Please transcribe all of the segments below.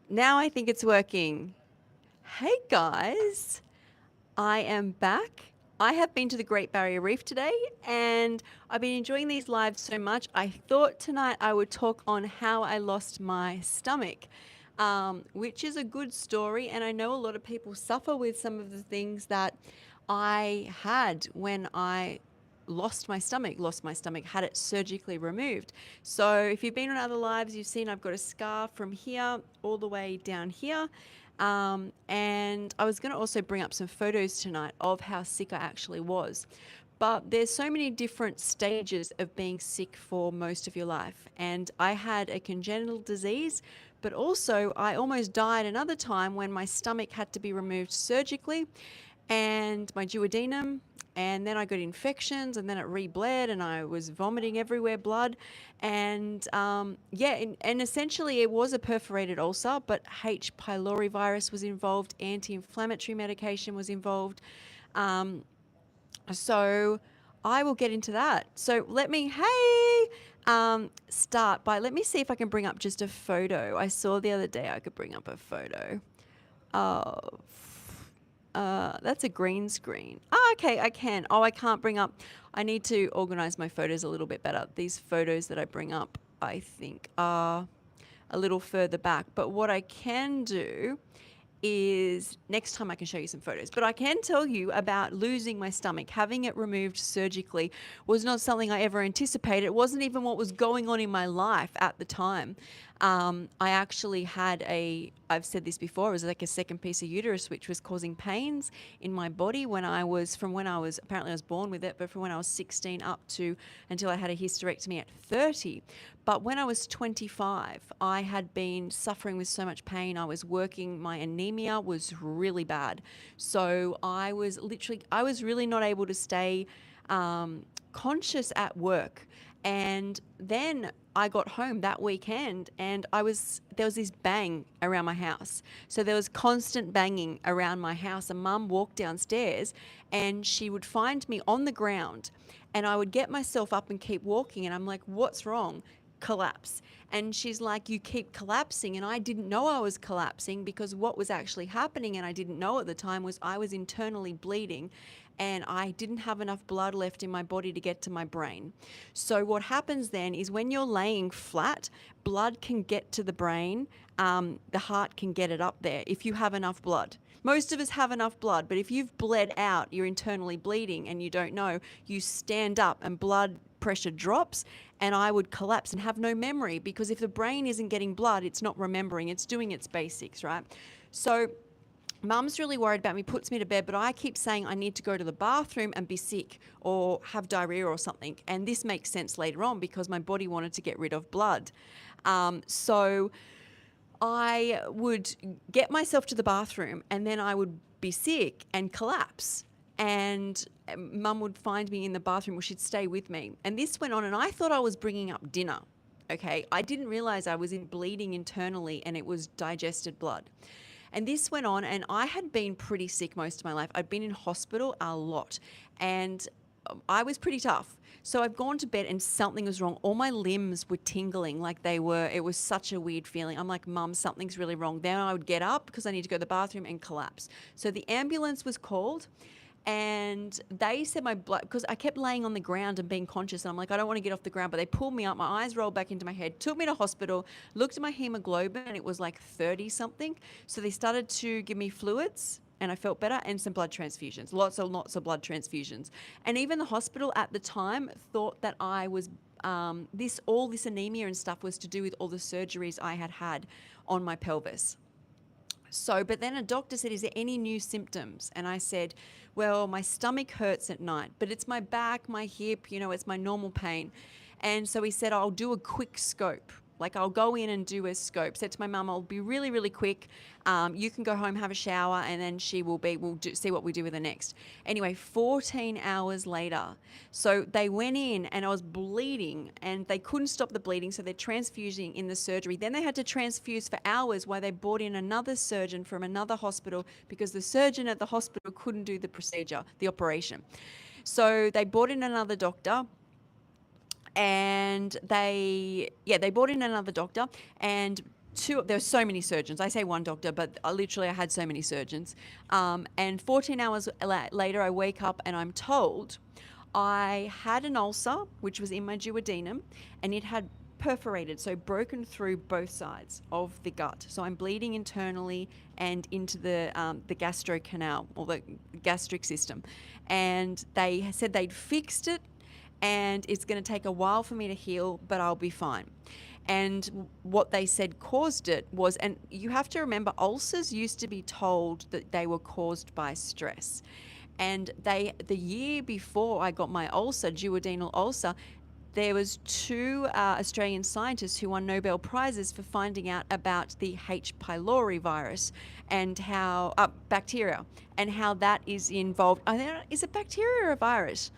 Now I think it's working. Hey guys, I am back. I have been to the Great Barrier Reef today and I've been enjoying these lives so much. I thought tonight I would talk on how I lost my stomach, which is a good story. And I know a lot of people suffer with some of the things that I had when I lost my stomach, had it surgically removed. So if you've been on other lives, you've seen I've got a scar from here all the way down here. And I was going to also bring up some photos tonight of how sick I actually was. But there's so many different stages of being sick for most of your life. And I had a congenital disease, but also I almost died another time when my stomach had to be removed surgically and my duodenum, and then I got infections, and then it re-bled, and I was vomiting everywhere, blood, and and essentially it was a perforated ulcer, but H. pylori virus was involved, anti-inflammatory medication was involved, um, so I will get into that. So start by, let me see if I can bring up just a photo. I saw the other day I could bring up a photo of that's a green screen. Oh, okay, I can. Oh, I can't bring up. I need to organize my photos a little bit better. These photos that I bring up, I think, are a little further back. But what I can do is next time I can show you some photos. But I can tell you about losing my stomach. Having it removed surgically was not something I ever anticipated. It wasn't even what was going on in my life at the time. I actually had I've said this before, it was like a second piece of uterus which was causing pains in my body apparently I was born with it, but from when I was 16 up to until I had a hysterectomy at 30. But when I was 25, I had been suffering with so much pain. I was working, my anemia was really bad. So I was really not able to stay conscious at work. And then I got home that weekend and there was this bang around my house. So there was constant banging around my house. And Mum walked downstairs and she would find me on the ground and I would get myself up and keep walking. And I'm like, what's wrong? Collapse. And she's like, you keep collapsing. And I didn't know I was collapsing because what was actually happening, and I didn't know at the time, was I was internally bleeding and I didn't have enough blood left in my body to get to my brain. So what happens then is when you're laying flat, blood can get to the brain. The heart can get it up there if you have enough blood. Most of us have enough blood, but if you've bled out, you're internally bleeding and you don't know, you stand up and blood pressure drops and I would collapse and have no memory, because if the brain isn't getting blood, it's not remembering, it's doing its basics, right? So Mum's really worried about me, puts me to bed, but I keep saying I need to go to the bathroom and be sick or have diarrhea or something. And this makes sense later on because my body wanted to get rid of blood. So I would get myself to the bathroom and then I would be sick and collapse. And Mum would find me in the bathroom, or she'd stay with me. And this went on, and I thought I was bringing up dinner. Okay, I didn't realize I was bleeding internally and it was digested blood. And this went on, and I had been pretty sick most of my life. I'd been in hospital a lot, and I was pretty tough. So I've gone to bed and something was wrong. All my limbs were tingling like they were. It was such a weird feeling. I'm like, Mum, something's really wrong. Then I would get up because I need to go to the bathroom and collapse. So the ambulance was called. And they said my blood, because I kept laying on the ground and being conscious. And I'm like, I don't want to get off the ground. But they pulled me up. My eyes rolled back into my head, took me to hospital, looked at my hemoglobin, and it was like 30 something. So they started to give me fluids and I felt better, and some blood transfusions, lots of blood transfusions. And even the hospital at the time thought that I was, all this anemia and stuff was to do with all the surgeries I had had on my pelvis. So, but then a doctor said, is there any new symptoms? And I said, well, my stomach hurts at night, but it's my back, my hip, it's my normal pain. And so he said, I'll do a quick scope. Like, I'll go in and do a scope. Said to my mum, I'll be really, really quick. You can go home, have a shower, and then see what we do with the next. Anyway, 14 hours later. So they went in and I was bleeding and they couldn't stop the bleeding. So they're transfusing in the surgery. Then they had to transfuse for hours while they brought in another surgeon from another hospital, because the surgeon at the hospital couldn't do the operation. So they brought in another doctor. And they brought in another doctor, and there's so many surgeons. I say one doctor, but literally I had so many surgeons. And 14 hours later, I wake up and I'm told I had an ulcer, which was in my duodenum, and it had perforated, so broken through both sides of the gut. So I'm bleeding internally and into the gastro canal, or the gastric system. And they said they'd fixed it, and it's going to take a while for me to heal, but I'll be fine. And what they said caused it was, and you have to remember, ulcers used to be told that they were caused by stress. And the year before I got my ulcer, duodenal ulcer, there was two Australian scientists who won Nobel Prizes for finding out about the H. pylori virus and how bacteria, and how that is involved. I don't know, is it bacteria or a virus?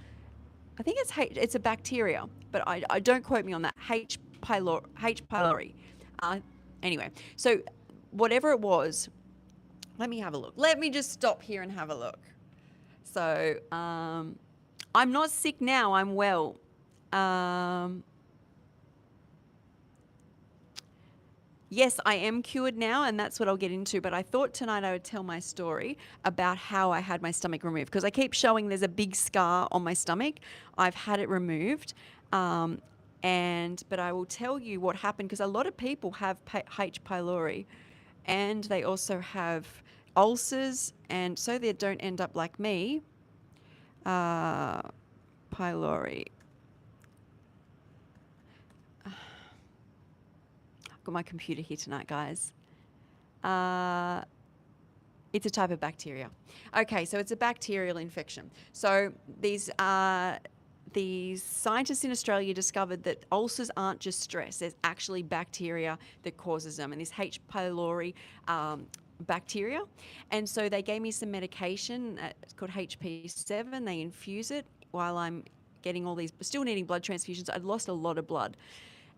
I think it's a bacteria, but I don't quote me on that. H. pylori. Uh, anyway, so whatever it was, let me have a look. Let me just stop here and have a look. So I'm not sick now. I'm well. Yes, I am cured now, and that's what I'll get into. But I thought tonight I would tell my story about how I had my stomach removed, because I keep showing there's a big scar on my stomach. I've had it removed. But I will tell you what happened, because a lot of people have H. pylori, and they also have ulcers, and so they don't end up like me. Pylori. I've got my computer here tonight, guys. It's a type of bacteria. Okay, so it's a bacterial infection. So these scientists in Australia discovered that ulcers aren't just stress. There's actually bacteria that causes them, and this H. pylori bacteria. And so they gave me some medication. It's called HP7. They infuse it while I'm getting all these, still needing blood transfusions. I'd lost a lot of blood.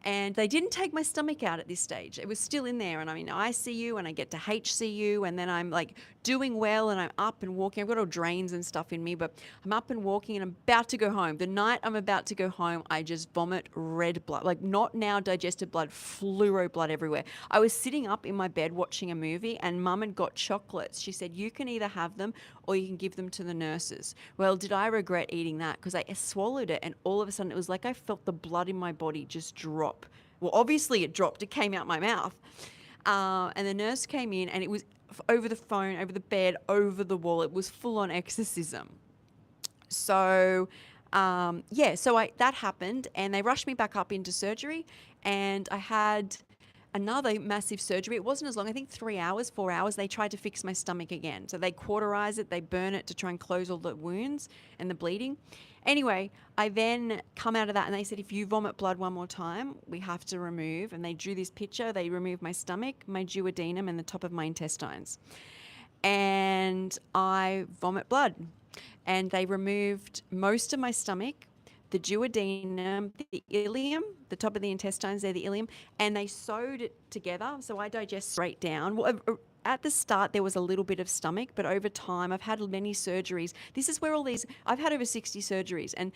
And they didn't take my stomach out at this stage. It was still in there, and I'm in ICU, and I get to HCU, and then I'm like doing well, and I'm up and walking. I've got all drains and stuff in me, but I'm up and walking, and I'm about to go home. The night I'm about to go home, I just vomit red blood, like not now digested blood, fluoro blood everywhere. I was sitting up in my bed watching a movie, and Mum had got chocolates. She said, you can either have them or you can give them to the nurses. Well, did I regret eating that? Because I swallowed it, and all of a sudden it was like I felt the blood in my body just drop. Well, obviously it dropped. It came out my mouth. And the nurse came in, and it was over the phone, over the bed, over the wall. It was full on exorcism. So, that happened, and they rushed me back up into surgery, and I had another massive surgery. It wasn't as long, I think 3 hours, 4 hours. They tried to fix my stomach again. So they cauterize it, they burn it to try and close all the wounds and the bleeding. Anyway, I then come out of that, and they said, if you vomit blood one more time, we have to remove. And they drew this picture. They removed my stomach, my duodenum, and the top of my intestines. And I vomit blood. And they removed most of my stomach, the duodenum, the ileum, the top of the intestines, they're the ileum, and they sewed it together. So I digest straight down. Well, at the start, there was a little bit of stomach, but over time, I've had many surgeries. This is where I've had over 60 surgeries, and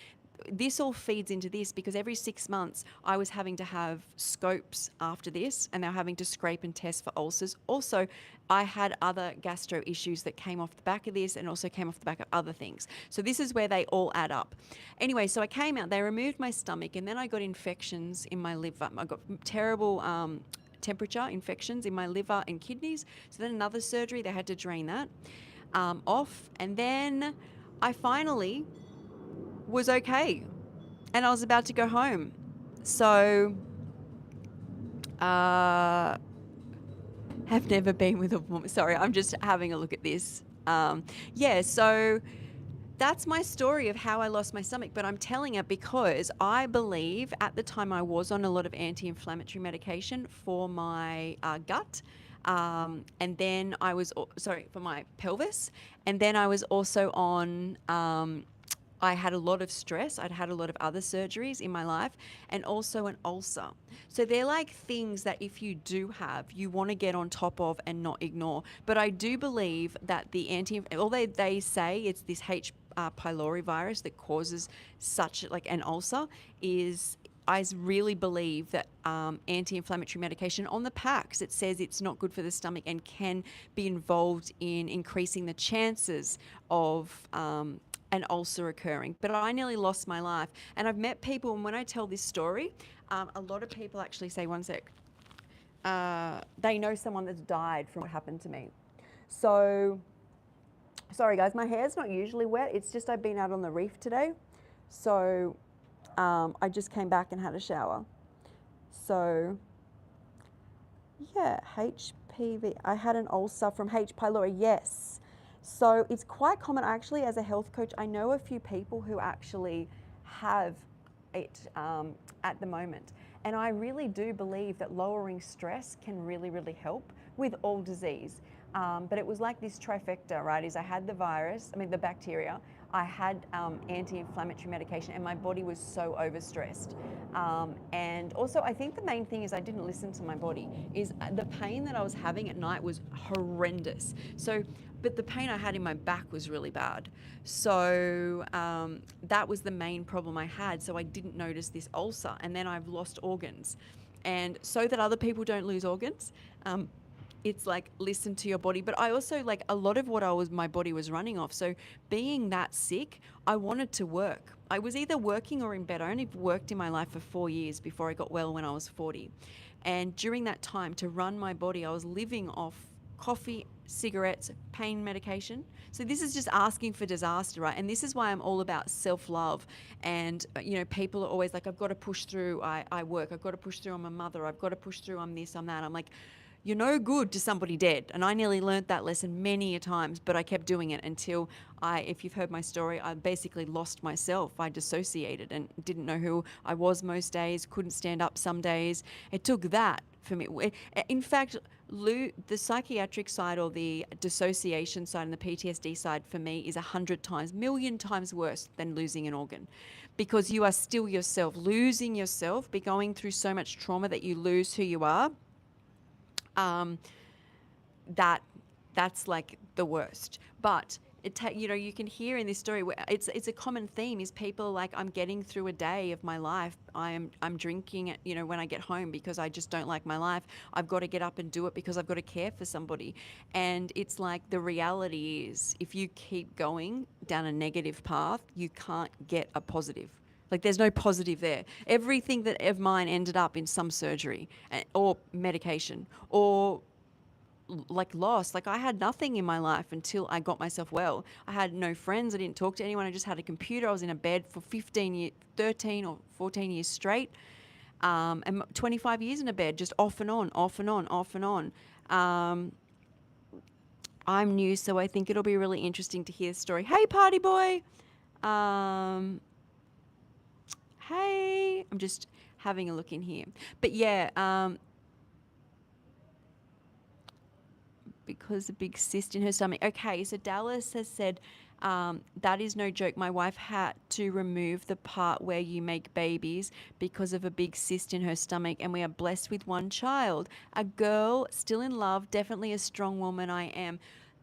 this all feeds into this, because every 6 months I was having to have scopes after this, and they were having to scrape and test for ulcers. Also, I had other gastro issues that came off the back of this, and also came off the back of other things. So this is where they all add up. Anyway, so I came out, they removed my stomach, and then I got infections in my liver. I got terrible temperature infections in my liver and kidneys. So then another surgery, they had to drain that off. And then I finally was okay, and I was about to go home. So have never been with a woman. Sorry, I'm just having a look at this. So that's my story of how I lost my stomach, but I'm telling it because I believe at the time I was on a lot of anti-inflammatory medication for my gut. And then I was, for my pelvis. And then I was also on, I had a lot of stress. I'd had a lot of other surgeries in my life, and also an ulcer. So they're like things that if you do have, you want to get on top of and not ignore. But I do believe that although they say it's this H. pylori virus that causes such like an ulcer, really believe that anti-inflammatory medication on the packs, it says it's not good for the stomach and can be involved in increasing the chances of an ulcer occurring. But I nearly lost my life. And I've met people, and when I tell this story, a lot of people actually say, one sec, they know someone that's died from what happened to me. So, sorry guys, my hair's not usually wet. It's just I've been out on the reef today. So I just came back and had a shower. So yeah, HPV. I had an ulcer from H. pylori, yes. So it's quite common. Actually, as a health coach, I know a few people who actually have it at the moment. And I really do believe that lowering stress can really, really help with all disease. But it was like this trifecta, right? Is I had the virus, the bacteria, I had anti-inflammatory medication, and my body was so overstressed. And also, I think the main thing is I didn't listen to my body. Is the pain that I was having at night was horrendous. So, but the pain I had in my back was really bad. So that was the main problem I had. So I didn't notice this ulcer, and then I've lost organs. And so that other people don't lose organs, it's like, listen to your body. But I also, like, a lot of what my body was running off. So being that sick, I wanted to work. I was either working or in bed. I only worked in my life for 4 years before I got well when I was 40. And during that time, to run my body, I was living off coffee, cigarettes, pain medication. So this is just asking for disaster, right? And this is why I'm all about self-love. And, people are always like, I've got to push through. I work. I've got to push through. I'm a mother. I've got to push through. I'm this, I'm that. I'm like, you're no good to somebody dead. And I nearly learnt that lesson many a times, but I kept doing it until if you've heard my story, I basically lost myself. I dissociated and didn't know who I was most days, couldn't stand up some days. It took that for me. In fact, the psychiatric side or the dissociation side and the PTSD side for me is 100 times, million times worse than losing an organ, because you are still yourself. Losing yourself, be going through so much trauma that you lose who you are. That's like the worst. But you can hear in this story where it's a common theme is people like, I'm getting through a day of my life. I'm drinking when I get home because I just don't like my life. I've got to get up and do it because I've got to care for somebody. And it's like, the reality is, if you keep going down a negative path, you can't get a positive. Like, there's no positive there. Everything that of mine ended up in some surgery or medication or like loss. Like, I had nothing in my life until I got myself well. I had no friends. I didn't talk to anyone. I just had a computer. I was in a bed for 13 or 14 years straight. And 25 years in a bed, just off and on, off and on, off and on. I'm new, so I think it'll be really interesting to hear the story. Hey, party boy. Hey, I'm just having a look in here. But yeah, because a big cyst in her stomach. Okay, so Dallas has said, that is no joke. My wife had to remove the part where you make babies because of a big cyst in her stomach, and we are blessed with one child. A girl, still in love, definitely a strong woman I am.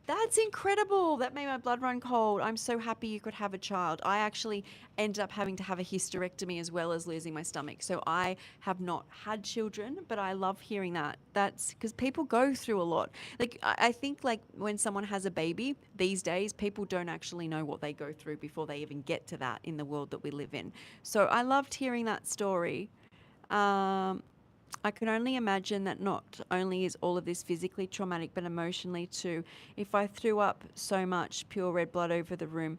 That's incredible. That made my blood run cold. I'm so happy you could have a child. I actually ended up having to have a hysterectomy as well as losing my stomach. So I have not had children, but I love hearing that. That's because people go through a lot. Like, I think, like, when someone has a baby these days, people don't actually know what they go through before they even get to that in the world that we live in. So I loved hearing that story. I can only imagine that not only is all of this physically traumatic, but emotionally too. If I threw up so much pure red blood over the room,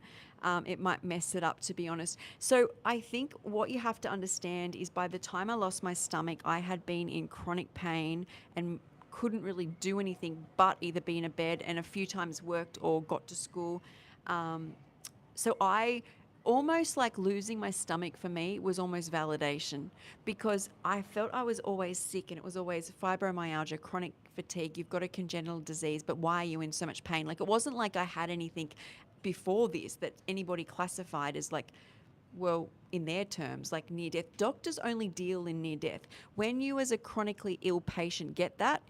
it might mess it up, to be honest. So I think what you have to understand is, by the time I lost my stomach, I had been in chronic pain and couldn't really do anything but either be in a bed, and a few times worked or got to school. So I almost, like, losing my stomach for me was almost validation, because I felt I was always sick, and it was always fibromyalgia, chronic fatigue. You've got a congenital disease, but why are you in so much pain? Like, it wasn't like I had anything before this that anybody classified as, like, well, in their terms, like near death. Doctors only deal in near death. When you, as a chronically ill patient, get that,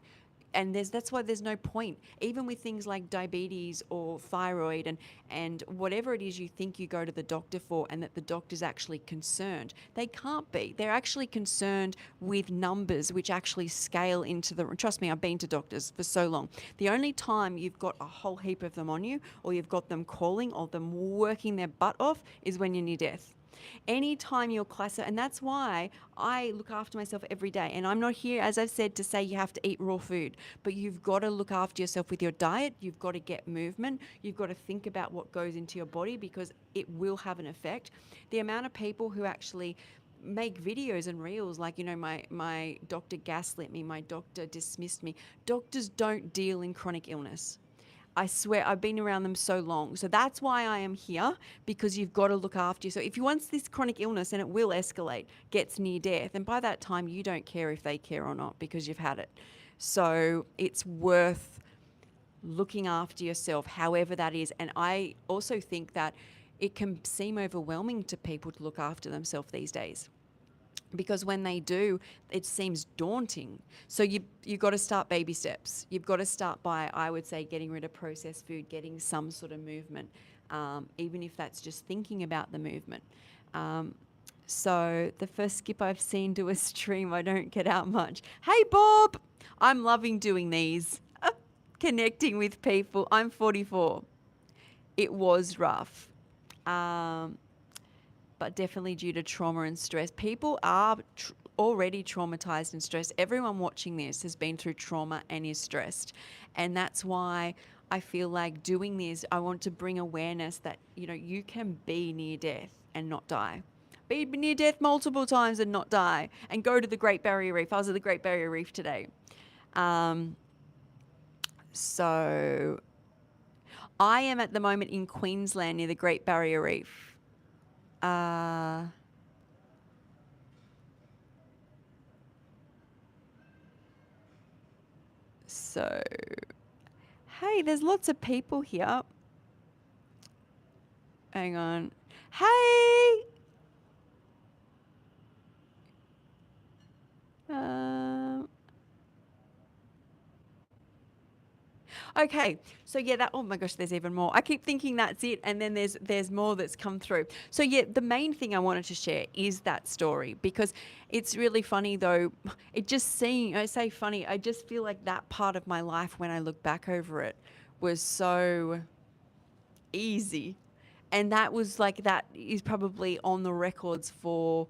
And that's why there's no point, even with things like diabetes or thyroid and whatever it is you think you go to the doctor for, and that the doctor's actually concerned. They can't be. They're actually concerned with numbers which actually scale into the, trust me, I've been to doctors for so long. The only time you've got a whole heap of them on you, or you've got them calling, or them working their butt off, is when you're near death. Anytime you're classified, and that's why I look after myself every day. And I'm not here, as I've said, to say you have to eat raw food, but you've got to look after yourself with your diet. You've got to get movement. You've got to think about what goes into your body, because it will have an effect. The amount of people who actually make videos and reels like, my doctor gaslit me, my doctor dismissed me. Doctors don't deal in chronic illness. I swear, I've been around them so long. So that's why I am here, because you've got to look after you. So if you want this chronic illness, and it will escalate, gets near death, and by that time you don't care if they care or not, because you've had it. So it's worth looking after yourself, however that is. And I also think that it can seem overwhelming to people to look after themselves these days, because when they do, it seems daunting. So you got to start baby steps. You've got to start by, I would say, getting rid of processed food, getting some sort of movement, even if that's just thinking about the movement. So the first skip I've seen do a stream, I don't get out much. Hey, Bob! I'm loving doing these, connecting with people. I'm 44. It was rough. But definitely due to trauma and stress. People are already traumatized and stressed. Everyone watching this has been through trauma and is stressed. And that's why I feel like doing this, I want to bring awareness that, you can be near death and not die. Be near death multiple times and not die. And go to the Great Barrier Reef. I was at the Great Barrier Reef today. So I am at the moment in Queensland near the Great Barrier Reef. So, hey, there's lots of people here. Hang on. Hey! Okay, so yeah, oh my gosh, there's even more. I keep thinking that's it, and then there's more that's come through. So yeah, the main thing I wanted to share is that story, because it's really funny though. It just I say funny, I just feel like that part of my life, when I look back over it, was so easy. And that is probably on the records for,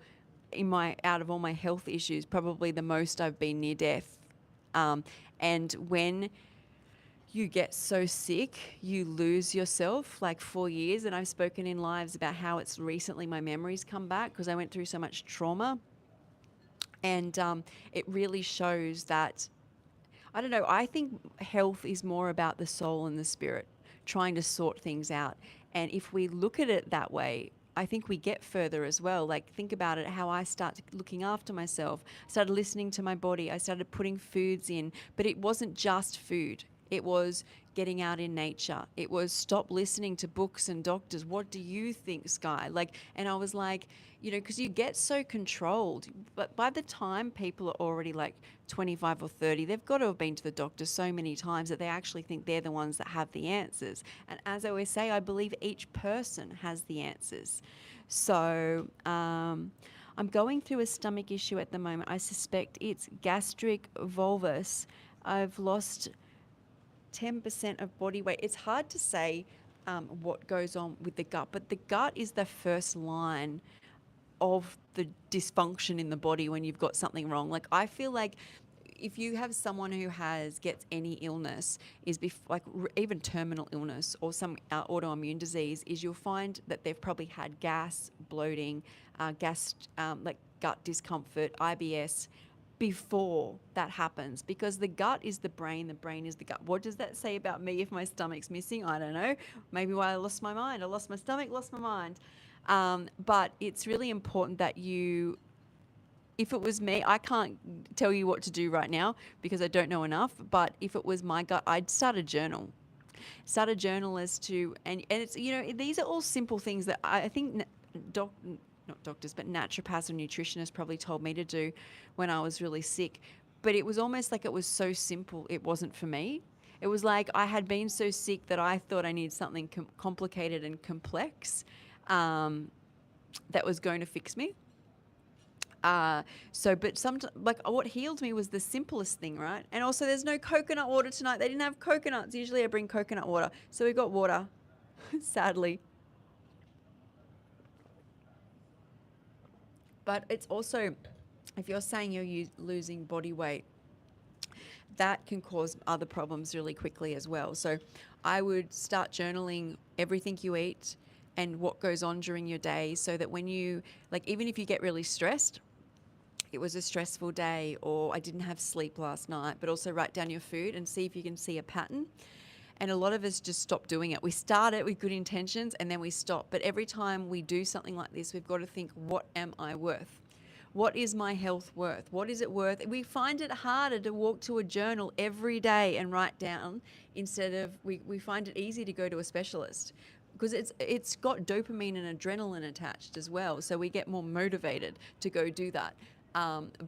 out of all my health issues, probably the most I've been near death. And when you get so sick, you lose yourself, like 4 years. And I've spoken in lives about how it's recently my memories come back, because I went through so much trauma. And it really shows that, I don't know, I think health is more about the soul and the spirit, trying to sort things out. And if we look at it that way, I think we get further as well. Like, think about it, how I started looking after myself. I started listening to my body. I started putting foods in, but it wasn't just food. It was getting out in nature. It was stop listening to books and doctors. What do you think, Sky? And I was like, because you get so controlled. But by the time people are already like 25 or 30, they've got to have been to the doctor so many times that they actually think they're the ones that have the answers. And as I always say, I believe each person has the answers. So I'm going through a stomach issue at the moment. I suspect it's gastric volvus. I've lost 10% of body weight. It's hard to say what goes on with the gut, but the gut is the first line of the dysfunction in the body when you've got something wrong. Like, I feel like if you have someone who gets any illness, even terminal illness or some autoimmune disease, is you'll find that they've probably had gas, bloating, gut discomfort, IBS, before that happens, because the gut is the brain is the gut. What does that say about me if my stomach's missing? I don't know. Maybe why I lost my mind. I lost my stomach, lost my mind. But it's really important that if it was me, I can't tell you what to do right now because I don't know enough, but if it was my gut, I'd start a journal. Start a journal as to, and it's, these are all simple things that I think not doctors, but naturopaths or nutritionists probably told me to do when I was really sick. but it was almost like it was so simple, it wasn't for me. It was like I had been so sick that I thought I needed something complicated and complex, that was going to fix me. But like what healed me was the simplest thing, right? And also, there's no coconut water tonight. They didn't have coconuts. Usually, I bring coconut water, so we got water. Sadly, but it's also, if you're saying you're losing body weight, that can cause other problems really quickly as well. So I would start journaling everything you eat and what goes on during your day, so that when you, like, even if you get really stressed, it was a stressful day, or I didn't have sleep last night, but also write down your food and see if you can see a pattern. And a lot of us just stop doing it. We start it with good intentions and then we stop. But every time we do something like this, we've got to think, what am I worth? What is my health worth? What is it worth? We find it harder to walk to a journal every day and write down, instead of, we find it easy to go to a specialist, because it's got dopamine and adrenaline attached as well. So we get more motivated to go do that.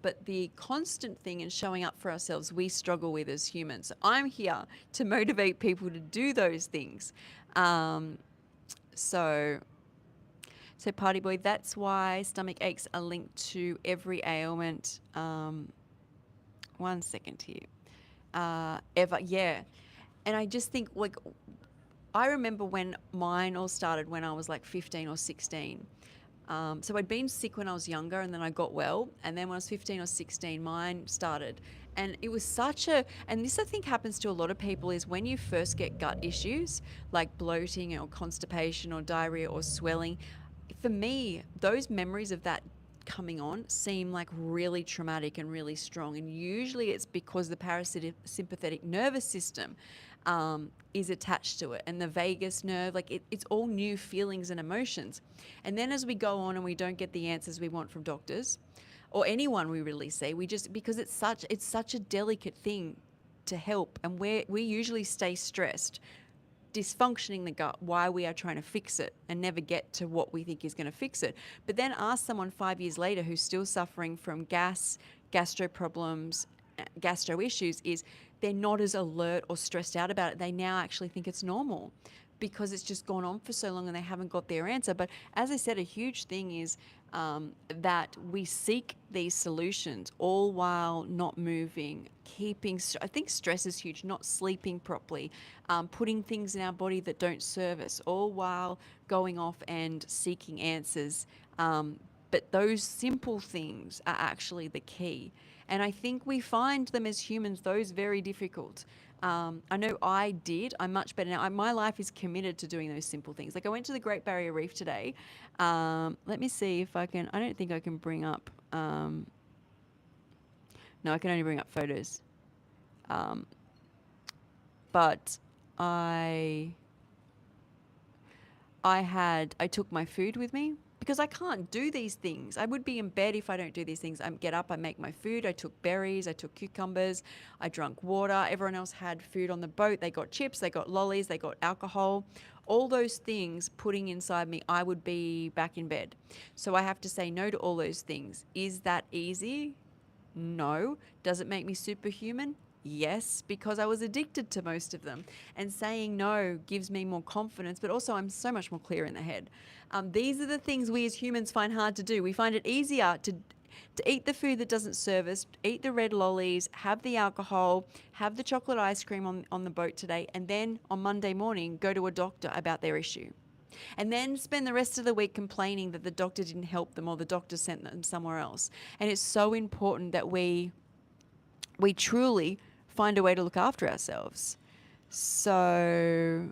But the constant thing in showing up for ourselves, we struggle with as humans. So I'm here to motivate people to do those things. Um, so, so Party Boy, that's why stomach aches are linked to every ailment. One second here. Ever, yeah. And I just think, like, I remember when mine all started when I was like 15 or 16. So I'd been sick when I was younger, and then I got well. And then when I was 15 or 16, mine started. And it was and this I think happens to a lot of people, is when you first get gut issues like bloating or constipation or diarrhea or swelling. For me, those memories of that coming on seem like really traumatic and really strong. And usually it's because the parasympathetic nervous system is attached to it, and the vagus nerve, like it's all new feelings and emotions. And then as we go on and we don't get the answers we want from doctors or anyone we really see, we just, because it's such a delicate thing to help, and we usually stay stressed, dysfunctioning the gut, why we are trying to fix it and never get to what we think is going to fix it. But then ask someone 5 years later who's still suffering from gastro problems, gastro issues, is they're not as alert or stressed out about it. They now actually think it's normal, because it's just gone on for so long and they haven't got their answer. But as I said, a huge thing is that we seek these solutions all while not moving, I think stress is huge, not sleeping properly, putting things in our body that don't serve us, all while going off and seeking answers. But those simple things are actually the key. And I think we find them as humans, those very difficult. I know I did. I'm much better now. My life is committed to doing those simple things. Like, I went to the Great Barrier Reef today. Let me see if I can. I don't think I can bring up. No, I can only bring up photos. But I I took my food with me, because I can't do these things. I would be in bed if I don't do these things. I get up, I make my food. I took berries, I took cucumbers, I drank water. Everyone else had food on the boat. They got chips, they got lollies, they got alcohol. All those things putting inside me, I would be back in bed. So I have to say no to all those things. Is that easy? No. Does it make me superhuman? Yes, because I was addicted to most of them. And saying no gives me more confidence, but also I'm so much more clear in the head. These are the things we as humans find hard to do. We find it easier to eat the food that doesn't serve us, eat the red lollies, have the alcohol, have the chocolate ice cream on the boat today, and then on Monday morning go to a doctor about their issue. And then spend the rest of the week complaining that the doctor didn't help them or the doctor sent them somewhere else. And it's so important that we truly find a way to look after ourselves. So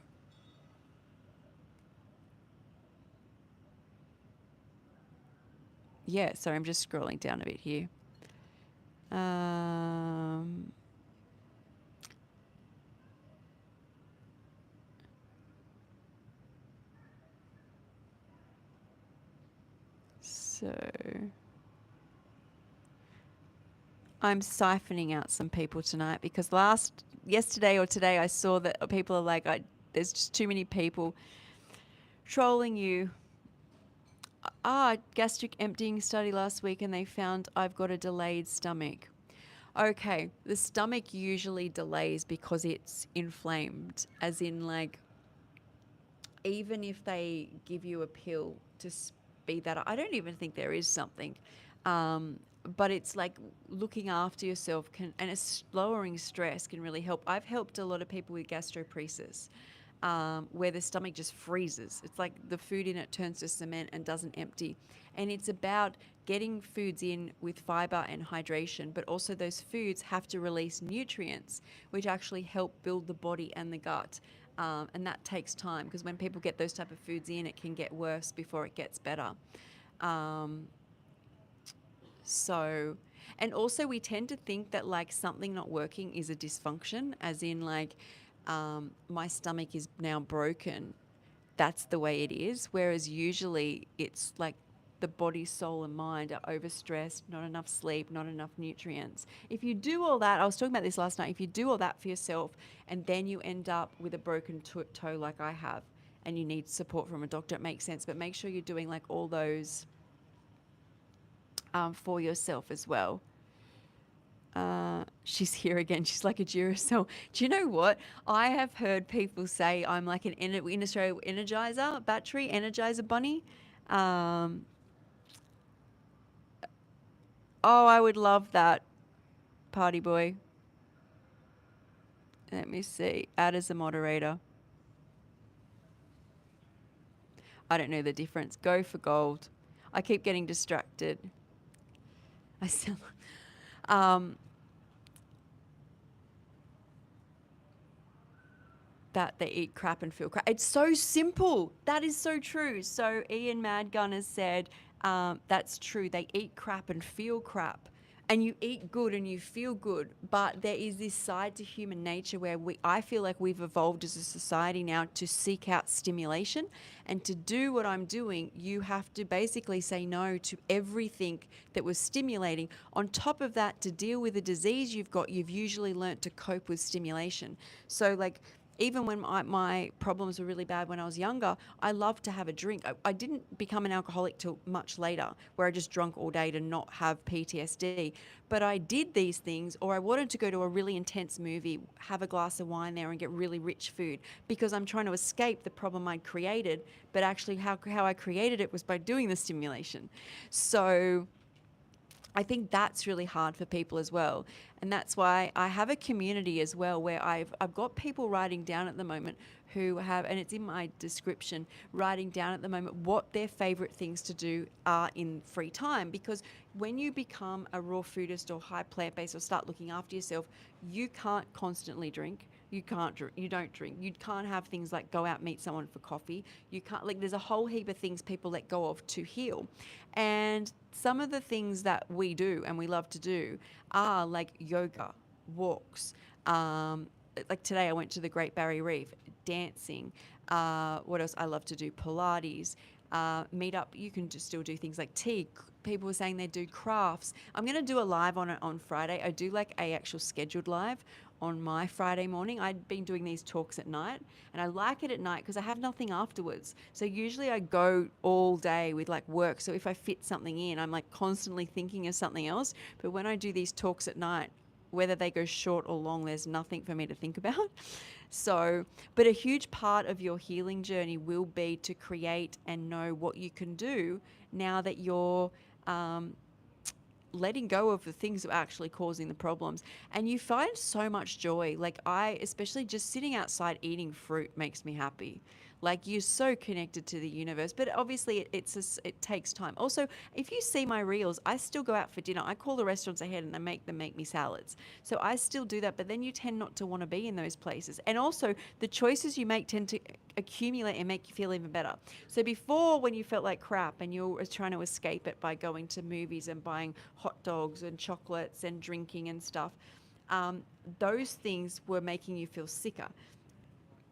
yeah, sorry, I'm just scrolling down a bit here. So I'm siphoning out some people tonight, because yesterday or today I saw that people are like, there's just too many people trolling you. Gastric emptying study last week, and they found I've got a delayed stomach. Okay, the stomach usually delays because it's inflamed, as in, like, even if they give you a pill to speed that up, I don't even think there is something. But it's like looking after yourself can, and it's lowering stress can really help. I've helped a lot of people with gastroparesis, where the stomach just freezes. It's like the food in it turns to cement and doesn't empty. And it's about getting foods in with fiber and hydration, but also those foods have to release nutrients, which actually help build the body and the gut. And that takes time, because when people get those type of foods in, it can get worse before it gets better. Um, so, and also we tend to think that like something not working is a dysfunction, as in like, my stomach is now broken. That's the way it is. Whereas usually it's like the body, soul, and mind are overstressed, not enough sleep, not enough nutrients. If you do all that, I was talking about this last night, if you do all that for yourself and then you end up with a broken toe like I have, and you need support from a doctor, it makes sense. But make sure you're doing like all those for yourself as well. She's here again. She's like a Duracell. Do you know what? I have heard people say I'm like an in Australia energizer battery, energizer bunny. Um, oh, I would love that, party boy. Let me see. Add as a moderator. I don't know the difference. Go for gold. I keep getting distracted. I still. Um, that they eat crap and feel crap. It's so simple. That is so true. So Ian Madgun has said, that's true. They eat crap and feel crap. And you eat good and you feel good. But there is this side to human nature where I feel like we've evolved as a society now to seek out stimulation. And to do what I'm doing, you have to basically say no to everything that was stimulating. On top of that, to deal with the disease you've got, you've usually learnt to cope with stimulation. So like, even when my problems were really bad when I was younger, I loved to have a drink. I didn't become an alcoholic till much later, where I just drunk all day to not have PTSD. But I did these things, or I wanted to go to a really intense movie, have a glass of wine there and get really rich food, because I'm trying to escape the problem I'd created. But actually how I created it was by doing the stimulation. So I think that's really hard for people as well. And that's why I have a community as well, where I've got people writing down at the moment who have, and it's in my description, writing down at the moment what their favorite things to do are in free time. Because when you become a raw foodist or high plant-based or start looking after yourself, you can't constantly drink. You can't drink. You don't drink. You can't have things like go out, meet someone for coffee. You can't, like, there's a whole heap of things people let go of to heal. And some of the things that we do and we love to do are like yoga, walks. Like today I went to the Great Barrier Reef, dancing. What else? I love to do Pilates, meet up. You can just still do things like tea. People were saying they do crafts. I'm going to do a live on it on Friday. I do like a actual scheduled live on my Friday morning. I'd been doing these talks at night, and I like it at night because I have nothing afterwards. So usually I go all day with like work. So if I fit something in, I'm like constantly thinking of something else. But when I do these talks at night, whether they go short or long, there's nothing for me to think about. So, but a huge part of your healing journey will be to create and know what you can do now that you're letting go of the things that are actually causing the problems. And you find so much joy. Like especially just sitting outside eating fruit makes me happy. Like you're so connected to the universe, but obviously it takes time. Also, if you see my reels, I still go out for dinner. I call the restaurants ahead and I make them make me salads. So I still do that, but then you tend not to want to be in those places. And also the choices you make tend to accumulate and make you feel even better. So before, when you felt like crap and you were trying to escape it by going to movies and buying hot dogs and chocolates and drinking and stuff, those things were making you feel sicker.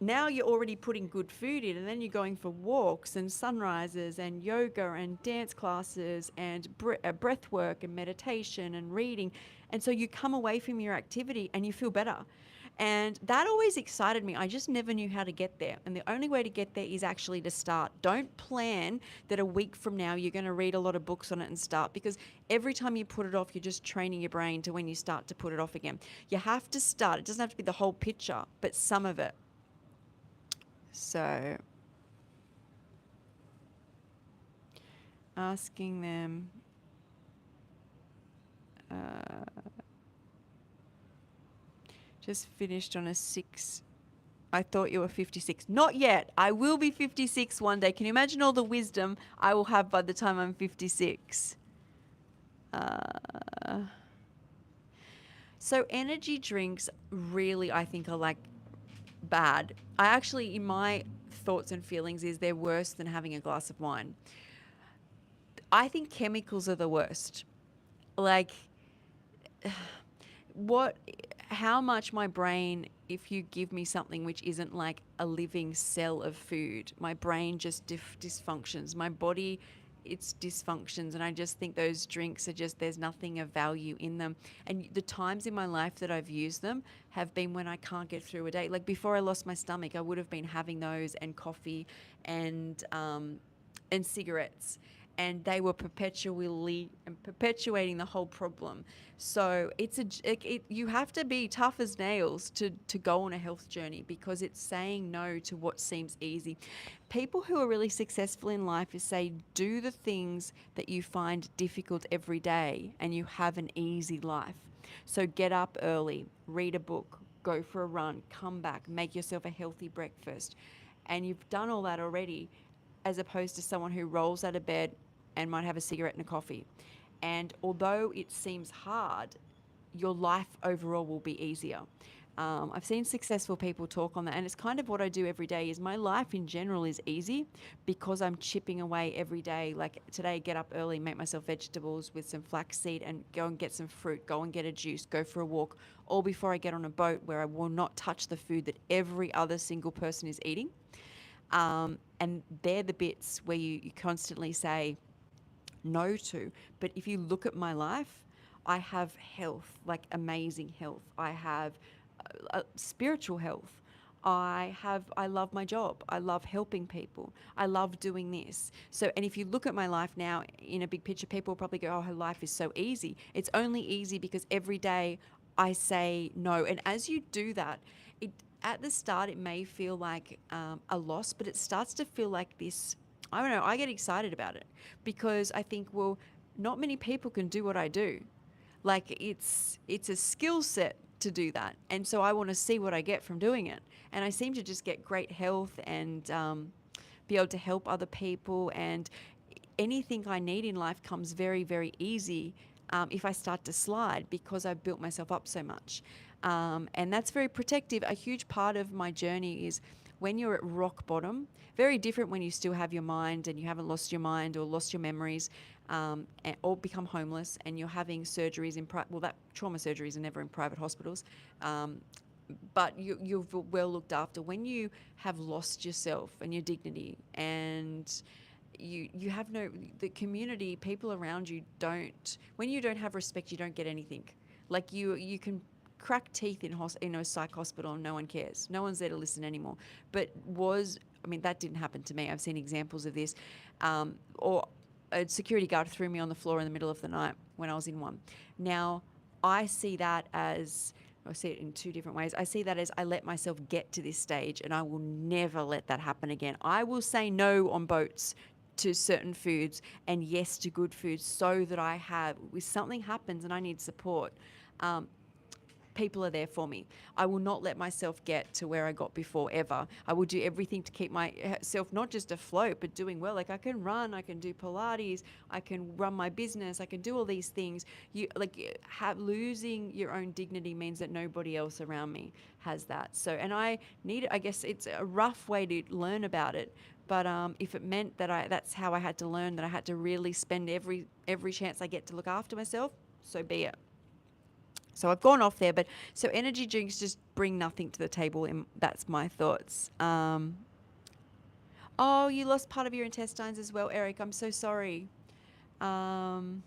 Now you're already putting good food in, and then you're going for walks and sunrises and yoga and dance classes and breath work and meditation and reading. And so you come away from your activity and you feel better. And that always excited me. I just never knew how to get there. And the only way to get there is actually to start. Don't plan that a week from now you're going to read a lot of books on it and start, because every time you put it off, you're just training your brain to when you start to put it off again. You have to start. It doesn't have to be the whole picture, but some of it. So asking them, just finished on a 6. I thought you were 56. Not yet. I will be 56 one day. Can you imagine all the wisdom I will have by the time I'm 56? So energy drinks really, I think, are like bad. I actually, in my thoughts and feelings, is they're worse than having a glass of wine. I think chemicals are the worst. Like, what, how much my brain, if you give me something which isn't like a living cell of food, my brain just dysfunctions. My body, it's dysfunctions. And I just think those drinks are just, there's nothing of value in them. And the times in my life that I've used them have been when I can't get through a day. Like before I lost my stomach, I would have been having those and coffee and cigarettes, and they were perpetually and perpetuating the whole problem. So you have to be tough as nails to go on a health journey, because it's saying no to what seems easy. People who are really successful in life is say, do the things that you find difficult every day and you have an easy life. So get up early, read a book, go for a run, come back, make yourself a healthy breakfast. And you've done all that already, as opposed to someone who rolls out of bed and might have a cigarette and a coffee. And although it seems hard, your life overall will be easier. I've seen successful people talk on that, and it's kind of what I do every day. Is my life in general is easy because I'm chipping away every day. Like today, get up early, make myself vegetables with some flaxseed, and go and get some fruit, go and get a juice, go for a walk, all before I get on a boat where I will not touch the food that every other single person is eating. And they're the bits where you constantly say no to. But if you look at my life, I have health, like amazing health. I have spiritual health. I love my job. I love helping people. I love doing this. So, and if you look at my life now in a big picture, people will probably go, oh, her life is so easy. It's only easy because every day I say no. And as you do that, at the start, it may feel like a loss, but it starts to feel like this. I don't know. I get excited about it because I think, well, not many people can do what I do. Like it's a skill set to do that, and so I want to see what I get from doing it. And I seem to just get great health and be able to help other people, and anything I need in life comes very, very easy if I start to slide, because I've built myself up so much. And that's very protective. A huge part of my journey is when you're at rock bottom, very different when you still have your mind and you haven't lost your mind or lost your memories, or become homeless and you're having surgeries well, that trauma surgeries are never in private hospitals. But you're well looked after. When you have lost yourself and your dignity, and you have the community, people around you don't, when you don't have respect, you don't get anything. Like you can crack teeth in a psych hospital and no one cares. No one's there to listen anymore. But I mean, that didn't happen to me. I've seen examples of this. Or a security guard threw me on the floor in the middle of the night when I was in one. Now, I see that as, I see it in two different ways. I see that as I let myself get to this stage, and I will never let that happen again. I will say no on boats to certain foods and yes to good foods, so that if something happens and I need support, people are there for me. I will not let myself get to where I got before, ever. I will do everything to keep myself not just afloat, but doing well. Like I can run, I can do Pilates, I can run my business, I can do all these things. Losing your own dignity means that nobody else around me has that. So, and I guess it's a rough way to learn about it. But if it meant that that's how I had to learn, that I had to really spend every chance I get to look after myself, so be it. So I've gone off there, but so energy drinks just bring nothing to the table, and that's my thoughts. Oh, you lost part of your intestines as well, Eric. I'm so sorry. Um,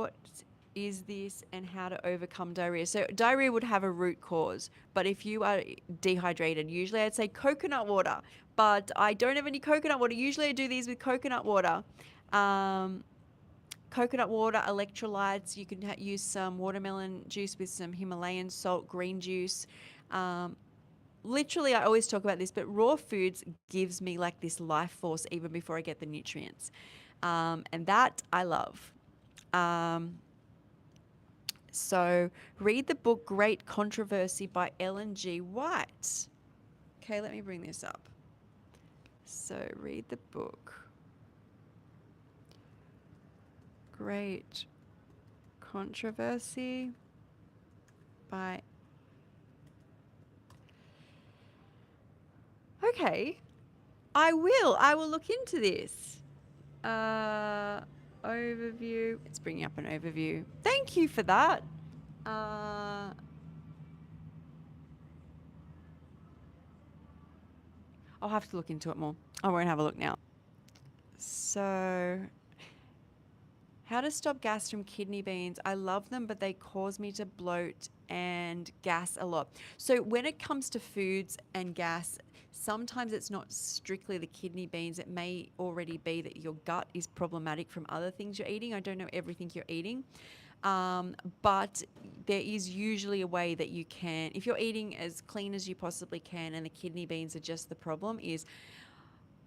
what is this and how to overcome diarrhea. So diarrhea would have a root cause, but if you are dehydrated, usually I'd say coconut water, but I don't have any coconut water. Usually I do these with coconut water. Coconut water, electrolytes. You can use some watermelon juice with some Himalayan salt, green juice. Literally, I always talk about this, but raw foods gives me like this life force even before I get the nutrients. And that I love. So read the book Great Controversy by Ellen G. White. Okay, let me bring this up. So read the book Great Controversy by... Okay, I will look into this. Overview. It's bringing up an overview. Thank you for that. I'll have to look into it more. I won't have a look now. So, how to stop gas from kidney beans. I love them, but they cause me to bloat and gas a lot. So when it comes to foods and gas, sometimes it's not strictly the kidney beans. It may already be that your gut is problematic from other things you're eating. I don't know everything you're eating. But there is usually a way that you can, if you're eating as clean as you possibly can and the kidney beans are just the problem, is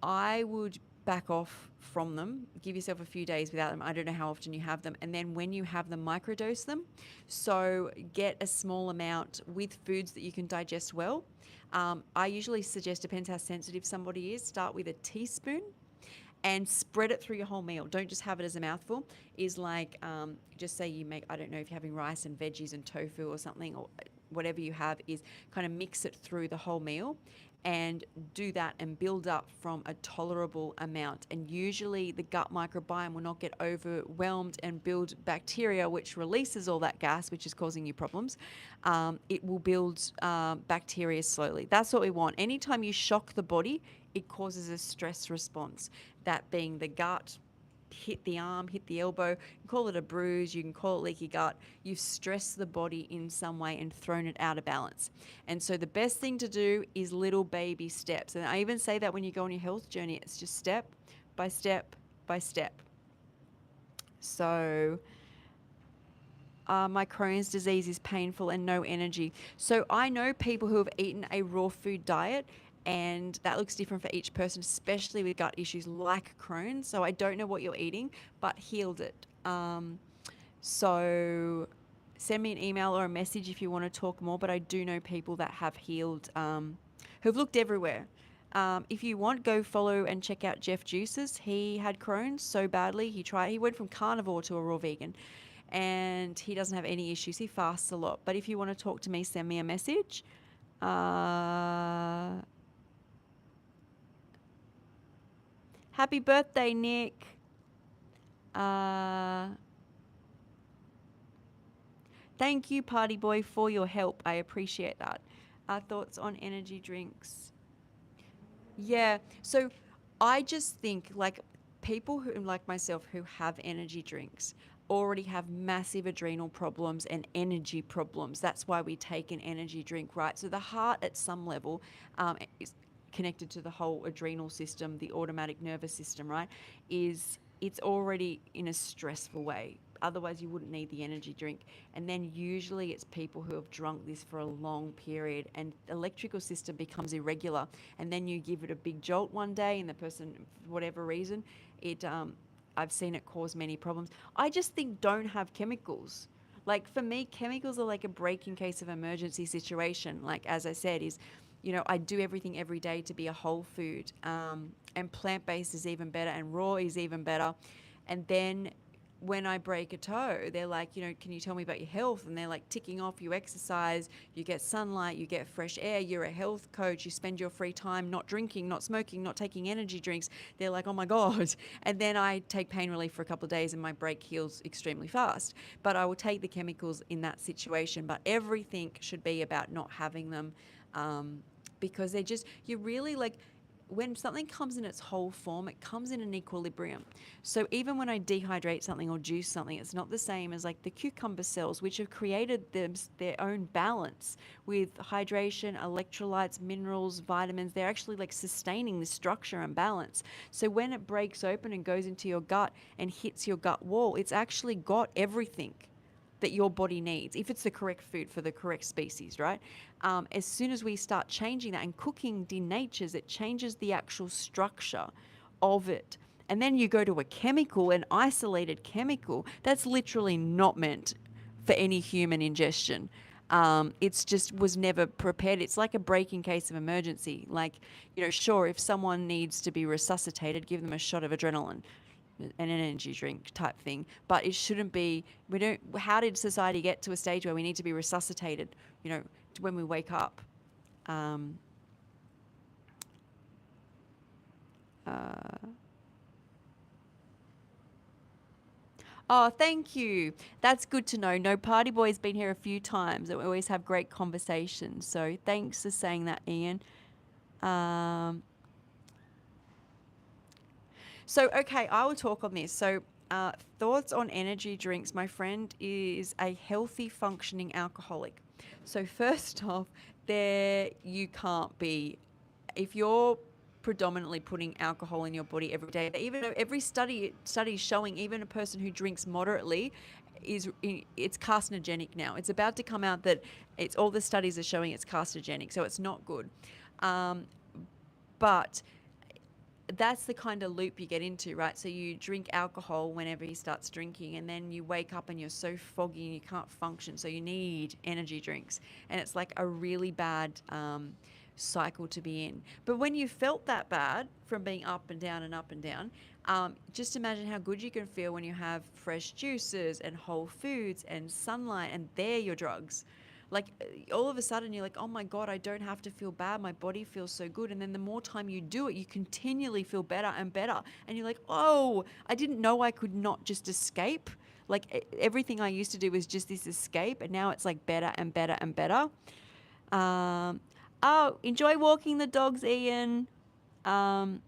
I would back off from them, give yourself a few days without them. I don't know how often you have them. And then when you have them, microdose them. So get a small amount with foods that you can digest well. I usually suggest, depends how sensitive somebody is, start with a teaspoon and spread it through your whole meal. Don't just have it as a mouthful. Is like, just say you make, I don't know if you're having rice and veggies and tofu or something, or whatever you have, is kind of mix it through the whole meal and do that and build up from a tolerable amount. And usually the gut microbiome will not get overwhelmed and build bacteria, which releases all that gas, which is causing you problems. It will build bacteria slowly. That's what we want. Anytime you shock the body, it causes a stress response. That being the gut, hit the arm, hit the elbow, you can call it a bruise, you can call it leaky gut. You've stressed the body in some way and thrown it out of balance. And so the best thing to do is little baby steps. And I even say that when you go on your health journey, it's just step by step by step. So my Crohn's disease is painful and no energy. So I know people who have eaten a raw food diet, and that looks different for each person, especially with gut issues like Crohn's. So I don't know what you're eating, but healed it. So send me an email or a message if you want to talk more, but I do know people that have healed, who've looked everywhere. If you want, go follow and check out Jeff Juices. He had Crohn's so badly, he went from carnivore to a raw vegan, and he doesn't have any issues. He fasts a lot. But if you want to talk to me, send me a message. Happy birthday, Nick. Thank you, Party Boy, for your help. I appreciate that. Thoughts on energy drinks? Yeah. So I just think like people who, like myself, who have energy drinks already have massive adrenal problems and energy problems. That's why we take an energy drink, right? So the heart at some level is connected to the whole adrenal system, the automatic nervous system, right? It's already in a stressful way. Otherwise, you wouldn't need the energy drink. And then usually it's people who have drunk this for a long period and the electrical system becomes irregular. And then you give it a big jolt one day and the person, for whatever reason, I've seen it cause many problems. I just think don't have chemicals. Like for me, chemicals are like a break in case of emergency situation. Like as I said, I do everything every day to be a whole food, and plant-based is even better and raw is even better. And then when I break a toe, they're like, can you tell me about your health? And they're like ticking off, you exercise, you get sunlight, you get fresh air, you're a health coach, you spend your free time not drinking, not smoking, not taking energy drinks. They're like, oh my God. And then I take pain relief for a couple of days and my break heals extremely fast. But I will take the chemicals in that situation. But everything should be about not having them, because they're just, you really like, when something comes in its whole form, it comes in an equilibrium. So even when I dehydrate something or juice something, it's not the same as like the cucumber cells, which have created their own balance with hydration, electrolytes, minerals, vitamins. They're actually like sustaining the structure and balance. So when it breaks open and goes into your gut and hits your gut wall, it's actually got everything that your body needs, if it's the correct food for the correct species, right? As soon as we start changing that, and cooking denatures, it changes the actual structure of it. And then you go to a chemical, an isolated chemical, that's literally not meant for any human ingestion. It's just was never prepared. It's like a break in case of emergency. Like, sure, if someone needs to be resuscitated, give them a shot of adrenaline and an energy drink type thing. But it shouldn't be, how did society get to a stage where we need to be resuscitated, when we wake up? Um, uh, oh, thank you. That's good to know. No, Party Boy's been here a few times and we always have great conversations. So thanks for saying that, Ian. Um, okay, I will talk on this. Thoughts on energy drinks. My friend is a healthy, functioning alcoholic. So first off, there you can't be, if you're predominantly putting alcohol in your body every day. Even though every study is showing, even a person who drinks moderately it's carcinogenic now. It's about to come out that it's all the studies are showing it's carcinogenic, so it's not good. But that's the kind of loop you get into, right? So you drink alcohol whenever he starts drinking, and then you wake up and you're so foggy and you can't function. So you need energy drinks, and it's like a really bad cycle to be in. But when you felt that bad from being up and down and up and down, just imagine how good you can feel when you have fresh juices and whole foods and sunlight, and they're your drugs. Like all of a sudden you're like, oh my God, I don't have to feel bad. My body feels so good. And then the more time you do it, you continually feel better and better. And you're like, oh, I didn't know I could not just escape. Like everything I used to do was just this escape. And now it's like better and better and better. Enjoy walking the dogs, Ian. So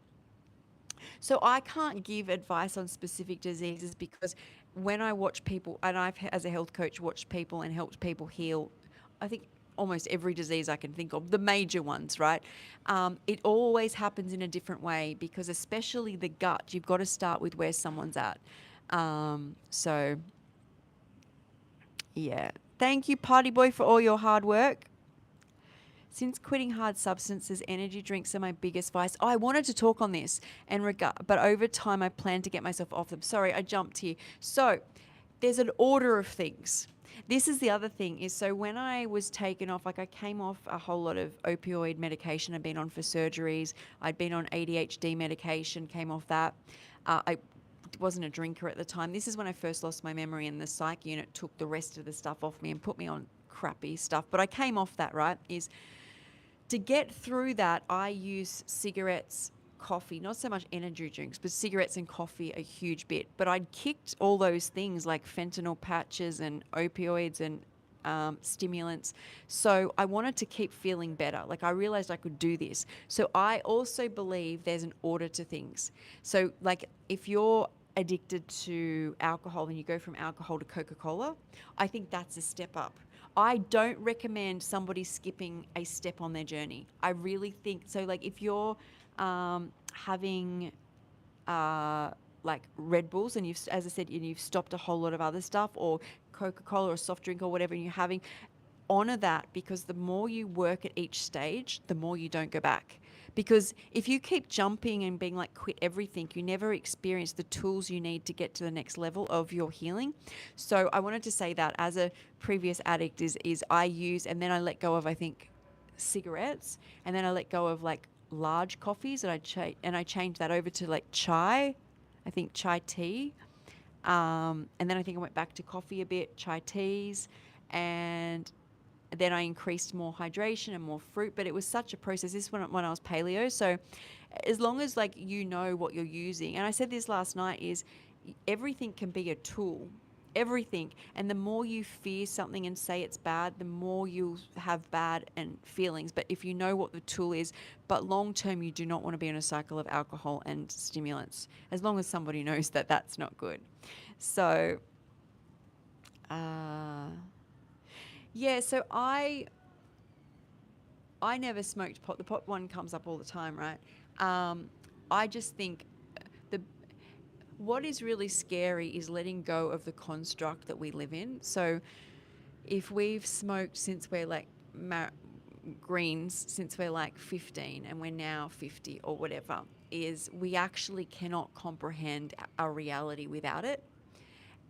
I can't give advice on specific diseases because when I watch people, and I've, as a health coach, watched people and helped people heal, I think almost every disease I can think of, the major ones, right? It always happens in a different way because especially the gut, you've got to start with where someone's at. So, yeah. Thank you, Party Boy, for all your hard work. Since quitting hard substances, energy drinks are my biggest vice. Oh, I wanted to talk on this, but over time I plan to get myself off them. Sorry, I jumped here. So there's an order of things. This is the other thing is, so when I was taken off, like I came off a whole lot of opioid medication I'd been on for surgeries. I'd been on ADHD medication, came off that. I wasn't a drinker at the time. This is when I first lost my memory, and the psych unit took the rest of the stuff off me and put me on crappy stuff. But I came off that, right? To get through that, I use cigarettes, coffee, not so much energy drinks, but cigarettes and coffee a huge bit. But I'd kicked all those things like fentanyl patches and opioids and stimulants. So I wanted to keep feeling better. Like I realized I could do this. So I also believe there's an order to things. So like if you're addicted to alcohol and you go from alcohol to Coca-Cola, I think that's a step up. I don't recommend somebody skipping a step on their journey. I really think so. Like if you're having like Red Bulls and you've, as I said, you've stopped a whole lot of other stuff, or Coca-Cola or a soft drink or whatever, and you're having, honor that, because the more you work at each stage, the more you don't go back. Because if you keep jumping and being like quit everything, you never experience the tools you need to get to the next level of your healing. So I wanted to say that as a previous addict is I use, and then I let go of, I think, cigarettes, and then I let go of like large coffees, and I changed that over to like chai, I think chai tea. And then I think I went back to coffee a bit, chai teas, and then I increased more hydration and more fruit. But it was such a process. This when I was paleo. So as long as like you know what you're using, and I said this last night, is everything can be a tool. everything. And the more you fear something and say it's bad, the more you'll have bad and feelings. But if you know what the tool is, but long term, you do not want to be in a cycle of alcohol and stimulants, as long as somebody knows that that's not good. So, uh, yeah, so I never smoked pot. The pot one comes up all the time, right? I just think the what is really scary is letting go of the construct that we live in. So if we've smoked since we're like greens since we're like 15 and we're now 50 or whatever, is we actually cannot comprehend our reality without it.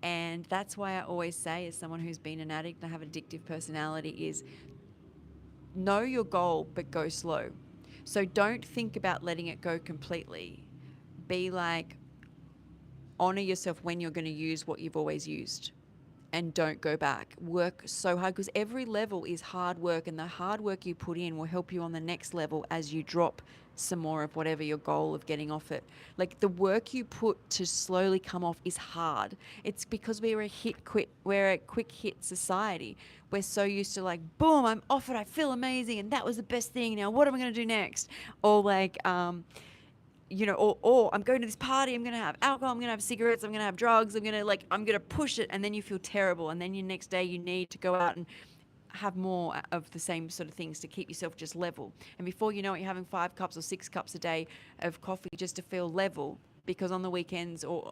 And that's why I always say, as someone who's been an addict and I have an addictive personality, is know your goal, but go slow. So don't think about letting it go completely. Be like, honor yourself when you're going to use what you've always used and don't go back. Work so hard, because every level is hard work, and the hard work you put in will help you on the next level as you drop some more of whatever your goal of getting off it. Like, the work you put to slowly come off is hard. It's because we're a quick hit society. We're so used to like, boom, I'm off it, I feel amazing, and that was the best thing. Now what am I going to do next? Or like, or I'm going to this party, I'm going to have alcohol, I'm going to have cigarettes, I'm going to have drugs, I'm going to push it. And then you feel terrible. And then your next day you need to go out and have more of the same sort of things to keep yourself just level. And before you know it, you're having 5 cups or 6 cups a day of coffee just to feel level, because on the weekends or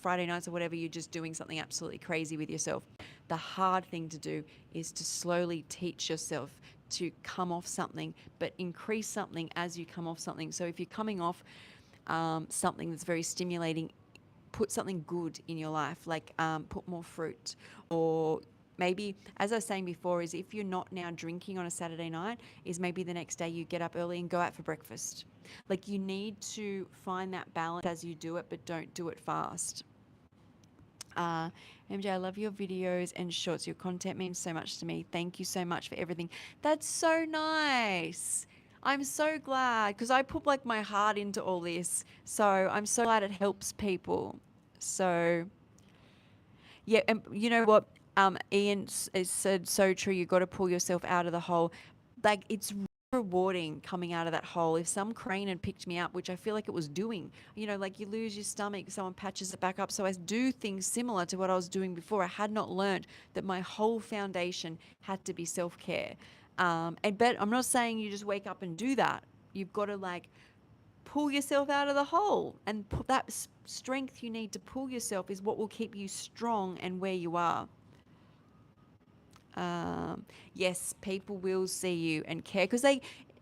Friday nights or whatever, you're just doing something absolutely crazy with yourself. The hard thing to do is to slowly teach yourself to come off something, but increase something as you come off something. So if you're coming off something that's very stimulating, put something good in your life, like put more fruit. Or maybe, as I was saying before, is if you're not now drinking on a Saturday night, is maybe the next day you get up early and go out for breakfast. Like, you need to find that balance as you do it, but don't do it fast. Uh, MJ, I love your videos and shorts. Your content means so much to me. Thank you so much for everything. That's so nice. I'm so glad, because I put like my heart into all this. So I'm so glad it helps people. So yeah, and you know what? Ian said so true. You got to pull yourself out of the hole. Like, it's rewarding coming out of that hole. If some crane had picked me up, which I feel like it was doing, like you lose your stomach, someone patches it back up. So I do things similar to what I was doing before. I had not learned that my whole foundation had to be self-care. But I'm not saying you just wake up and do that. You've got to like pull yourself out of the hole, and that strength you need to pull yourself is what will keep you strong and where you are. Yes, people will see you and care, because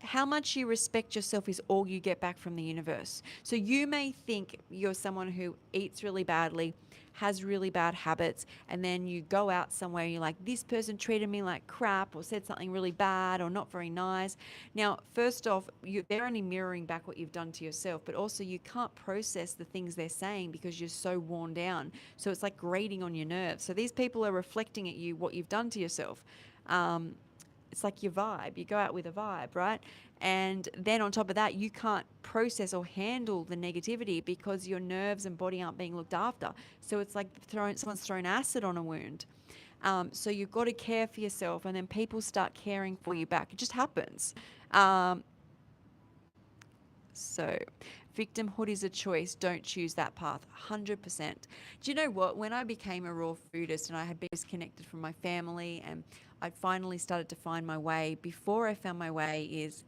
how much you respect yourself is all you get back from the universe. So you may think you're someone who eats really badly, has really bad habits, and then you go out somewhere and you're like, this person treated me like crap, or said something really bad, or not very nice. Now, first off, they're only mirroring back what you've done to yourself, but also you can't process the things they're saying because you're so worn down. So it's like grating on your nerves. So these people are reflecting at you what you've done to yourself. It's like your vibe. You go out with a vibe, right? And then on top of that, you can't process or handle the negativity because your nerves and body aren't being looked after. So it's like someone's thrown acid on a wound. So you've got to care for yourself, and then people start caring for you back. It just happens. So victimhood is a choice. Don't choose that path. 100%. Do you know what? When I became a raw foodist and I had been disconnected from my family, and I finally started to find my way, before I found my way is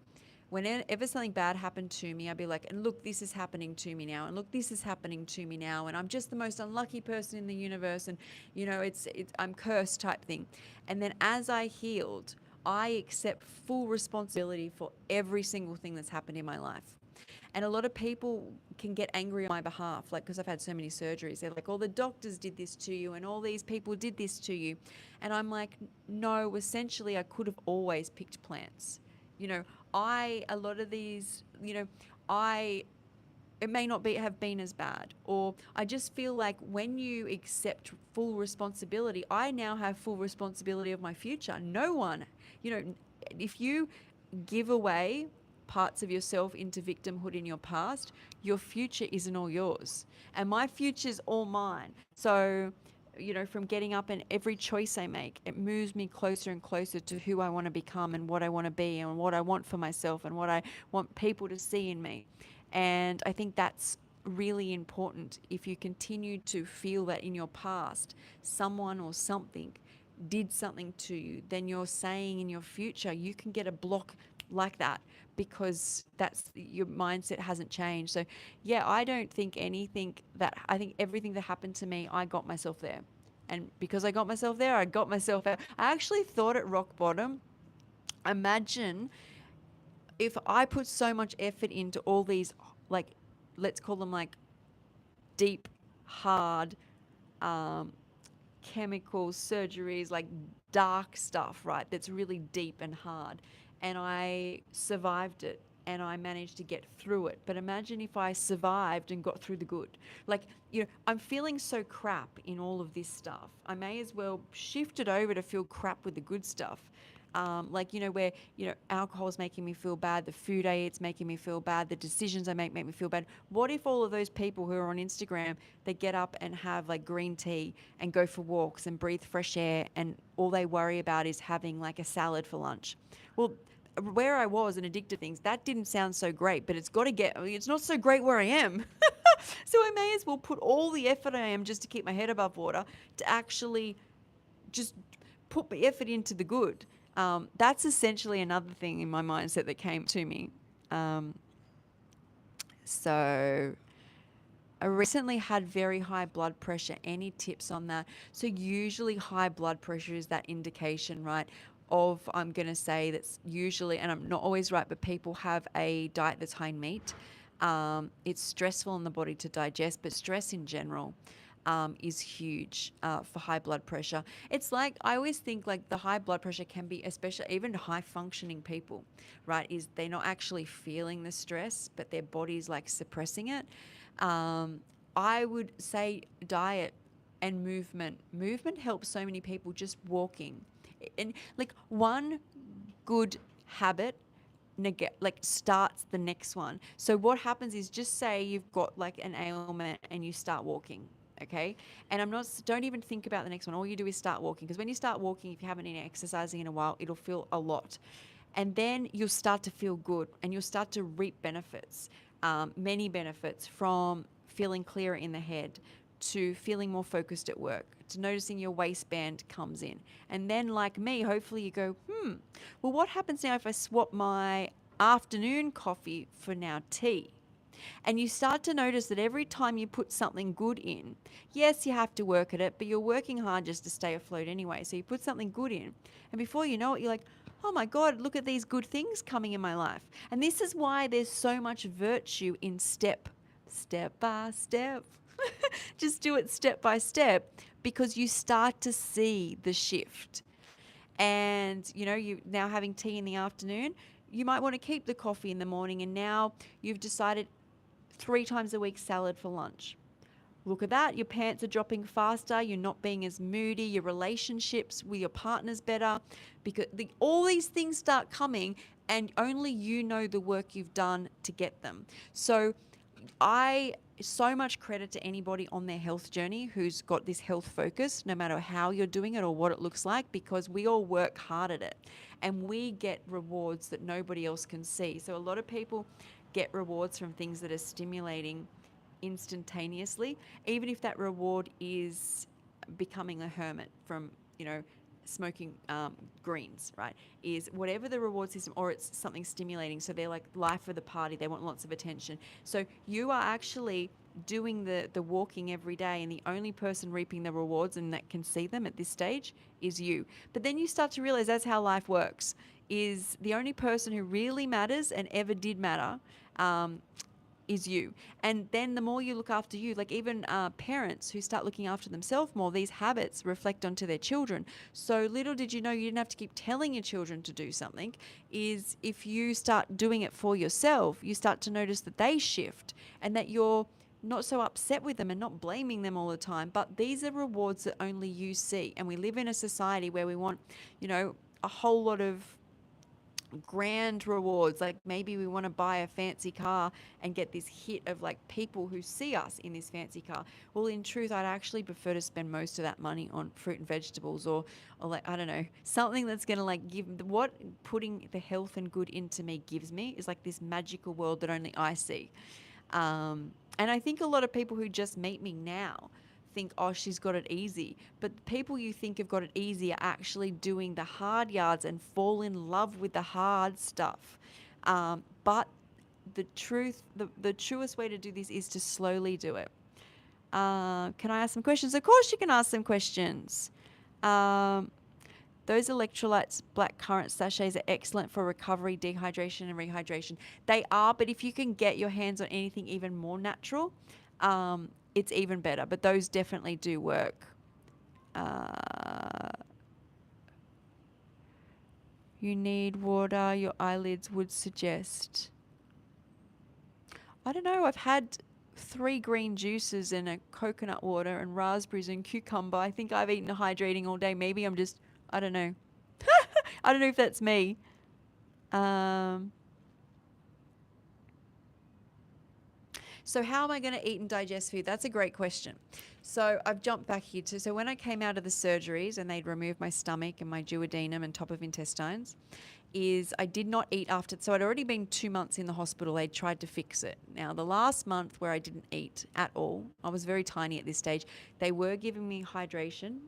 whenever something bad happened to me, I'd be like, and look, this is happening to me now, and look, this is happening to me now, and I'm just the most unlucky person in the universe, and it's I'm cursed type thing. And then as I healed, I accept full responsibility for every single thing that's happened in my life. And a lot of people can get angry on my behalf, like, because I've had so many surgeries. They're like, all the doctors did this to you and all these people did this to you. And I'm like, no, essentially I could have always picked plants. A lot of these, it may not have been as bad. Or I just feel like when you accept full responsibility, I now have full responsibility of my future. No one, if you give away parts of yourself into victimhood in your past, your future isn't all yours. And my future's all mine. So from getting up, and every choice I make, it moves me closer and closer to who I want to become and what I want to be and what I want for myself and what I want people to see in me. And I think that's really important. If you continue to feel that in your past, someone or something did something to you, then you're saying in your future you can get a block like that, because that's your mindset hasn't changed. So yeah, I think everything that happened to me, I got myself there. And because I got myself there, I got myself out. I actually thought at rock bottom, imagine if I put so much effort into all these, like, let's call them like deep, hard, um, chemical surgeries, like dark stuff, right? That's really deep and hard. And I survived it and I managed to get through it. But imagine if I survived and got through the good. Like, I'm feeling so crap in all of this stuff. I may as well shift it over to feel crap with the good stuff. Like, where, alcohol is making me feel bad, the food I eat's making me feel bad, the decisions I make me feel bad. What if all of those people who are on Instagram, they get up and have like green tea and go for walks and breathe fresh air, and all they worry about is having like a salad for lunch? Well, where I was and addicted to things, that didn't sound so great, but it's not so great where I am. So I may as well put all the effort I am just to keep my head above water, to actually just put my effort into the good. That's essentially another thing in my mindset that came to me. Um, so I recently had very high blood pressure. Any tips on that? So usually high blood pressure is that indication, right? I'm going to say that's usually, and I'm not always right, but people have a diet that's high in meat. It's stressful in the body to digest, but stress in general is huge for high blood pressure. It's like, I always think like the high blood pressure can be, especially even high functioning people, right? Is they're not actually feeling the stress, but their body's like suppressing it. Um, I would say diet and movement. Movement helps so many people, just walking. And like one good habit starts the next one. So what happens is, just say you've got like an ailment and you start walking, okay? And don't even think about the next one. All you do is start walking, because when you start walking, if you haven't been exercising in a while, it'll feel a lot. And then you'll start to feel good and you'll start to reap benefits, many benefits, from feeling clearer in the head to feeling more focused at work, to noticing your waistband comes in. And then, like me, hopefully you go, well, what happens now if I swap my afternoon coffee for now tea? And you start to notice that every time you put something good in, yes, you have to work at it, but you're working hard just to stay afloat anyway. So you put something good in, and before you know it, you're like, oh my God, look at these good things coming in my life. And this is why there's so much virtue in step by step. Just do it step by step, because you start to see the shift. And you now having tea in the afternoon, you might want to keep the coffee in the morning, and now you've decided 3 times a week salad for lunch. Look at that, your pants are dropping faster, you're not being as moody, your relationships with your partner's better, because all these things start coming, and only you know the work you've done to get them. So so much credit to anybody on their health journey who's got this health focus, no matter how you're doing it or what it looks like, because we all work hard at it and we get rewards that nobody else can see. So a lot of people get rewards from things that are stimulating instantaneously, even if that reward is becoming a hermit from, smoking greens, right? Is whatever the reward system, or it's something stimulating. So they're like life of the party. They want lots of attention. So you are actually doing the walking every day, and the only person reaping the rewards and that can see them at this stage is you. But then you start to realize that's how life works. Is the only person who really matters and ever did matter is you. And then the more you look after you, like even parents who start looking after themselves more, these habits reflect onto their children. So little did you know, you didn't have to keep telling your children to do something. Is if you start doing it for yourself, you start to notice that they shift, and that you're not so upset with them and not blaming them all the time. But these are rewards that only you see. And we live in a society where we want, a whole lot of grand rewards, like maybe we want to buy a fancy car and get this hit of like people who see us in this fancy car. Well, in truth, I'd actually prefer to spend most of that money on fruit and vegetables, or like, I don't know, something that's going to like give what putting the health and good into me gives me is like this magical world that only I see. And I think a lot of people who just meet me now think, oh, she's got it easy. But the people you think have got it easy are actually doing the hard yards and fall in love with the hard stuff. But the truest way to do this is to slowly do it. Can I ask some questions? Of course, you can ask some questions. Um, those electrolytes, black currant sachets are excellent for recovery, dehydration, and rehydration. They are, but if you can get your hands on anything even more natural, it's even better. But those definitely do work. Uh, you need water, your eyelids would suggest. I don't know. I've had 3 green juices and a coconut water and raspberries and cucumber. I think I've eaten hydrating all day. Maybe I'm just, I don't know. I don't know if that's me. Um, So how am I going to eat and digest food? That's a great question. So I've jumped back here to, so when I came out of the surgeries and they'd removed my stomach and my duodenum and top of intestines, is I did not eat after. So I'd already been 2 months in the hospital. They tried to fix it. Now the last month where I didn't eat at all, I was very tiny at this stage. They were giving me hydration,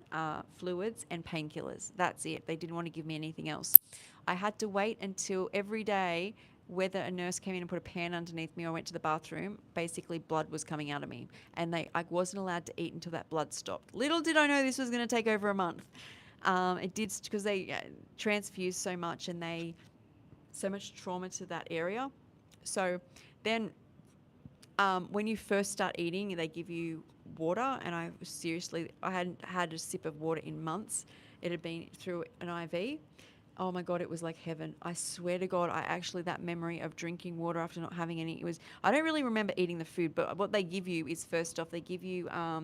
fluids, and painkillers. That's it. They didn't want to give me anything else. I had to wait until every day, whether a nurse came in and put a pan underneath me or went to the bathroom, basically blood was coming out of me, and I wasn't allowed to eat until that blood stopped. Little did I know this was going to take over a month. It did, because they transfused so much and they so much trauma to that area. So then when you first start eating, they give you water, and I hadn't had a sip of water in months. It had been through an IV. Oh my God, it was like heaven. I swear to God, that memory of drinking water after not having any, I don't really remember eating the food, but what they give you is, first off, they give you, uh,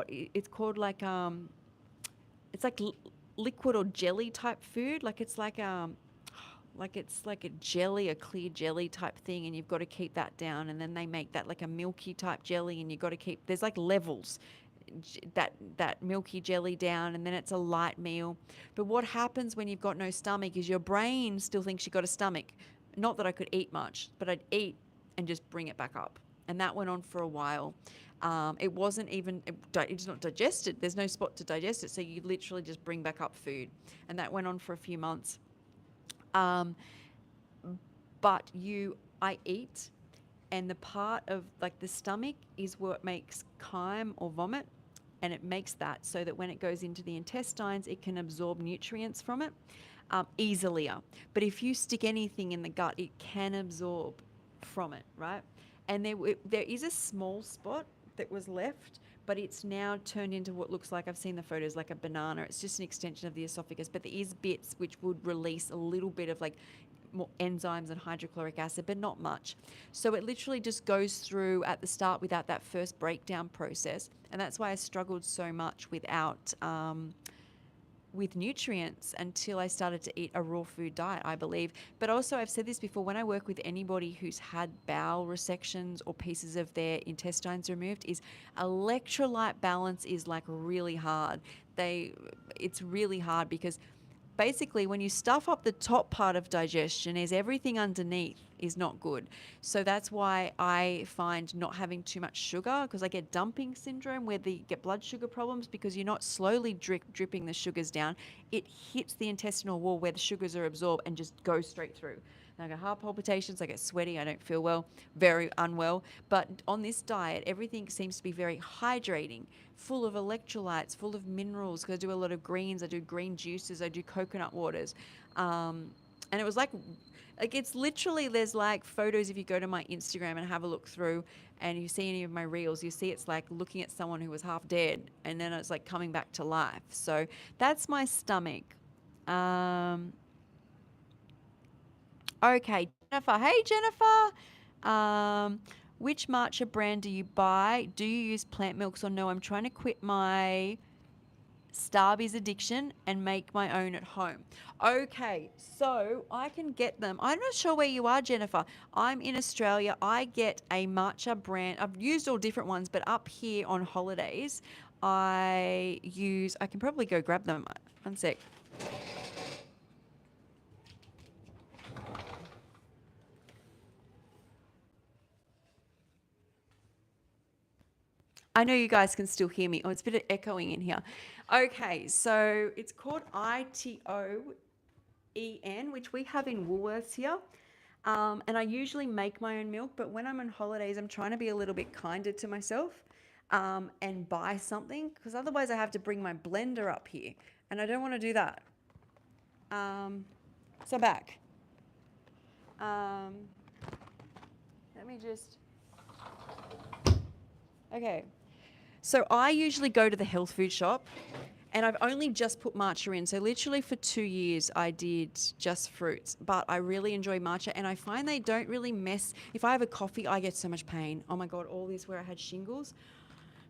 it's called like, it's like liquid or jelly type food. Like it's like a jelly, a clear jelly type thing, and you've got to keep that down. And then they make that like a milky type jelly, and you've got to keep, there's like levels, that milky jelly down, and then it's a light meal. But what happens when you've got no stomach is your brain still thinks you've got a stomach. Not that I could eat much, but I'd eat and just bring it back up. And that went on for a while. It wasn't even, it's not digested. There's no spot to digest it. So you literally just bring back up food. And that went on for a few months. Um, but I eat, and the part of like the stomach is what makes chyme or vomit, and it makes that so that when it goes into the intestines, it can absorb nutrients from it easily. But if you stick anything in the gut, it can absorb from it, right? And there is a small spot that was left, but it's now turned into what looks like, I've seen the photos, like a banana. It's just an extension of the esophagus, but there is bits which would release a little bit of like more enzymes and hydrochloric acid, but not much. So it literally just goes through at the start without that first breakdown process. And that's why I struggled so much with nutrients until I started to eat a raw food diet, I believe. But also, I've said this before, when I work with anybody who's had bowel resections or pieces of their intestines removed, is electrolyte balance is like really hard. It's really hard because basically when you stuff up the top part of digestion, is everything underneath is not good. So that's why I find not having too much sugar, because I get dumping syndrome where they get blood sugar problems, because you're not slowly dripping the sugars down. It hits the intestinal wall where the sugars are absorbed and just goes straight through. And I get heart palpitations, I get sweaty, I don't feel well, very unwell. But on this diet, everything seems to be very hydrating, full of electrolytes, full of minerals, because I do a lot of greens, I do green juices, I do coconut waters. And it was like it's literally, there's like photos, if you go to my Instagram and have a look through and you see any of my reels, you see it's like looking at someone who was half dead and then it's like coming back to life. So that's my stomach. Okay, Jennifer. Hey, Jennifer. Which matcha brand do you buy? Do you use plant milks or no? I'm trying to quit my Starby's addiction and make my own at home. Okay, so I can get them. I'm not sure where you are, Jennifer. I'm in Australia. I get a matcha brand. I've used all different ones, but up here on holidays, I can probably go grab them. One sec. I know you guys can still hear me. Oh, it's a bit of echoing in here. Okay, so it's called ITOEN, which we have in Woolworths here. And I usually make my own milk, but when I'm on holidays, I'm trying to be a little bit kinder to myself and buy something, because otherwise I have to bring my blender up here, and I don't want to do that. So back. Um, Let me just. Okay. So I usually go to the health food shop, and I've only just put matcha in. So literally for 2 years I did just fruits, but I really enjoy matcha, and I find they don't really mess. If I have a coffee, I get so much pain. Oh my God, all this where I had shingles.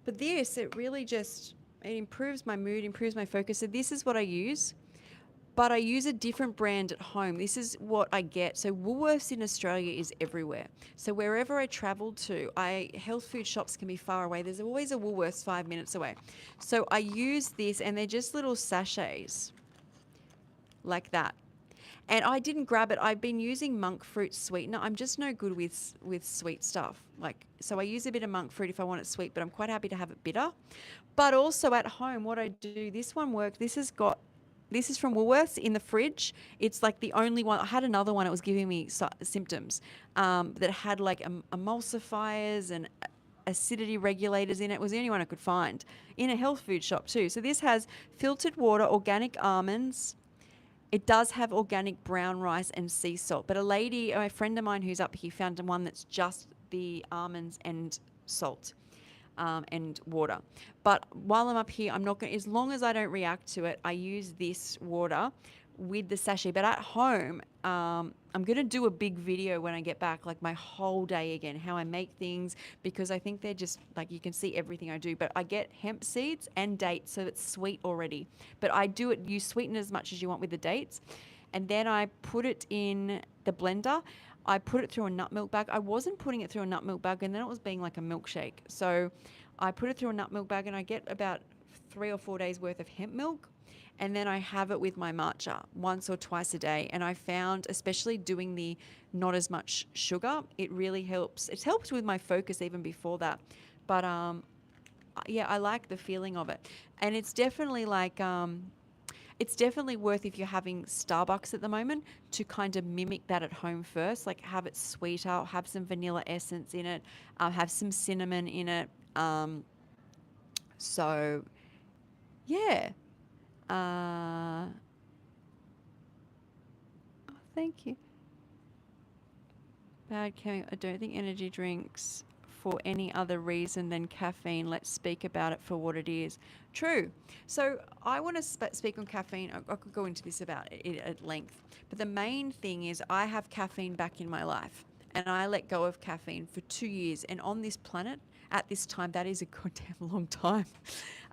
But this, it really just, it improves my mood, improves my focus. So this is what I use. But I use a different brand at home. This is what I get. So Woolworths in Australia is everywhere. So wherever I travel to, health food shops can be far away. There's always a Woolworths 5 minutes away. So I use this, and they're just little sachets like that. And I didn't grab it. I've been using monk fruit sweetener. I'm just no good with sweet stuff. So I use a bit of monk fruit if I want it sweet, but I'm quite happy to have it bitter. But also at home, what I do, this one works. This is from Woolworths in the fridge. It's like the only one. I had another one. It was giving me symptoms that had like emulsifiers and acidity regulators in it. It was the only one I could find in a health food shop too. So this has filtered water, organic almonds. It does have organic brown rice and sea salt. But a friend of mine who's up here found one that's just the almonds and salt. And water. But while I'm up here, I'm not going to, as long as I don't react to it, I use this water with the sachet. But at home, I'm going to do a big video when I get back, like my whole day again, how I make things, because I think they're just like, you can see everything I do. But I get hemp seeds and dates, so it's sweet already. But you sweeten as much as you want with the dates. And then I put it in the blender. I put it through a nut milk bag. I wasn't putting it through a nut milk bag, and then it was being like a milkshake. So I put it through a nut milk bag, and I get about 3 or 4 days worth of hemp milk. And then I have it with my matcha once or twice a day. And I found, especially doing the not as much sugar, it really helps. It's helped with my focus even before that. But yeah, I like the feeling of it. And it's definitely it's definitely worth, if you're having Starbucks at the moment, to kind of mimic that at home first. Like have it sweeter, have some vanilla essence in it, have some cinnamon in it. So yeah. Thank you. Bad chemical. I don't think energy drinks for any other reason than caffeine. Let's speak about it for what it is. True. So I want to speak on caffeine. I could go into this about it at length. But the main thing is I have caffeine back in my life. And I let go of caffeine for 2 years. And on this planet, at this time, that is a goddamn long time.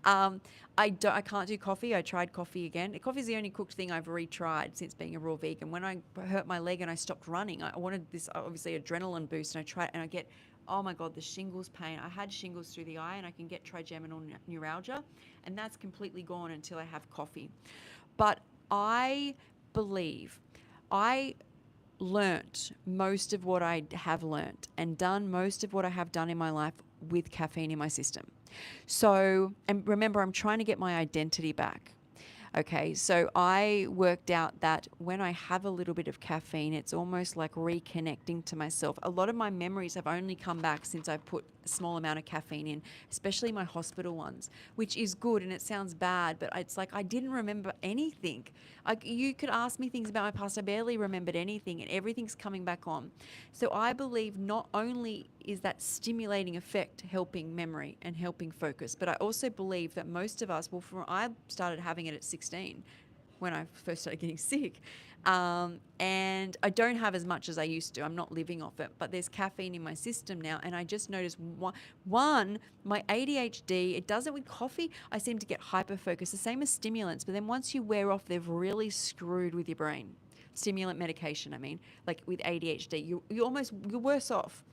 I can't do coffee. I tried coffee again. Coffee is the only cooked thing I've retried since being a raw vegan. When I hurt my leg and I stopped running, I wanted this obviously adrenaline boost, and I tried, and I get, oh my God, the shingles pain. I had shingles through the eye, and I can get trigeminal neuralgia, and that's completely gone until I have coffee. But I believe I learnt most of what I have learnt and done most of what I have done in my life with caffeine in my system. So, and remember, I'm trying to get my identity back. Okay, so I worked out that when I have a little bit of caffeine, it's almost like reconnecting to myself. A lot of my memories have only come back since I put a small amount of caffeine in, especially my hospital ones, which is good, and it sounds bad, but it's like I didn't remember anything. You could ask me things about my past, I barely remembered anything, and everything's coming back on. So I believe not only is that stimulating effect helping memory and helping focus, but I also believe that most of us, I started having it at 16. when I first started getting sick. And I don't have as much as I used to. I'm not living off it, but there's caffeine in my system now. And I just noticed one, my ADHD, it does it with coffee. I seem to get hyper focused, the same as stimulants. But then once you wear off, they've really screwed with your brain. Stimulant medication, I mean, like with ADHD, you're worse off.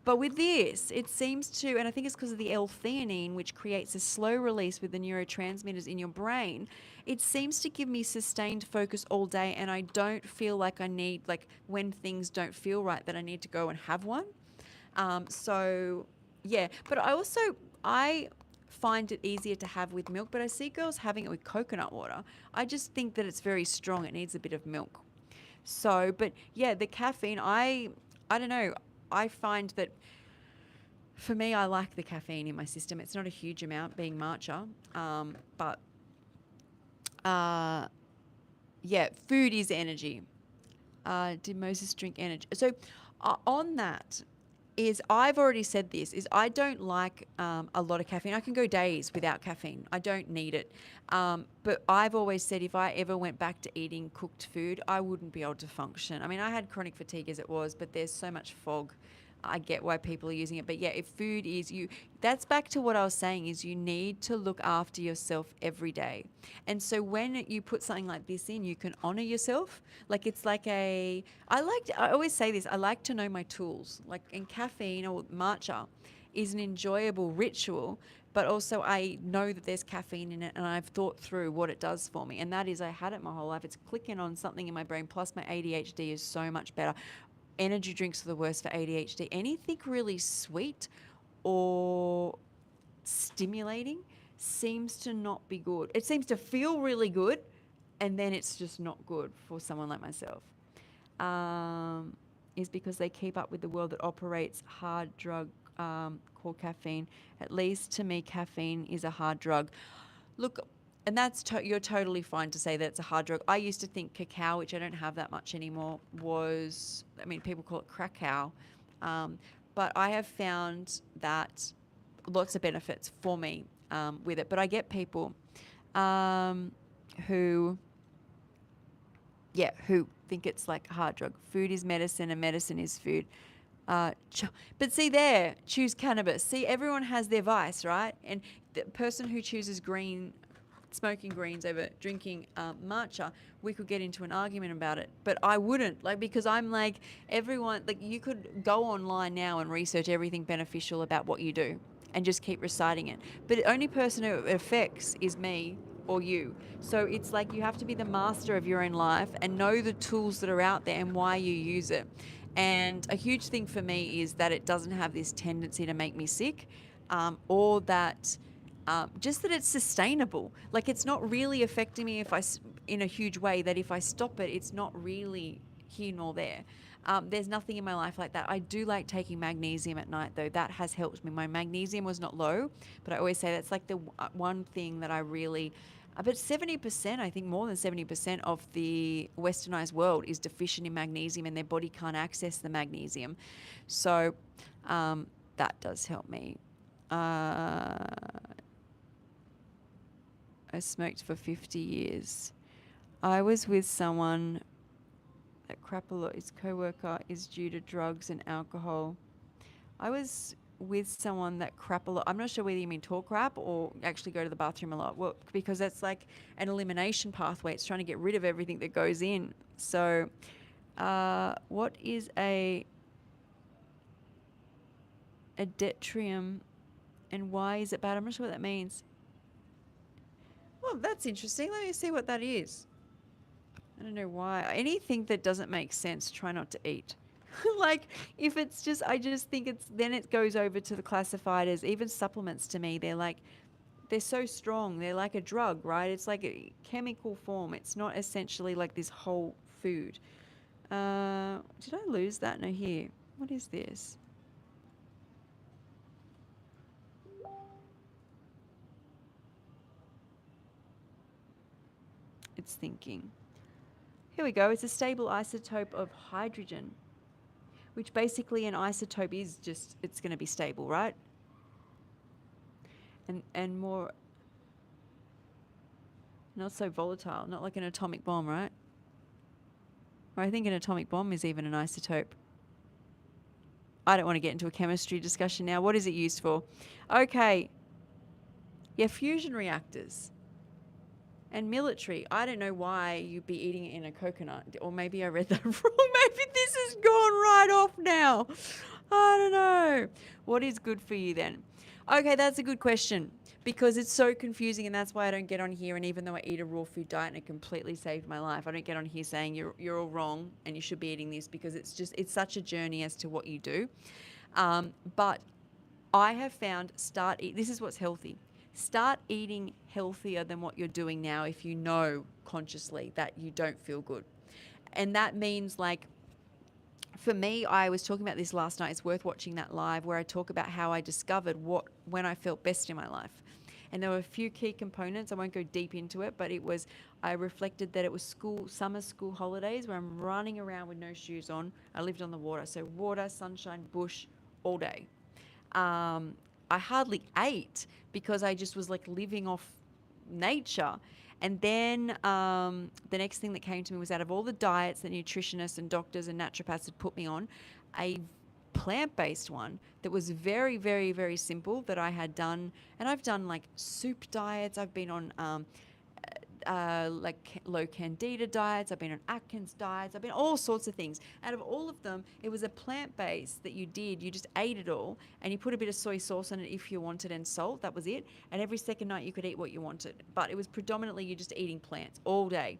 But with this, it seems to, and I think it's because of the L-theanine, which creates a slow release with the neurotransmitters in your brain. It seems to give me sustained focus all day, and I don't feel like I need, like when things don't feel right, that I need to go and have one. So, yeah. But I find it easier to have with milk, but I see girls having it with coconut water. I just think that it's very strong. It needs a bit of milk. So, but yeah, the caffeine, I don't know. I find that for me, I like the caffeine in my system. It's not a huge amount being matcha, but yeah, food is energy. Did Moses drink energy? So on that is I've already said this is I don't like a lot of caffeine. I can go days without caffeine. I don't need it. But I've always said if I ever went back to eating cooked food, I wouldn't be able to function. I mean, I had chronic fatigue as it was, but there's so much fog. I get why people are using it. But yeah, if food is that's back to what I was saying is you need to look after yourself every day. And so when you put something like this in, you can honor yourself. Like it's like I always say this, I like to know my tools. Like in caffeine or matcha is an enjoyable ritual, but also I know that there's caffeine in it and I've thought through what it does for me. And that is I had it my whole life. It's clicking on something in my brain, plus my ADHD is so much better. Energy drinks are the worst for ADHD. Anything really sweet or stimulating seems to not be good. It seems to feel really good, and then it's just not good for someone like myself. Is because they keep up with the world that operates hard drug called caffeine. At least to me, caffeine is a hard drug. Look, and you're totally fine to say that it's a hard drug. I used to think cacao, which I don't have that much anymore, people call it crackow. But I have found that lots of benefits for me with it. But I get people who think it's like a hard drug. Food is medicine and medicine is food. But see there, choose cannabis. See, everyone has their vice, right? And the person who chooses smoking greens over drinking matcha, we could get into an argument about it. But I wouldn't, because I'm like, everyone, you could go online now and research everything beneficial about what you do and just keep reciting it. But the only person who it affects is me or you. So it's like you have to be the master of your own life and know the tools that are out there and why you use it. And a huge thing for me is that it doesn't have this tendency to make me sick, or that just that it's sustainable. Like it's not really affecting me in a huge way, that if I stop it, it's not really here nor there. There's nothing in my life like that. I do like taking magnesium at night, though. That has helped me. My magnesium was not low, but I always say that's like the one thing that I really... But 70%, I think more than 70% of the westernized world is deficient in magnesium and their body can't access the magnesium. So that does help me. I smoked for 50 years. I was with someone that crap a lot. His co-worker is due to drugs and alcohol. I was with someone that crap a lot. I'm not sure whether you mean talk crap or actually go to the bathroom a lot. Well, because that's like an elimination pathway. It's trying to get rid of everything that goes in. So what is a detrium and why is it bad? I'm not sure what that means. Well, that's interesting. Let me see what that is. I don't know why. Anything that doesn't make sense, try not to eat. If it's just, I just think then it goes over to the classified as, even supplements to me, they're so strong. They're like a drug, right? It's like a chemical form. It's not essentially like this whole food. Did I lose that? No, here. What is this? It's thinking. Here we go. It's a stable isotope of hydrogen, which basically an isotope is just, it's going to be stable, right? And more Not so volatile. Not like an atomic bomb, right? Or I think an atomic bomb is even an isotope. I don't want to get into a chemistry discussion now. What is it used for? Okay. Yeah, fusion reactors. And military. I don't know why you'd be eating it in a coconut. Or maybe I read that wrong. Maybe this has gone right off now. I don't know. What is good for you then? Okay, that's a good question because it's so confusing, and that's why I don't get on here. And even though I eat a raw food diet and it completely saved my life, I don't get on here saying you're all wrong and you should be eating this, because it's such a journey as to what you do. But I have found this is what's healthy. Start eating healthier than what you're doing now if you know consciously that you don't feel good. And that means, like, for me, I was talking about this last night. It's worth watching that live where I talk about how I discovered when I felt best in my life. And there were a few key components. I won't go deep into it, but I reflected that it was summer school holidays where I'm running around with no shoes on. I lived on the water. So water, sunshine, bush, all day. I hardly ate because I just was like living off nature. And then the next thing that came to me was, out of all the diets that nutritionists and doctors and naturopaths had put me on, a plant-based one that was very, very, very simple that I had done. And I've done like soup diets. I've been on like low candida diets. I've been on Atkins diets. I've been all sorts of things. Out of all of them, it was a plant-based that you just ate it all, and you put a bit of soy sauce on it if you wanted, and salt. That was it. And every second night you could eat what you wanted, but it was predominantly you just eating plants all day.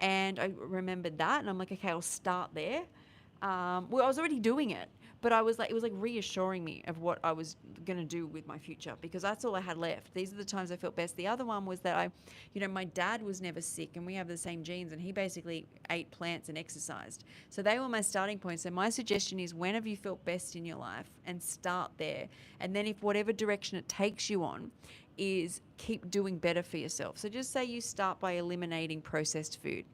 And I remembered that, and I'm like, okay, I'll start there. Well, I was already doing it, but it was like reassuring me of what I was going to do with my future, because that's all I had left. These are the times I felt best. The other one was that my dad was never sick, and we have the same genes, and he basically ate plants and exercised. So they were my starting point. So my suggestion is, whenever you felt best in your life, and start there. And then if whatever direction it takes you on is keep doing better for yourself. So just say you start by eliminating processed food.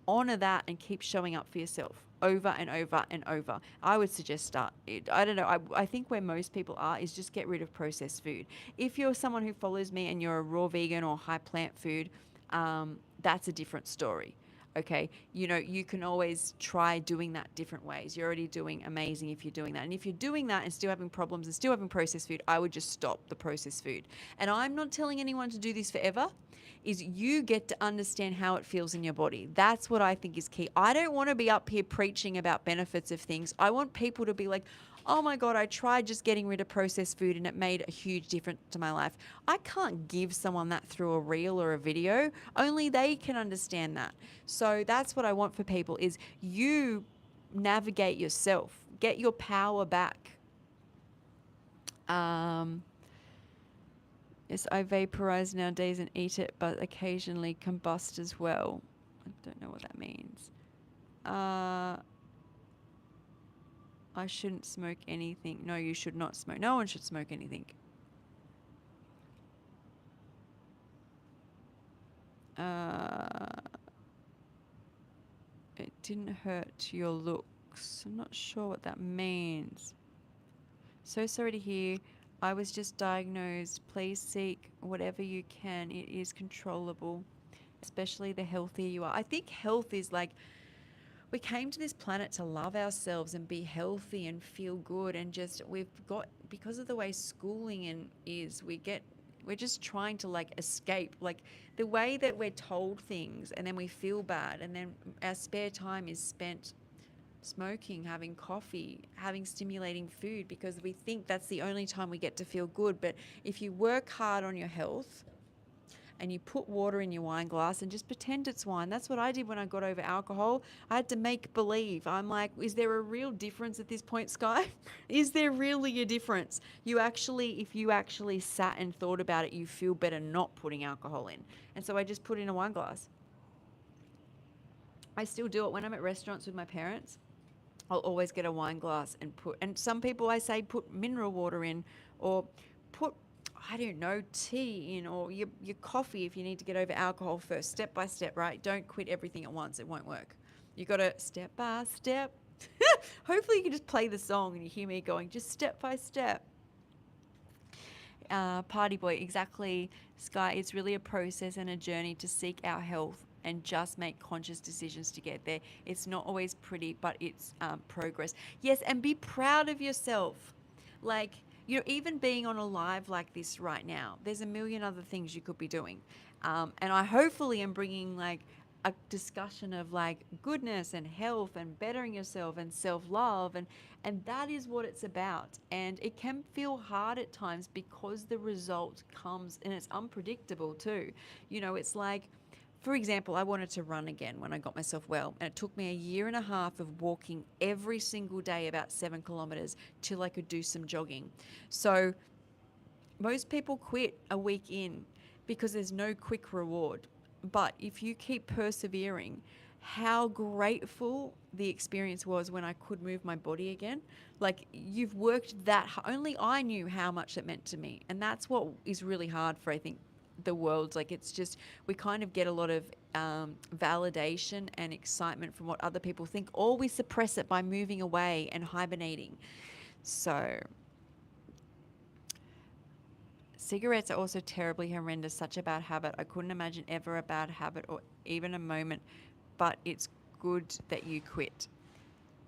Honor that and keep showing up for yourself over and over and over. I would suggest start it. I don't know. I think where most people are is just get rid of processed food. If you're someone who follows me and you're a raw vegan or high plant food, that's a different story. Okay, you can always try doing that different ways. You're already doing amazing if you're doing that. And if you're doing that and still having problems and still having processed food, I would just stop the processed food. And I'm not telling anyone to do this forever. Is you get to understand how it feels in your body. That's what I think is key. I don't want to be up here preaching about benefits of things. I want people to be like, oh my God, I tried just getting rid of processed food and it made a huge difference to my life. I can't give someone that through a reel or a video. Only they can understand that. So that's what I want for people, is you navigate yourself. Get your power back. Yes, I vaporize nowadays and eat it, but occasionally combust as well. I don't know what that means. I shouldn't smoke anything. No, you should not smoke. No one should smoke anything. It didn't hurt your looks. I'm not sure what that means. So sorry to hear. I was just diagnosed. Please seek whatever you can. It is controllable, especially the healthier you are. I think health is like, we came to this planet to love ourselves and be healthy and feel good, and because of the way schooling we're just trying to like escape, like the way that we're told things, and then we feel bad, and then our spare time is spent smoking, having coffee, having stimulating food, because we think that's the only time we get to feel good. But if you work hard on your health and you put water in your wine glass and just pretend it's wine. That's what I did when I got over alcohol. I had to make believe. I'm like, is there a real difference at this point, Sky? Is there really a difference? If you actually sat and thought about it, you feel better not putting alcohol in. And so I just put in a wine glass. I still do it when I'm at restaurants with my parents. I'll always get a wine glass and some people I say put mineral water in, or put, I don't know, tea in, or your coffee if you need to get over alcohol first, step by step, right? Don't quit everything at once. It won't work. You got to step by step. Hopefully you can just play the song and you hear me going, just step by step. Party boy, exactly, Sky. It's really a process and a journey to seek our health and just make conscious decisions to get there. It's not always pretty, but it's progress. Yes, and be proud of yourself. Like, even being on a live like this right now, there's a million other things you could be doing. And I hopefully am bringing like a discussion of like goodness and health and bettering yourself and self-love, and that is what it's about. And it can feel hard at times because the result comes and it's unpredictable too. It's like, for example, I wanted to run again when I got myself well, and it took me a year and a half of walking every single day about 7 kilometers till I could do some jogging. So most people quit a week in because there's no quick reward. But if you keep persevering, how grateful the experience was when I could move my body again. Like, you've worked that only I knew how much it meant to me. And that's what is really hard for, I think, the world. Like, it's just, we kind of get a lot of validation and excitement from what other people think, or we suppress it by moving away and hibernating. So cigarettes are also terribly horrendous, such a bad habit. I couldn't imagine ever a bad habit or even a moment, but it's good that you quit.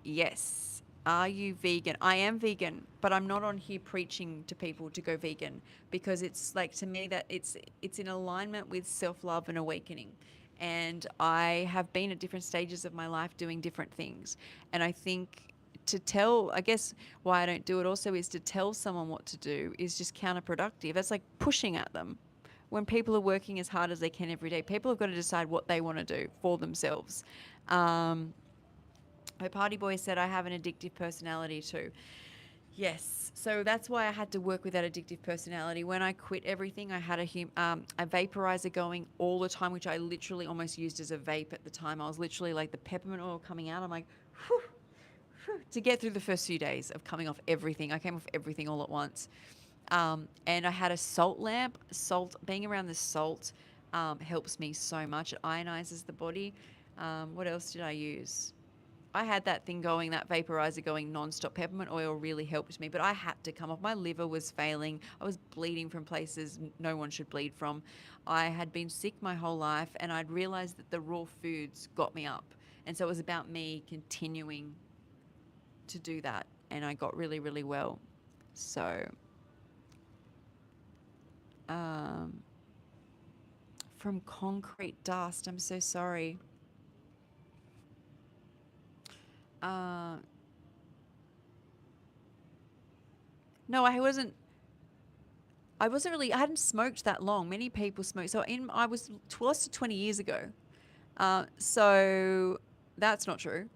Yes. Are you vegan? I am vegan, but I'm not on here preaching to people to go vegan, because it's like, to me, that it's in alignment with self-love and awakening. And I have been at different stages of my life doing different things. And I think, I guess why I don't do it also is to tell someone what to do is just counterproductive. It's like pushing at them. When people are working as hard as they can every day, people have got to decide what they want to do for themselves. My party boy said I have an addictive personality too. Yes. So that's why I had to work with that addictive personality. When I quit everything, I had a vaporizer going all the time, which I literally almost used as a vape at the time. I was literally like, the peppermint oil coming out, I'm like, whew, whew, to get through the first few days of coming off everything. I came off everything all at once. And I had a salt lamp. Being around the salt helps me so much. It ionizes the body. What else did I use? I had that thing going, that vaporizer going nonstop. Peppermint oil really helped me, but I had to come off. My liver was failing. I was bleeding from places no one should bleed from. I had been sick my whole life, and I'd realized that the raw foods got me up. And so it was about me continuing to do that, and I got really, really well. So, um, from concrete dust, I'm so sorry. Uh, no, I hadn't smoked that long. Many people smoke. I was close to 20 years ago. So that's not true.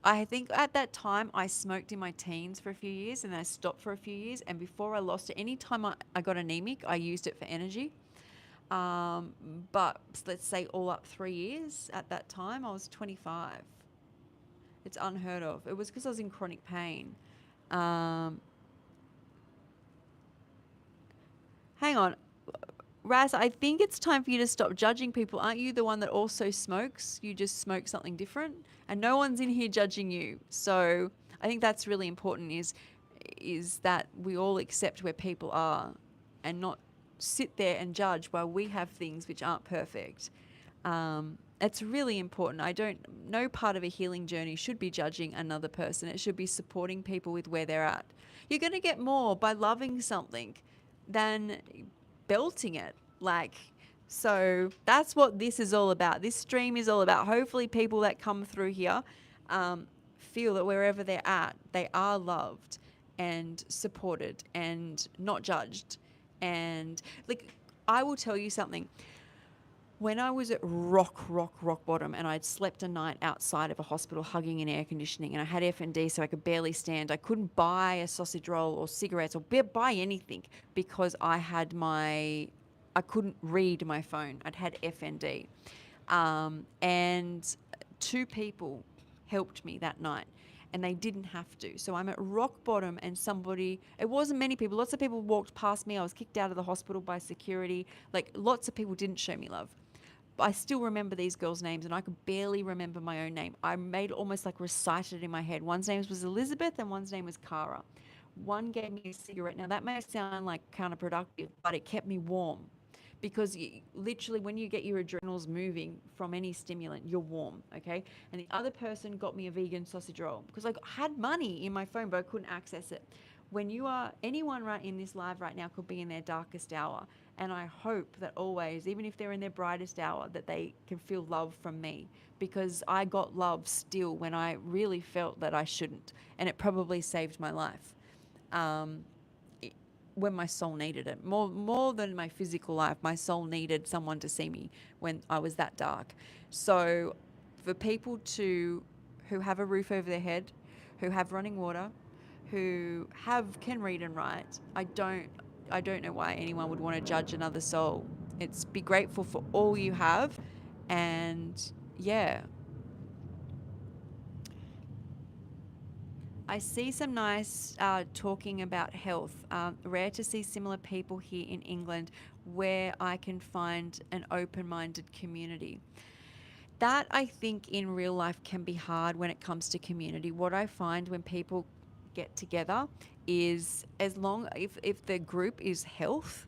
I think at that time I smoked in my teens for a few years, and then I stopped for a few years. And before I lost it, any time I got anemic, I used it for energy. Um, but let's say all up 3 years at that time, I was 25. It's unheard of. It was because I was in chronic pain. Um, Hang on. Raz, I think it's time for you to stop judging people. Aren't you the one that also smokes? You just smoke something different, and no one's in here judging you. So I think that's really important, is that we all accept where people are and not sit there and judge while we have things which aren't perfect. It's really important. No part of a healing journey should be judging another person. It should be supporting people with where they're at. You're going to get more by loving something than belting it. So that's what this is all about. This stream is all about. Hopefully people that come through here feel that wherever they're at, they are loved and supported and not judged. And I will tell you something. When I was at rock bottom, and I'd slept a night outside of a hospital hugging in air conditioning, and I had FND so I could barely stand, I couldn't buy a sausage roll or cigarettes or buy anything because I couldn't read my phone. I'd had FND. And two people helped me that night, and they didn't have to. So I'm at rock bottom, and it wasn't many people, lots of people walked past me. I was kicked out of the hospital by security. Lots of people didn't show me love. I still remember these girls' names, and I could barely remember my own name. I made almost recited it in my head. One's name was Elizabeth and one's name was Cara. One gave me a cigarette. Now, that may sound like counterproductive, but it kept me warm because literally, when you get your adrenals moving from any stimulant, you're warm, okay? And the other person got me a vegan sausage roll because I had money in my phone, but I couldn't access it. When you are, anyone right in this live right now could be in their darkest hour. And I hope that always, even if they're in their brightest hour, that they can feel love from me, because I got love still when I really felt that I shouldn't. And it probably saved my life. Um, when my soul needed it more than my physical life, my soul needed someone to see me when I was that dark. So for people to who have a roof over their head, who have running water, who can read and write, I don't know why anyone would want to judge another soul. It's be grateful for all you have. And yeah, I see some nice talking about health. Rare to see similar people here in England where I can find an open minded community. That, I think, in real life can be hard when it comes to community. What I find when people get together is, as long if the group is health,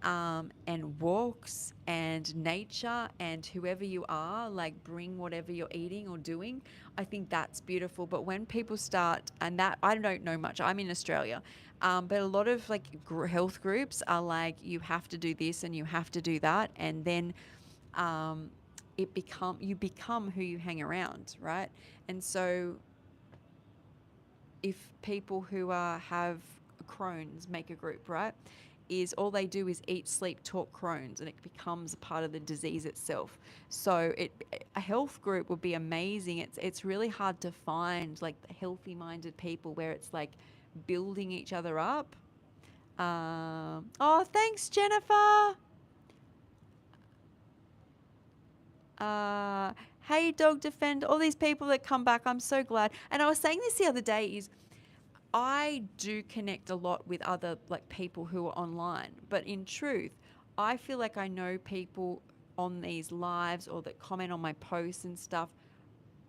and walks and nature and whoever you are, like bring whatever you're eating or doing, I think that's beautiful. But when people start, and that I don't know much, I'm in Australia, but a lot of like health groups are like, you have to do this and you have to do that, and then um, you become who you hang around, right? And so if people who have Crohn's make a group, right, is all they do is eat, sleep, talk Crohn's, and it becomes a part of the disease itself. So a health group would be amazing. It's really hard to find like healthy minded people where it's like building each other up. Oh, thanks, Jennifer. Uh, hey, Dog Defend, all these people that come back, I'm so glad. And I was saying this the other day is I do connect a lot with other like people who are online, but in truth, I feel like I know people on these lives or that comment on my posts and stuff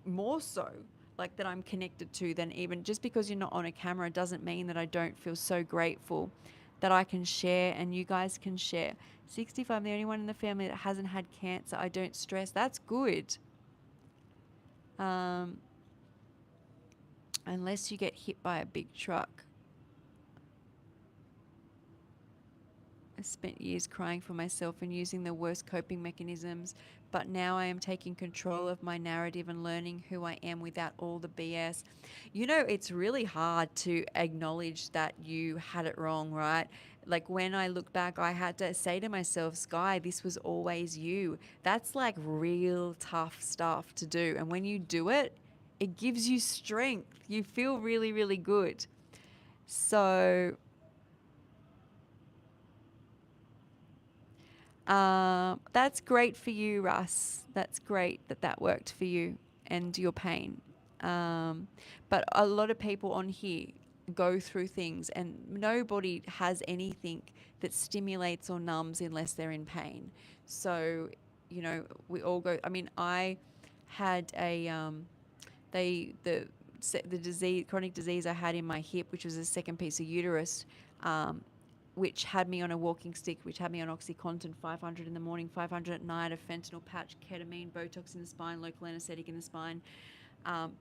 more so, like that I'm connected to, than even just because you're not on a camera doesn't mean that I don't feel so grateful that I can share and you guys can share. 65, I'm the only one in the family that hasn't had cancer. I don't stress. That's good. Um, unless you get hit by a big truck. I spent years crying for myself and using the worst coping mechanisms, but now I am taking control of my narrative and learning who I am without all the BS. You know, it's really hard to acknowledge that you had it wrong, right? Like when I look back, I had to say to myself, Sky, this was always you. That's like real tough stuff to do. And when you do it, it gives you strength. You feel really, really good. So that's great for you, Russ. That's great that that worked for you and your pain. But a lot of people on here go through things, and nobody has anything that stimulates or numbs unless they're in pain. So, you know, we all go. I mean, I had they the disease, chronic disease I had in my hip, which was a second piece of uterus, um, which had me on a walking stick, which had me on OxyContin 500 in the morning, 500 at night, a fentanyl patch, ketamine, Botox in the spine, local anesthetic in the spine.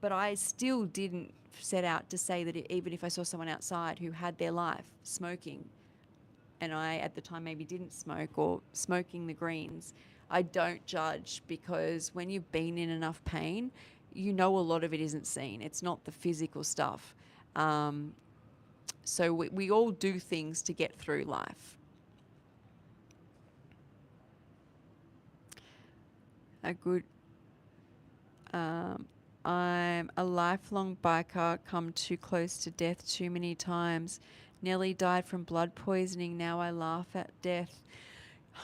But I still didn't set out to say that even if I saw someone outside who had their life smoking, and I at the time maybe didn't smoke or smoking the greens, I don't judge, because when you've been in enough pain, you know a lot of it isn't seen. It's not the physical stuff. So we all do things to get through life. A good I'm a lifelong biker, come too close to death too many times. Nearly died from blood poisoning. Now I laugh at death.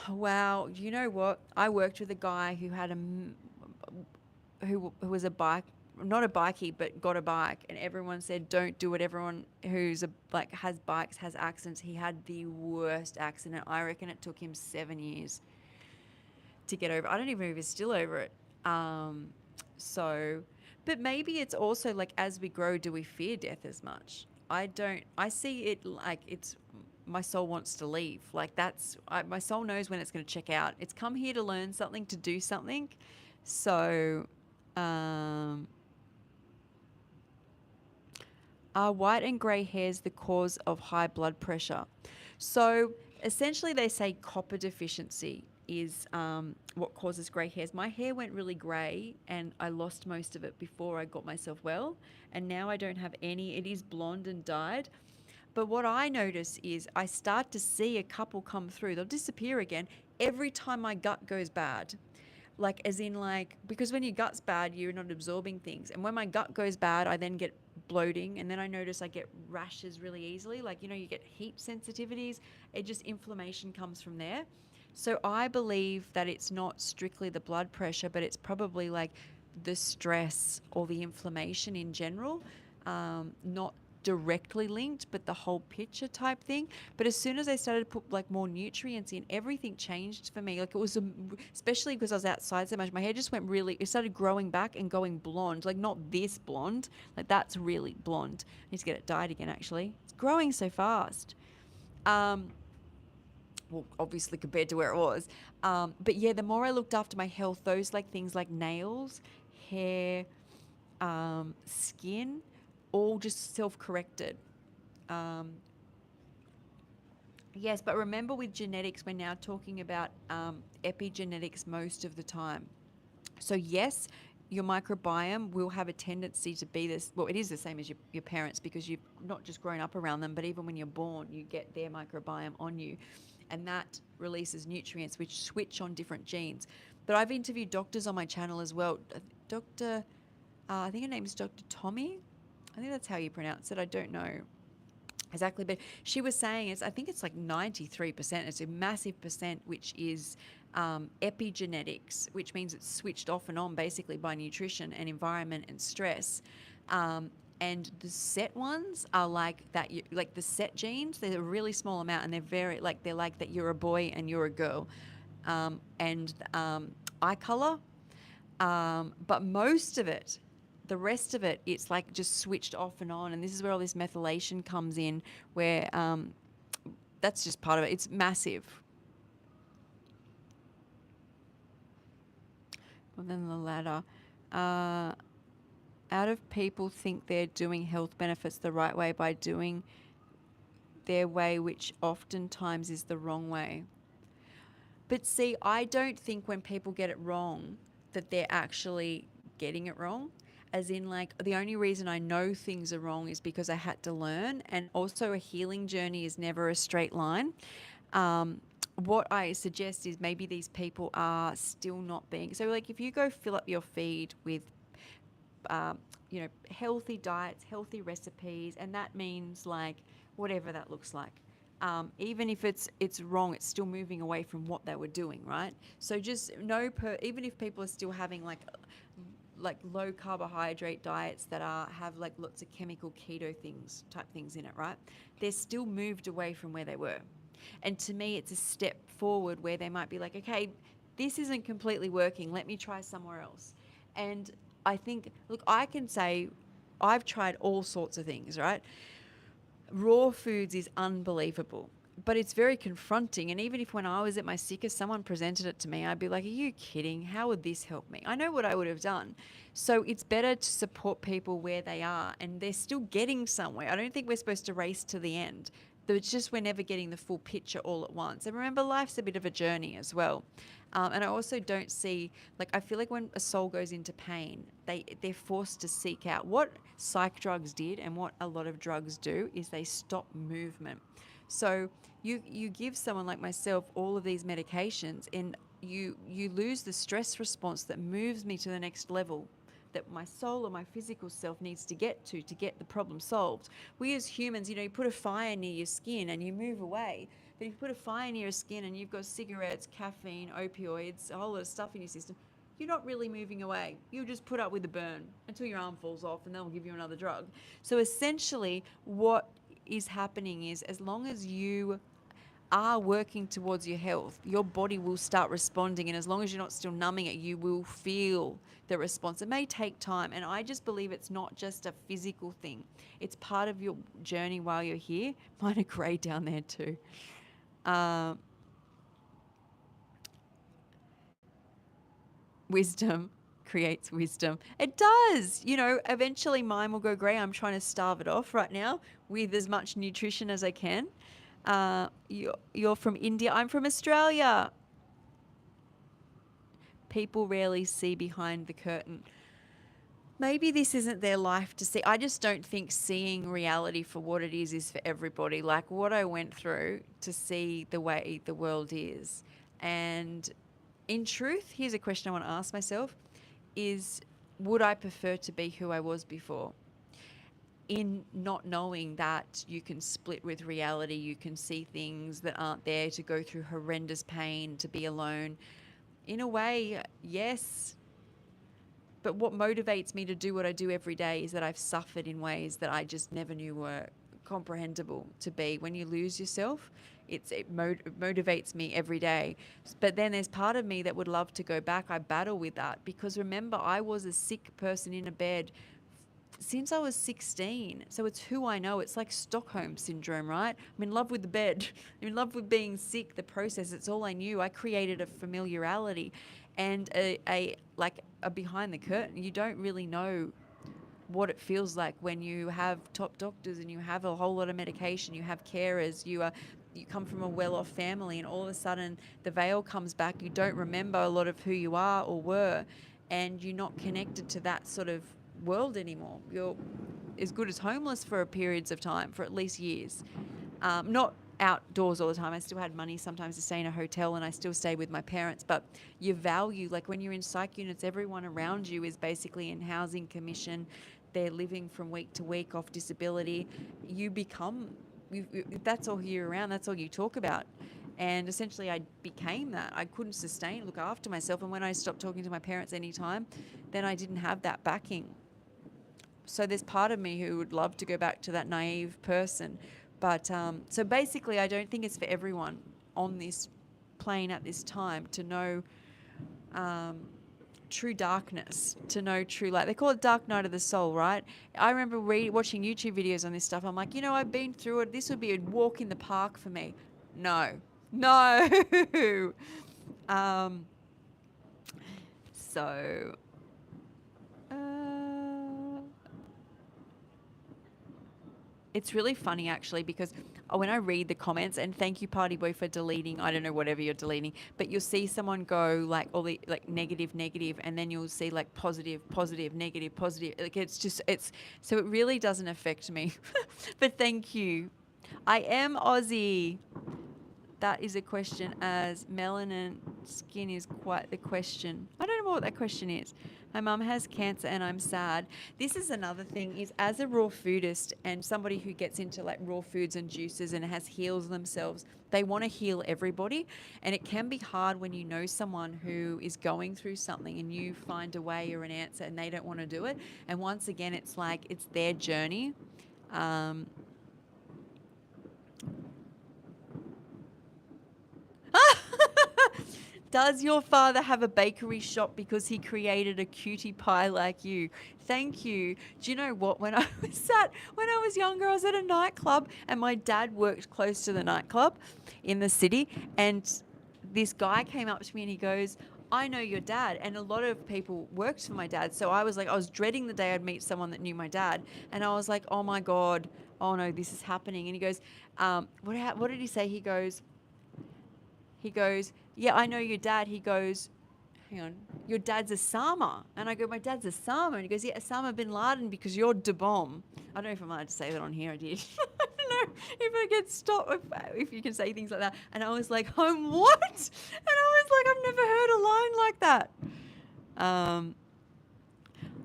Wow, you know what? I worked with a guy who had who was a bike, not a bikie, but got a bike, and everyone said don't do it. Everyone who's has bikes has accidents. He had the worst accident. I reckon it took him 7 years to get over. I don't even know if he's still over it. So, but maybe it's also like as we grow, do we fear death as much? I see it like it's my soul wants to leave. Like my soul knows when it's going to check out. It's come here to learn something, to do something. So, um, are white and grey hairs the cause of high blood pressure? So essentially, they say copper deficiency is what causes grey hairs. My hair went really grey and I lost most of it before I got myself well. And now I don't have any. It is blonde and dyed. But what I notice is I start to see a couple come through. They'll disappear again every time my gut goes bad. Like, as in, like, because when your gut's bad, you're not absorbing things. And when my gut goes bad, I then get bloating. And then I notice I get rashes really easily. Like, you get heat sensitivities. It just, inflammation comes from there. So I believe that it's not strictly the blood pressure, but it's probably like the stress or the inflammation in general, not directly linked, but the whole picture type thing. But as soon as I started to put like more nutrients in, everything changed for me. Like, it was especially because I was outside so much, my hair just went really, it started growing back and going blonde. Like, not this blonde, like that's really blonde. I need to get it dyed again. Actually, it's growing so fast. Well, obviously compared to where it was. But yeah, the more I looked after my health, those like things like nails, hair, skin, all just self-corrected. Um, yes, but remember, with genetics, we're now talking about epigenetics most of the time. So yes, your microbiome will have a tendency to be this. Well, it is the same as your parents, because you've not just grown up around them, but even when you're born, you get their microbiome on you. And that releases nutrients which switch on different genes. But I've interviewed doctors on my channel as well. Dr. I think her name is Dr. Tommy. I think that's how you pronounce it. I don't know exactly, but she was saying I think it's like 93%. It's a massive percent, which is epigenetics, which means it's switched off and on basically by nutrition and environment and stress. And the set ones are like that, like the set genes, they're a really small amount, and they're like that you're a boy and you're a girl. And eye color, but most of it, the rest of it, it's like just switched off and on. And this is where all this methylation comes in, where that's just part of it. It's massive. Well, then the ladder. Out of people think they're doing health benefits the right way by doing their way, which oftentimes is the wrong way. But see, I don't think when people get it wrong that they're actually getting it wrong. As in, like, the only reason I know things are wrong is because I had to learn. And also, a healing journey is never a straight line. What I suggest is maybe these people are still not being. So, like, if you go fill up your feed with healthy diets, healthy recipes, and that means like whatever that looks like. Even if it's wrong, it's still moving away from what they were doing, right? So just even if people are still having like low carbohydrate diets that have like lots of chemical keto type things in it, right? They're still moved away from where they were. And to me, it's a step forward where they might be like, okay, this isn't completely working. Let me try somewhere else. And I think, look, I can say I've tried all sorts of things, right? Raw foods is unbelievable, but it's very confronting. And even if when I was at my sickest, someone presented it to me, I'd be like, are you kidding? How would this help me? I know what I would have done. So it's better to support people where they are, and they're still getting somewhere. I don't think we're supposed to race to the end. It's just we're never getting the full picture all at once. And remember, life's a bit of a journey as well. And I also don't see, like, I feel like when a soul goes into pain, they're forced to seek out. What psych drugs did and what a lot of drugs do is they stop movement. So you give someone like myself all of these medications, and you lose the stress response that moves me to the next level, that my soul or my physical self needs to get the problem solved. We as humans, you put a fire near your skin and you move away. But if you put a fire near your skin and you've got cigarettes, caffeine, opioids, a whole lot of stuff in your system, you're not really moving away. You'll just put up with the burn until your arm falls off, and they'll give you another drug. So essentially what is happening is, as long as you are working towards your health, your body will start responding. And as long as you're not still numbing it, you will feel the response. It may take time. And I just believe it's not just a physical thing, it's part of your journey while you're here. Mine are grey down there too. Um, Wisdom creates wisdom. It does. You know, eventually mine will go grey. I'm trying to starve it off right now with as much nutrition as I can. You're from India. I'm from Australia. People rarely see behind the curtain. Maybe this isn't their life to see. I just don't think seeing reality for what it is for everybody. Like what I went through to see the way the world is. And in truth, here's a question I want to ask myself is, would I prefer to be who I was before? In not knowing that you can split with reality, you can see things that aren't there, to go through horrendous pain, to be alone. In a way, yes. But what motivates me to do what I do every day is that I've suffered in ways that I just never knew were comprehensible to be. When you lose yourself, it motivates me every day. But then there's part of me that would love to go back. I battle with that because remember, I was a sick person in a bed since I was 16. So it's who I know. It's like Stockholm syndrome, right? I'm in love with the bed. I'm in love with being sick, the process. It's all I knew. I created a familiarity and a behind the curtain. You don't really know what it feels like when you have top doctors and you have a whole lot of medication, you have carers, you come from a well-off family, and all of a sudden the veil comes back. You don't remember a lot of who you are or were, and you're not connected to that sort of world anymore. You're as good as homeless for periods of time, for at least years. Not outdoors all the time. I still had money sometimes to stay in a hotel, and I still stayed with my parents. But you value, like when you're in psych units, everyone around you is basically in housing commission. They're living from week to week off disability. You become, that's all you're around. That's all you talk about. And essentially I became that. I couldn't look after myself. And when I stopped talking to my parents anytime, then I didn't have that backing. So there's part of me who would love to go back to that naive person. But so basically, I don't think it's for everyone on this plane at this time to know true darkness, to know true light. They call it dark night of the soul, right? I remember watching YouTube videos on this stuff. I'm like, I've been through it. This would be a walk in the park for me. No. um, so... It's really funny actually because when I read the comments, and thank you Party Boy for deleting, I don't know, whatever you're deleting, but you'll see someone go like all the like negative, and then you'll see like positive, negative, positive. Like so it really doesn't affect me. But thank you. I am Aussie. That is a question, as melanin skin is quite the question. I don't know what that question is. My mum has cancer and I'm sad. This is another thing, is as a raw foodist and somebody who gets into like raw foods and juices and has healed themselves, they want to heal everybody. And it can be hard when you know someone who is going through something and you find a way or an answer and they don't want to do it. And once again, it's like it's their journey. Does your father have a bakery shop because he created a cutie pie like you? Thank you. Do you know what? When I was younger, I was at a nightclub and my dad worked close to the nightclub in the city, and this guy came up to me and he goes, I know your dad. And a lot of people worked for my dad. So I was dreading the day I'd meet someone that knew my dad. And I was like, oh my God, oh no, this is happening. And he goes, what did he say? He goes, yeah, I know your dad. He goes, hang on, your dad's Osama. And I go, my dad's Osama. And he goes, yeah, Osama bin Laden, because you're the bomb. I don't know if I'm allowed to say that on here. I did. I don't know if I get stopped, if you can say things like that. And I was like, home what? And I was like, I've never heard a line like that.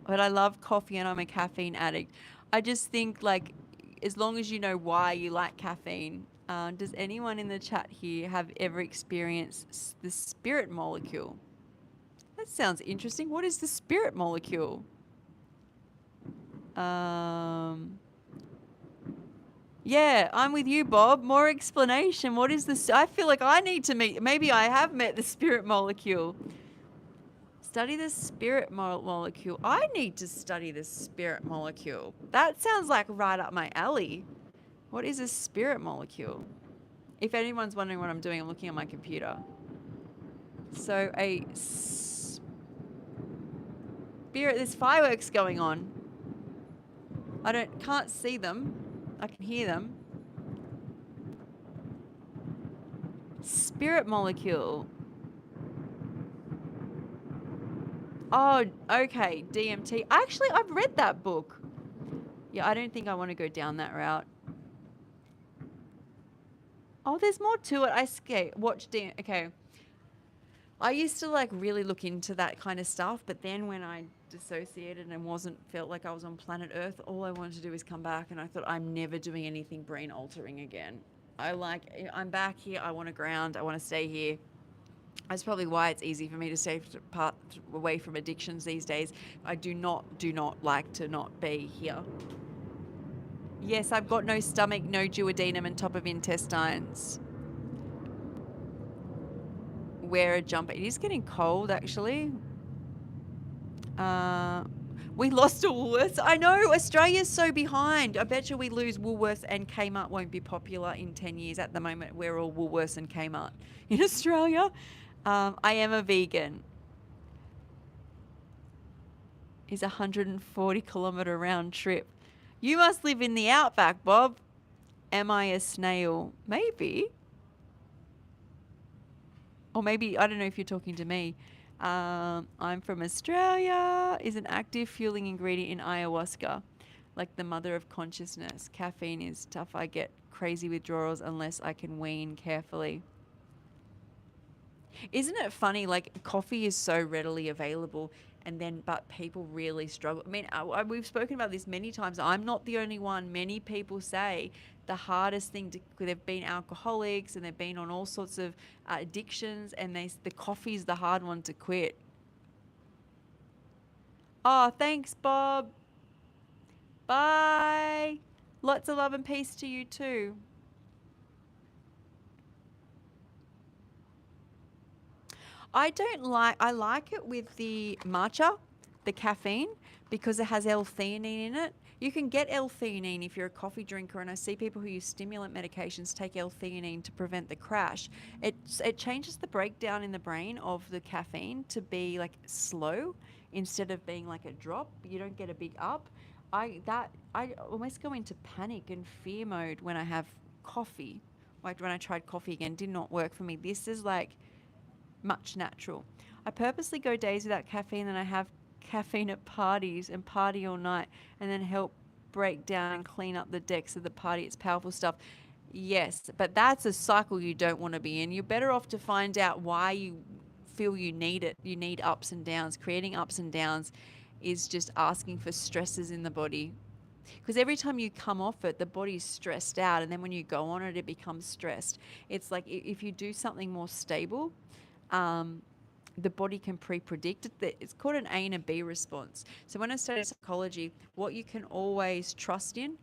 But I love coffee and I'm a caffeine addict. I just think, like, as long as you know why you like caffeine. Does anyone in the chat here have ever experienced the spirit molecule? That sounds interesting. What is the spirit molecule? Yeah, I'm with you, Bob. More explanation. What is this? I feel like I need to meet, maybe I have met the spirit molecule. Study the spirit molecule. I need to study the spirit molecule. That sounds like right up my alley. What is a spirit molecule? If anyone's wondering what I'm doing, I'm looking on my computer. So spirit, there's fireworks going on. Can't see them. I can hear them. Spirit molecule. Oh, okay. DMT. Actually, I've read that book. Yeah, I don't think I want to go down that route. Oh, there's more to it. Okay. I used to like really look into that kind of stuff, but then when I dissociated and felt like I was on planet Earth, all I wanted to do is come back, and I thought I'm never doing anything brain altering again. I'm back here. I want to ground. I want to stay here. That's probably why it's easy for me to stay away from addictions these days. I do not like to not be here. Yes, I've got no stomach, no duodenum, and top of intestines. Wear a jumper. It is getting cold, actually. We lost to Woolworths. I know, Australia's so behind. I bet you we lose Woolworths, and Kmart won't be popular in 10 years. At the moment, we're all Woolworths and Kmart in Australia. I am a vegan. Is a 140-kilometre round trip. You must live in the outback, Bob. Am I a snail? Maybe. Or maybe, I don't know if you're talking to me. I'm from Australia. Is an active fueling ingredient in ayahuasca, like the mother of consciousness. Caffeine is tough. I get crazy withdrawals unless I can wean carefully. Isn't it funny? Like, coffee is so readily available, but people really struggle. I mean, we've spoken about this many times. I'm not the only one. Many people say the hardest thing they've been alcoholics and they've been on all sorts of addictions, and the coffee's the hard one to quit. Oh, thanks, Bob. Bye. Lots of love and peace to you too. I like it with the matcha, the caffeine, because it has L-theanine in it. You can get L-theanine if you're a coffee drinker, and I see people who use stimulant medications take L-theanine to prevent the crash. It changes the breakdown in the brain of the caffeine to be like slow instead of being like a drop. You don't get a big up. I almost go into panic and fear mode when I have coffee. Like when I tried coffee again, did not work for me. This is like much natural. I purposely go days without caffeine, and I have caffeine at parties and party all night, and then help break down and clean up the decks of the party. It's powerful stuff. Yes, but that's a cycle you don't want to be in. You're better off to find out why you feel you need it. You need ups and downs. Creating ups and downs is just asking for stresses in the body. Because every time you come off it, the body's stressed out, and then when you go on it, it becomes stressed. It's like if you do something more stable, the body can pre-predict it. It's called an A and a B response. So when I studied psychology, what you can always trust in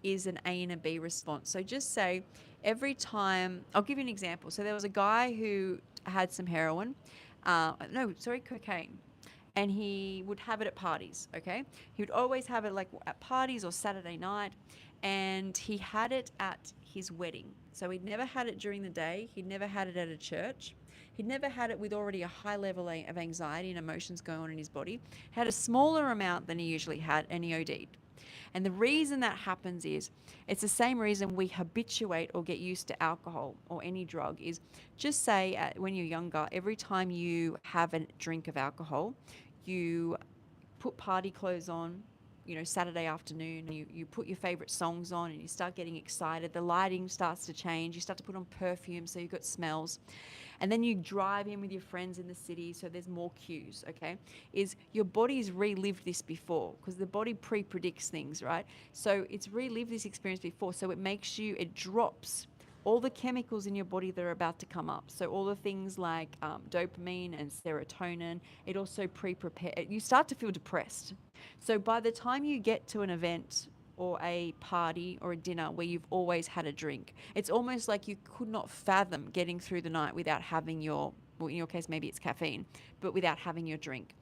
is an A and a B response. So just say every time, I'll give you an example. So there was a guy who had some heroin, cocaine. And he would have it at parties, okay? He would always have it like at parties or Saturday night. And he had it at his wedding. So he'd never had it during the day. He'd never had it at a church. He'd never had it with already a high level of anxiety and emotions going on in his body. He had a smaller amount than he usually had, and he OD'd. And the reason that happens is it's the same reason we habituate or get used to alcohol or any drug is just say when you're younger, every time you have a drink of alcohol, you put party clothes on, Saturday afternoon, and you put your favorite songs on and you start getting excited. The lighting starts to change. You start to put on perfume, so you've got smells. And then you drive in with your friends in the city, so there's more cues, okay? Is your body's relived this before, because the body pre-predicts things, right? So it's relived this experience before, so it drops all the chemicals in your body that are about to come up. So all the things like dopamine and serotonin, it also you start to feel depressed. So by the time you get to an event or a party or a dinner where you've always had a drink. It's almost like you could not fathom getting through the night without having your, well, in your case, maybe it's caffeine, but without having your drink.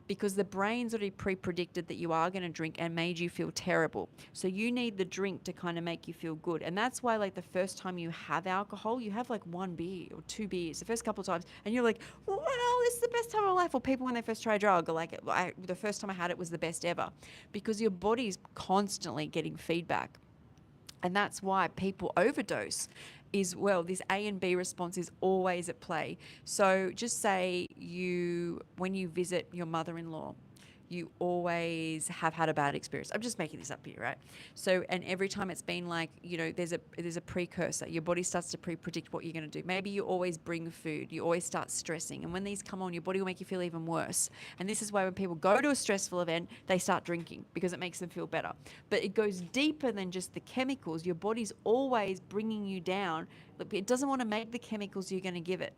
Because the brain's already pre-predicted that you are going to drink and made you feel terrible. So you need the drink to kind of make you feel good. And that's why, like, the first time you have alcohol, you have like 1 beer or 2 beers the first couple of times, and you're like, well, this is the best time of my life. Or people when they first try a drug are like, the first time I had it was the best ever, because your body's constantly getting feedback. And that's why people overdose is, well, this A and B response is always at play. So just say when you visit your mother-in-law, you always have had a bad experience. I'm just making this up here, right? So, and every time it's been like, there's a precursor. Your body starts to pre-predict what you're going to do. Maybe you always bring food. You always start stressing. And when these come on, your body will make you feel even worse. And this is why when people go to a stressful event, they start drinking because it makes them feel better. But it goes deeper than just the chemicals. Your body's always bringing you down. Look, it doesn't want to make the chemicals you're going to give it.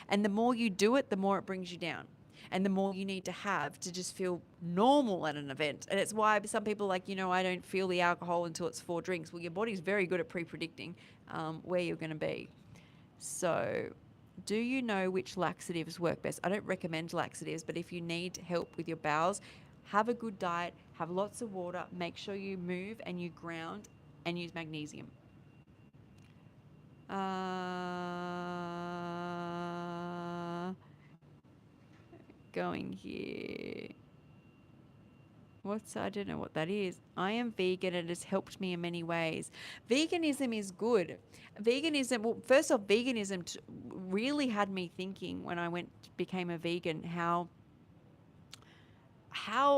And the more you do it, the more it brings you down. And the more you need to have to just feel normal at an event. And it's why some people are like, I don't feel the alcohol until it's 4 drinks. Well, your body's very good at pre-predicting where you're going to be. So do you know which laxatives work best? I don't recommend laxatives, but if you need help with your bowels, have a good diet, have lots of water, make sure you move and you ground, and use magnesium. Going here. I don't know what that is. I am vegan and it has helped me in many ways. Veganism is good. Well, first off, veganism really had me thinking when I became a vegan, how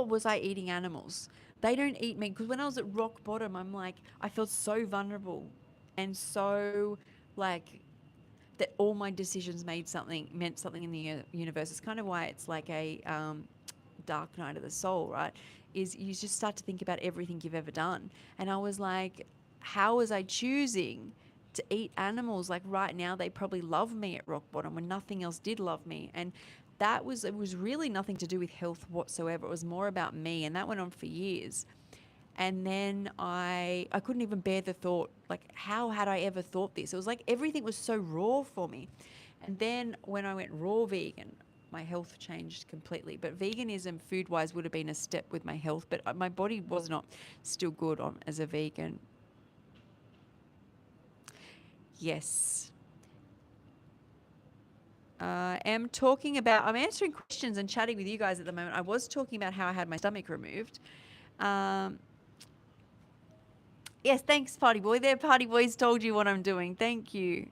was I eating animals? They don't eat me. Because when I was at rock bottom, I'm like, I felt so vulnerable and so like that all my decisions meant something in the universe. It's kind of why it's like a dark night of the soul, right? Is you just start to think about everything you've ever done. And I was like, how was I choosing to eat animals? Like right now, they probably love me at rock bottom when nothing else did love me. And it was really nothing to do with health whatsoever. It was more about me. And that went on for years. And then I couldn't even bear the thought, like, how had I ever thought this? It was like everything was so raw for me. And then when I went raw vegan, my health changed completely. But veganism, food-wise, would have been a step with my health. But my body was not still good as a vegan. Yes. I'm answering questions and chatting with you guys at the moment. I was talking about how I had my stomach removed. Yes, thanks, Party Boy. There, Party Boy's told you what I'm doing. Thank you.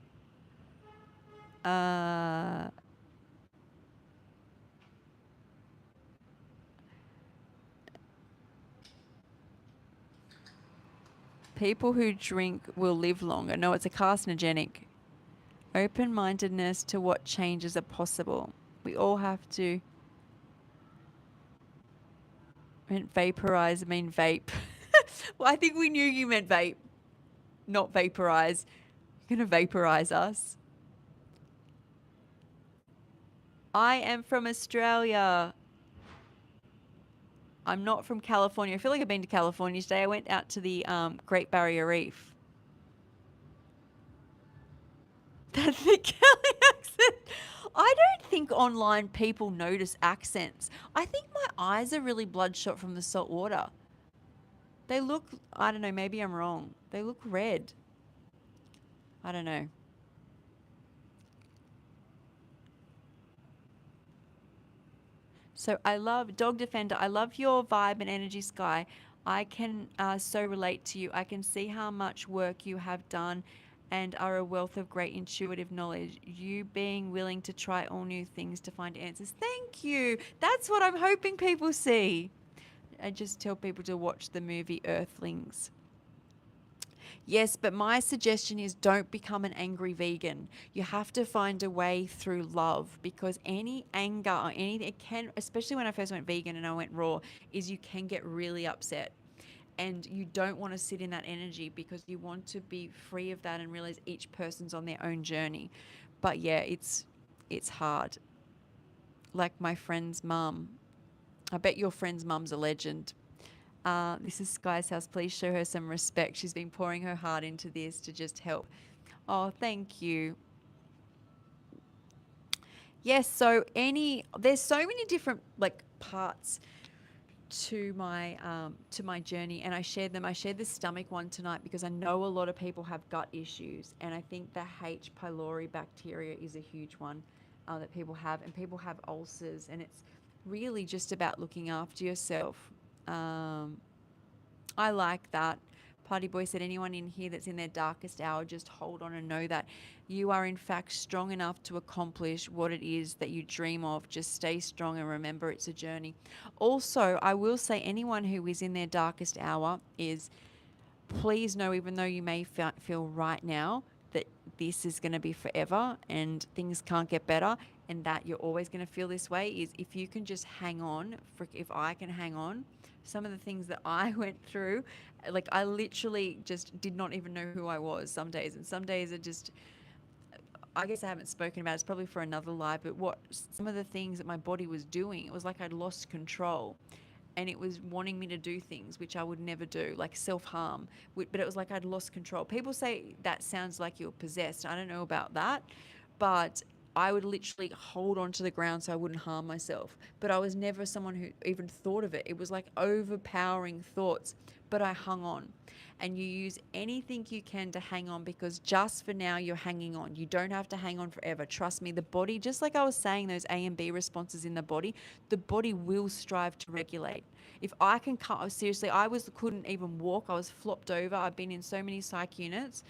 People who drink will live longer. No, it's a carcinogenic. Open-mindedness to what changes are possible. We all have to. Vaporize, I mean vape. Well, I think we knew you meant vape, not vaporize. You're going to vaporize us. I am from Australia. I'm not from California. I feel like I've been to California today. I went out to the Great Barrier Reef. That's the Cali accent. I don't think online people notice accents. I think my eyes are really bloodshot from the salt water. They look, I don't know, maybe I'm wrong. They look red. I don't know. So I love Dog Defender. I love your vibe and energy, Sky. I can so relate to you. I can see how much work you have done and are a wealth of great intuitive knowledge. You being willing to try all new things to find answers. Thank you. That's what I'm hoping people see. I just tell people to watch the movie Earthlings. Yes, but my suggestion is don't become an angry vegan. You have to find a way through love, because any anger or anything, it can, especially when I first went vegan and I went raw, is you can get really upset. And you don't want to sit in that energy because you want to be free of that and realize each person's on their own journey. But yeah, it's hard. Like my friend's mum. I bet your friend's mum's a legend. This is Sky's house. Please show her some respect. She's been pouring her heart into this to just help. Oh, thank you. Yes, there's so many different like parts to my journey, and I shared them. I shared the stomach one tonight because I know a lot of people have gut issues, and I think the H. pylori bacteria is a huge one that people have, and people have ulcers, and it's really just about looking after yourself. Um, I like that. Party Boy said, anyone in here that's in their darkest hour, just hold on and know that you are in fact strong enough to accomplish what it is that you dream of. Just stay strong and remember it's a journey. Also, I will say anyone who is in their darkest hour is, please know, even though you may feel right now that this is going to be forever and things can't get better and that you're always going to feel this way, is if you can just hang on, if I can hang on, some of the things that I went through, like I literally just did not even know who I was some days, and some days are just, I guess I haven't spoken about it. It's probably for another live, but what some of the things that my body was doing, it was like I'd lost control, and it was wanting me to do things which I would never do, like self-harm. But it was like I'd lost control. People say that sounds like you're possessed. I don't know about that, but I would literally hold onto the ground so I wouldn't harm myself. But I was never someone who even thought of it. It was like overpowering thoughts, but I hung on. And you use anything you can to hang on, because just for now you're hanging on. You don't have to hang on forever. Trust me, the body, just like I was saying, those A and B responses in the body will strive to regulate. If I can cut, seriously, couldn't even walk. I was flopped over. I've been in so many psych units,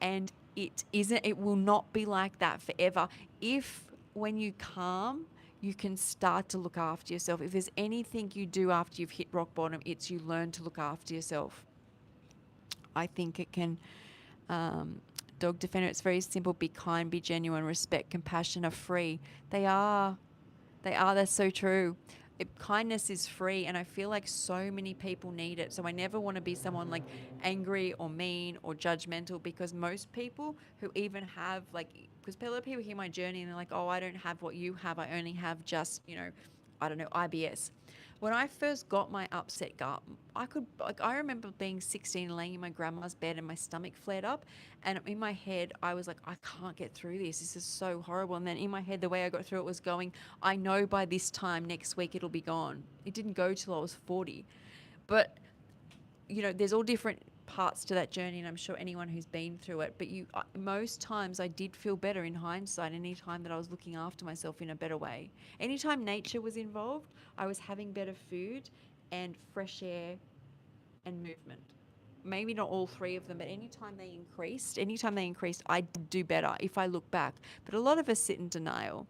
and it will not be like that forever. If when you calm, you can start to look after yourself. If there's anything you do after you've hit rock bottom, it's you learn to look after yourself. I think it can. Um, Dog Defender, it's very simple. Be kind, be genuine, respect, compassion are free. They are. They are. That's so true. Kindness is free, and I feel like so many people need it. So I never want to be someone like angry or mean or judgmental, because most people who even have like, because a lot of people hear my journey and they're like, oh, I don't have what you have. I only have just, I don't know, IBS. When I first got my upset gut, I remember being 16, laying in my grandma's bed, and my stomach flared up. And in my head, I was like, I can't get through this. This is so horrible. And then in my head, the way I got through it was going, I know by this time next week it'll be gone. It didn't go till I was 40. But there's all different parts to that journey, and I'm sure anyone who's been through it, but most times I did feel better in hindsight, any time that I was looking after myself in a better way. Anytime nature was involved, I was having better food and fresh air and movement. Maybe not all three of them, but anytime they increased, I did do better if I look back. But a lot of us sit in denial.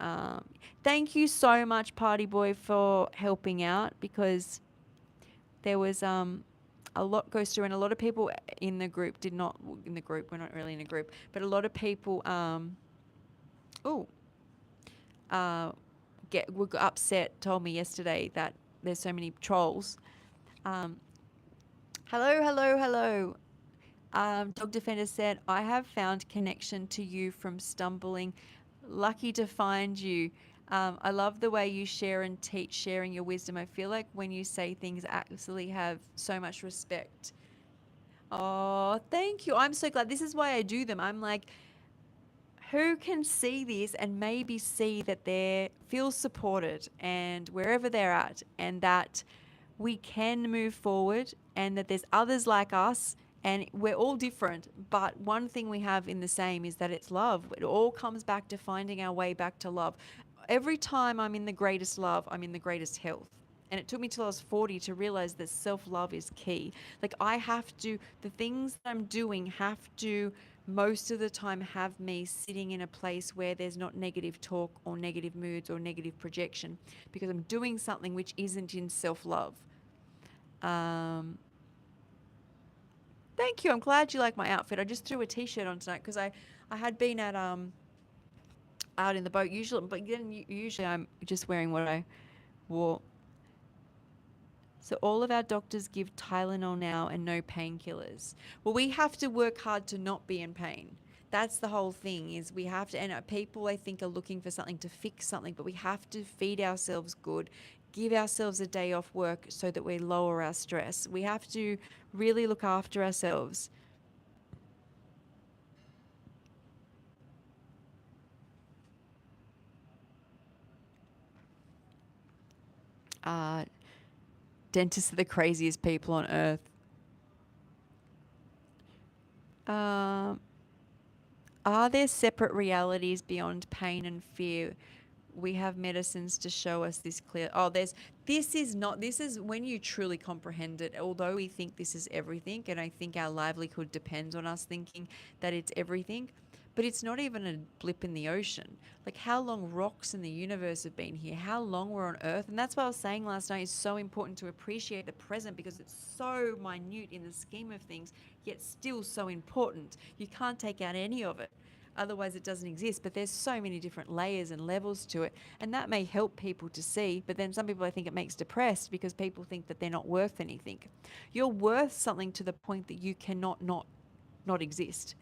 Um, Thank you so much, Party Boy, for helping out, because there was a lot goes through, and a lot of people in the group did not in the group we're not really in a group, but a lot of people oh uh were upset, told me yesterday that there's so many trolls. um hello. Dog Defender said, I have found connection to you from stumbling. Lucky to find you. I love the way you share and teach, sharing your wisdom. I feel like when you say things, I absolutely have so much respect. Oh, thank you. I'm so glad. This is why I do them. I'm like, who can see this and maybe see that they feel supported and wherever they're at, and that we can move forward, and that there's others like us, and we're all different, but one thing we have in the same is that it's love. It all comes back to finding our way back to love. Every time I'm in the greatest love, I'm in the greatest health. And it took me till I was 40 to realize that self-love is key. Like the things that I'm doing have to most of the time have me sitting in a place where there's not negative talk or negative moods or negative projection, because I'm doing something which isn't in self-love. Thank you. I'm glad you like my outfit. I just threw a t-shirt on tonight because I had been at out in the boat usually, but then usually I'm just wearing what I wore. So all of our doctors give Tylenol now and no painkillers. Well, we have to work hard to not be in pain. That's the whole thing, is we have to, and people I think are looking for something to fix something, but we have to feed ourselves good, give ourselves a day off work so that we lower our stress. We have to really look after ourselves. Uh, Dentists are the craziest people on earth. Um, are there separate realities beyond pain and fear? We have medicines to show us this clear. Oh, this is not, this is when you truly comprehend it. Although we think this is everything, and I think our livelihood depends on us thinking that it's everything, but it's not even a blip in the ocean. Like how long rocks in the universe have been here, how long we're on Earth. And that's what I was saying last night, is so important to appreciate the present because it's so minute in the scheme of things, yet still so important. You can't take out any of it. Otherwise, it doesn't exist. But there's so many different layers and levels to it. And that may help people to see. But then some people, I think it makes depressed because people think that they're not worth anything. You're worth something to the point that you cannot not exist.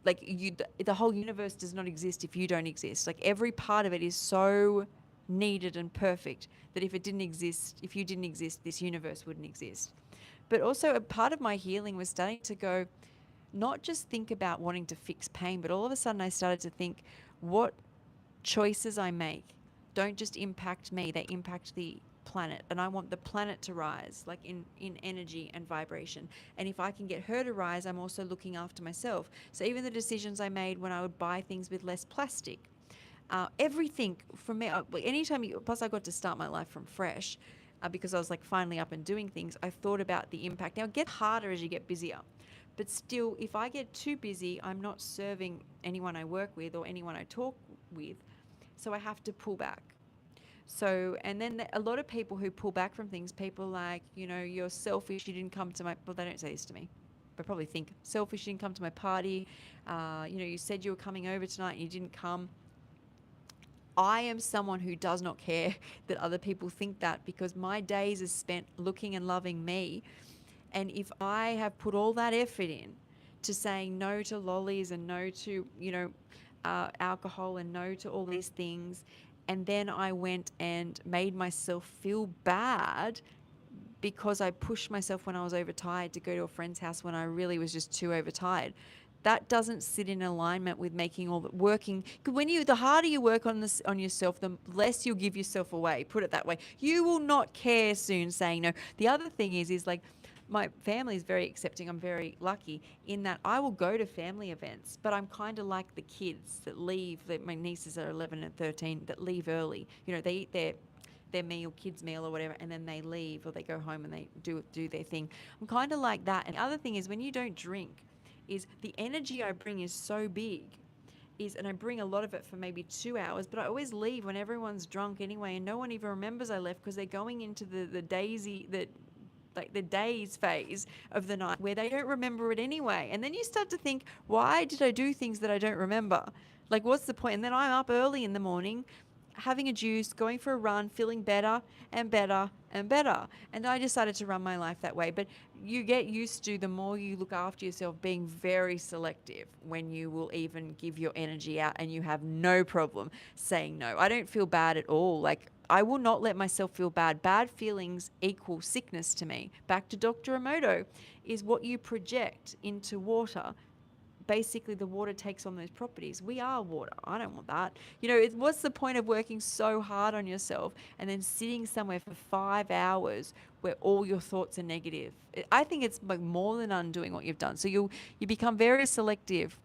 Like the whole universe does not exist if you don't exist. Like every part of it is so needed and perfect that if it didn't exist, if you didn't exist, this universe wouldn't exist. But also a part of my healing was starting to go, not just think about wanting to fix pain, but all of a sudden I started to think what choices I make don't just impact me, they impact the planet. And I want the planet to rise, like in energy and vibration. And if I can get her to rise, I'm also looking after myself. So even the decisions I made when I would buy things with less plastic, everything from me, anytime plus I got to start my life from fresh because I was like finally up and doing things, I thought about the impact. Now it gets harder as you get busier. But still, if I get too busy, I'm not serving anyone I work with or anyone I talk with. So I have to pull back. So, and then a lot of people who pull back from things, people like, you're selfish, you didn't come to my, well, they don't say this to me, but probably think, selfish, you didn't come to my party. You said you were coming over tonight and you didn't come. I am someone who does not care that other people think that because my days are spent looking and loving me. And if I have put all that effort in to saying no to lollies and no to, alcohol and no to all these things, and then I went and made myself feel bad because I pushed myself when I was overtired to go to a friend's house when I really was just too overtired. That doesn't sit in alignment with making all the working. Because the harder you work on this on yourself, the less you'll give yourself away. Put it that way. You will not care soon saying no. The other thing is like my family is very accepting. I'm very lucky in that I will go to family events, but I'm kind of like the kids that leave. My nieces are 11 and 13 that leave early. They eat their meal, kids' meal or whatever, and then they leave or they go home and they do their thing. I'm kind of like that. And the other thing is when you don't drink, is the energy I bring is so big. And I bring a lot of it for maybe 2 hours, but I always leave when everyone's drunk anyway, and no one even remembers I left because they're going into the days phase of the night where they don't remember it anyway. And then you start to think, why did I do things that I don't remember? Like, what's the point? And then I'm up early in the morning having a juice, going for a run, feeling better and better and better. And I decided to run my life that way. But you get used to, the more you look after yourself, being very selective when you will even give your energy out, and you have no problem saying no. I don't feel bad at all. Like, I will not let myself feel bad. Bad feelings equal sickness to me. Back to Dr. Emoto, is what you project into water. Basically, the water takes on those properties. We are water. I don't want that. What's the point of working so hard on yourself and then sitting somewhere for 5 hours where all your thoughts are negative? I think it's like more than undoing what you've done. So you become very selective.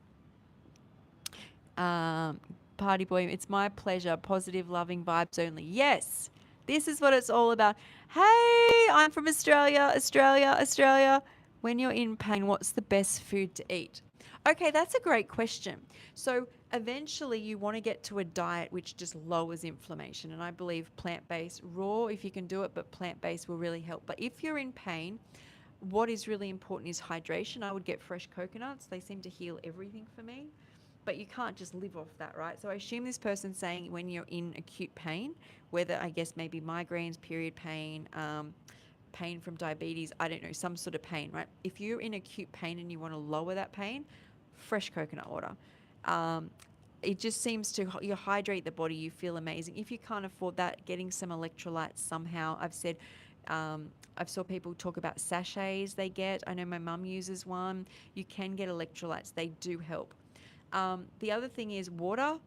Party boy, it's my pleasure. Positive, loving vibes only. Yes, this is what it's all about. Hey, I'm from Australia, Australia, Australia. When you're in pain, what's the best food to eat? Okay, that's a great question. So eventually you want to get to a diet which just lowers inflammation. And I believe plant-based, raw if you can do it, but plant-based will really help. But if you're in pain, what is really important is hydration. I would get fresh coconuts. They seem to heal everything for me. But you can't just live off that, right? So I assume this person's saying when you're in acute pain, whether I guess maybe migraines, period pain, pain from diabetes, I don't know, some sort of pain, right? If you're in acute pain and you want to lower that pain, fresh coconut water. it just seems to, you hydrate the body, you feel amazing. If you can't afford that, getting some electrolytes somehow. I've saw people talk about sachets they get. I know my mum uses one. You can get electrolytes. They do help. The other thing is water.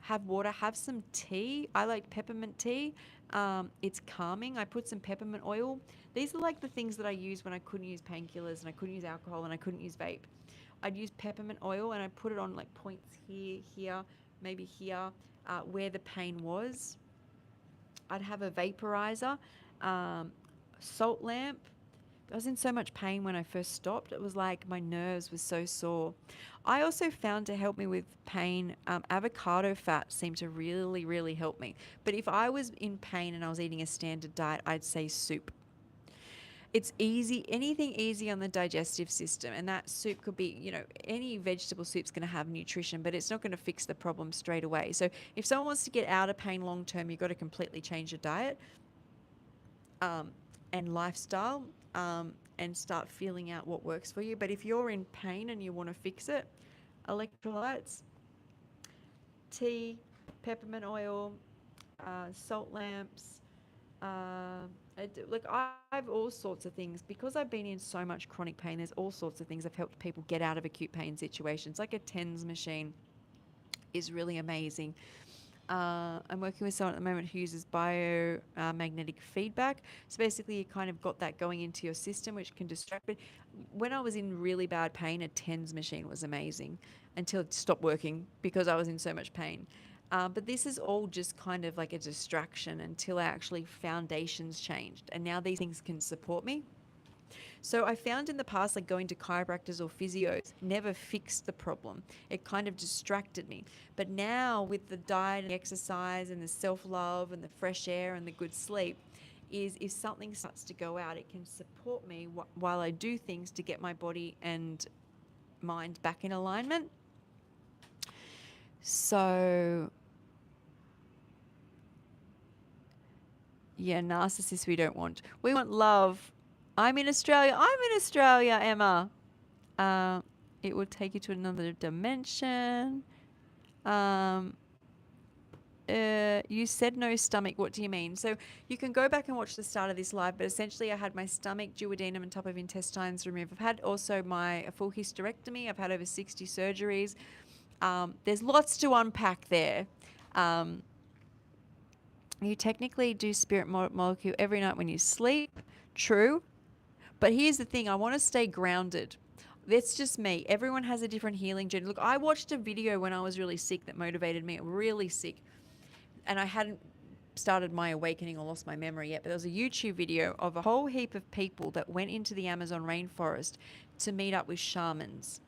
Have water. Have some tea. I like peppermint tea. It's calming. I put some peppermint oil. These are like the things that I use when I couldn't use painkillers and I couldn't use alcohol and I couldn't use vape. I'd use peppermint oil and I put it on like points here, here, maybe here, where the pain was. I'd have a vaporizer, um, salt lamp. I was in so much pain when I first stopped. It was like my nerves were so sore. I also found to help me with pain, avocado fat seemed to really, really help me. But if I was in pain and I was eating a standard diet, I'd say soup. It's easy, anything easy on the digestive system, and that soup could be, any vegetable soup's going to have nutrition, but it's not going to fix the problem straight away. So if someone wants to get out of pain long term, you've got to completely change your diet, um, and lifestyle, and start feeling out what works for you. But if you're in pain and you want to fix it, electrolytes, tea, peppermint oil, salt lamps. Look, I have all sorts of things because I've been in so much chronic pain. There's all sorts of things I've helped people get out of acute pain situations. Like a TENS machine is really amazing. I'm working with someone at the moment who uses biomagnetic feedback. So basically, you kind of got that going into your system, which can distract. But when I was in really bad pain, a TENS machine was amazing until it stopped working because I was in so much pain. But this is all just kind of like a distraction until I actually foundations changed. And now these things can support me. So I found in the past, like going to chiropractors or physios never fixed the problem. It kind of distracted me. But now with the diet and the exercise and the self-love and the fresh air and the good sleep, is if something starts to go out, it can support me while I do things to get my body and mind back in alignment. So yeah, narcissists we don't want. We want love. I'm in Australia. Emma. Uh, it will take you to another dimension. Um, you said no stomach. What do you mean? So you can go back and watch the start of this live, but essentially I had my stomach, duodenum and top of intestines removed. I've had also a full hysterectomy. I've had over 60 surgeries. There's lots to unpack there. You technically do spirit molecule every night when you sleep. True. But here's the thing. I want to stay grounded. That's just me. Everyone has a different healing journey. Look, I watched a video when I was really sick that motivated me, really sick. And I hadn't started my awakening or lost my memory yet, but there was a YouTube video of a whole heap of people that went into the Amazon rainforest to meet up with shamans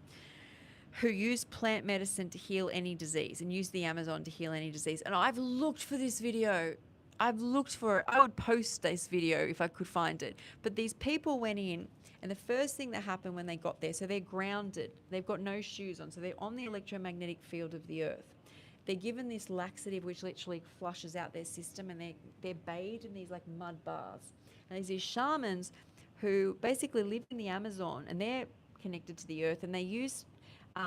who use plant medicine to heal any disease and use the Amazon to heal any disease. And I've looked for this video. I've looked for it. I would post this video if I could find it. But these people went in, and the first thing that happened when they got there, so they're grounded. They've got no shoes on, so they're on the electromagnetic field of the earth. They're given this laxative which literally flushes out their system, and they're bathed in these like mud baths. And there's these shamans who basically live in the Amazon, and they're connected to the earth, and they use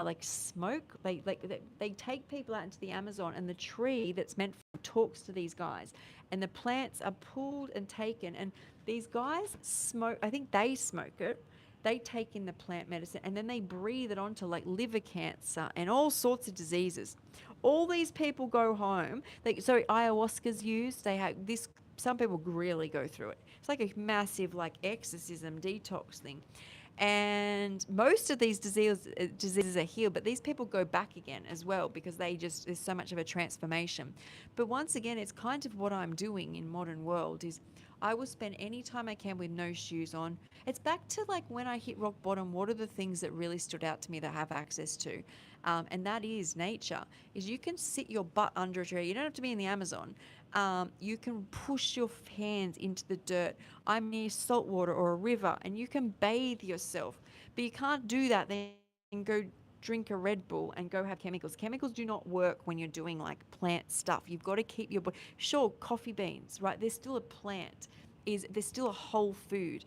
like smoke. They take people out into the Amazon, and the tree that's meant for talks to these guys, and the plants are pulled and taken, and these guys smoke. I think they smoke it. They take in the plant medicine, and then they breathe it onto like liver cancer and all sorts of diseases. All these people go home. Ayahuasca's used. They have this. Some people really go through it. It's like a massive like exorcism detox thing. And most of these diseases are healed, but these people go back again as well because there's so much of a transformation. But once again, it's kind of what I'm doing in modern world is I will spend any time I can with no shoes on. It's back to like when I hit rock bottom, what are the things that really stood out to me that I have access to? And that is nature, is you can sit your butt under a tree. You don't have to be in the Amazon. You can push your hands into the dirt. I'm near salt water or a river, and you can bathe yourself. But you can't do that then go drink a Red Bull and go have chemicals. Chemicals do not work when you're doing like plant stuff. You've got to keep your body. Sure, coffee beans, right? There's still a plant. There's still a whole food.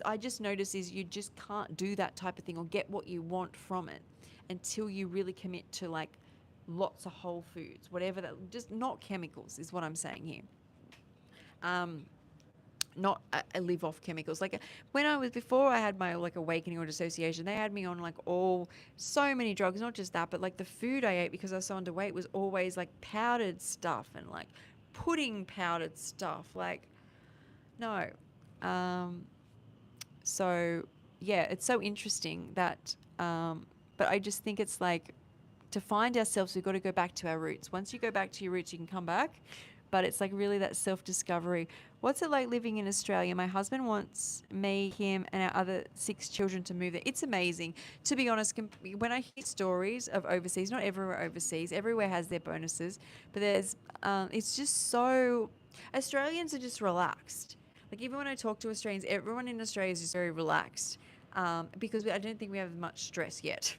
I just notice you just can't do that type of thing or get what you want from it until you really commit to like lots of whole foods, whatever that, just not chemicals is what I'm saying here. Not live off chemicals. Like when I was, before I had my like awakening or dissociation, they had me on like all, so many drugs, not just that, but like the food I ate because I was so underweight was always like powdered stuff and like pudding powdered stuff. Like, no. Um, so yeah, it's so interesting that, but I just think it's like, to find ourselves, we've got to go back to our roots. Once you go back to your roots, you can come back. But it's like really that self-discovery. What's it like living in Australia? My husband wants me, him, and our other 6 children to move there. It's amazing. To be honest, when I hear stories of overseas, not everywhere overseas, everywhere has their bonuses, but it's just so, Australians are just relaxed. Like even when I talk to Australians, everyone in Australia is just very relaxed, because I don't think we have much stress yet.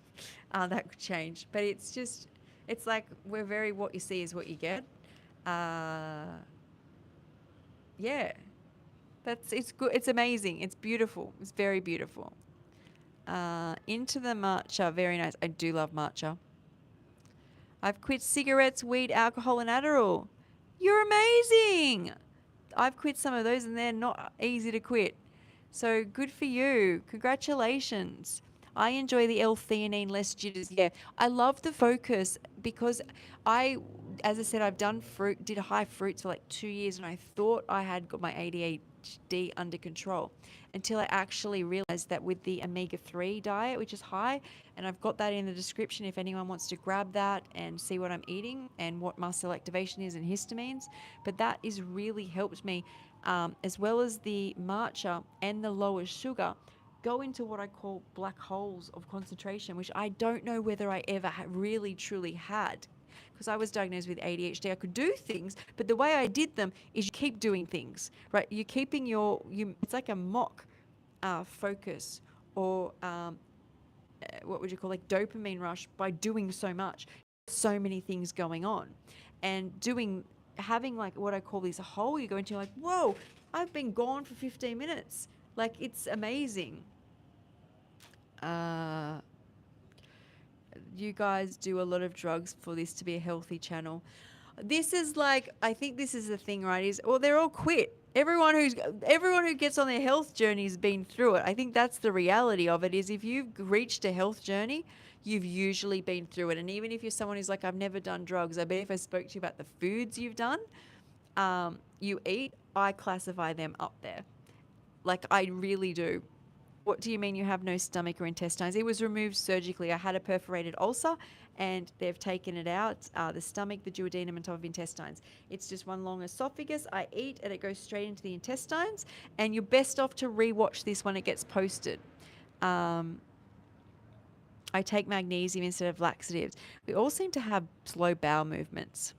That could change, but it's just, it's like we're very, what you see is what you get. Yeah, it's good. It's amazing. It's beautiful. It's very beautiful. Into the matcha, very nice. I do love matcha. I've quit cigarettes, weed, alcohol, and Adderall. You're amazing. I've quit some of those and they're not easy to quit. So good for you. Congratulations. I enjoy the L-theanine, less jitters. Yeah, I love the focus because as I said, I've did high fruits for like 2 years and I thought I had got my ADHD under control until I actually realized that with the omega-3 diet, which is high, and I've got that in the description if anyone wants to grab that and see what I'm eating and what muscle activation is and histamines. But that has really helped me, as well as the matcha and the lower sugar, go into what I call black holes of concentration, which I don't know whether I ever really truly had. Because I was diagnosed with ADHD, I could do things, but the way I did them is you keep doing things, right? You're keeping it's like a mock focus, or what would you call, like dopamine rush, by doing so much, so many things going on, and having like what I call this hole you go into, like, whoa, I've been gone for 15 minutes. Like, it's amazing. You guys do a lot of drugs for this to be a healthy channel. This is like, I think this is the thing, right? Is, well, they're all quit. Everyone who gets on their health journey has been through it. I think that's the reality of it. Is if you've reached a health journey, you've usually been through it. And even if you're someone who's like, I've never done drugs, I bet if I spoke to you about the foods you've done, you eat, I classify them up there. Like, I really do. What do you mean you have no stomach or intestines? It was removed surgically. I had a perforated ulcer and they've taken it out, the stomach, the duodenum, and top of intestines. It's just one long esophagus. I eat and it goes straight into the intestines. And you're best off to rewatch this when it gets posted. I take magnesium instead of laxatives. We all seem to have slow bowel movements.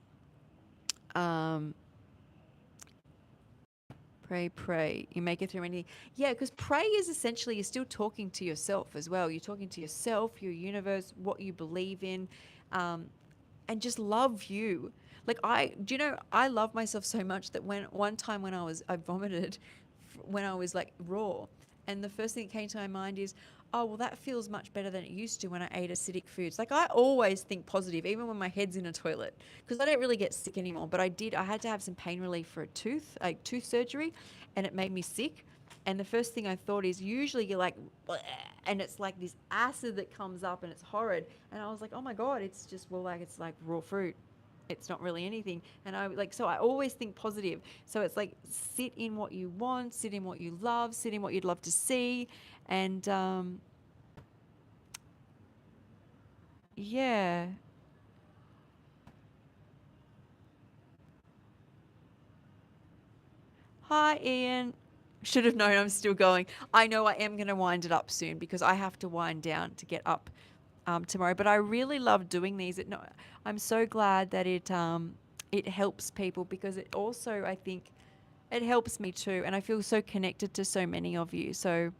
Pray. You make it through anything. Yeah, because pray is essentially, you're still talking to yourself as well. You're talking to yourself, your universe, what you believe in, and just love you. Like, I love myself so much that one time when I vomited when I was like raw. And the first thing that came to my mind is, oh, well, that feels much better than it used to when I ate acidic foods. Like, I always think positive, even when my head's in a toilet, because I don't really get sick anymore. But I had to have some pain relief for a tooth surgery, and it made me sick. And the first thing I thought is, usually you're like, bleh, and it's like this acid that comes up and it's horrid. And I was like, oh my God, it's just, well, like, it's like raw fruit. It's not really anything. And so I always think positive. So it's like, sit in what you want, sit in what you love, sit in what you'd love to see. And yeah. Hi, Ian. Should have known I'm still going. I know I am going to wind it up soon because I have to wind down to get up tomorrow. But I really love doing these. I'm so glad that it helps people, because it also, I think, it helps me too. And I feel so connected to so many of you. So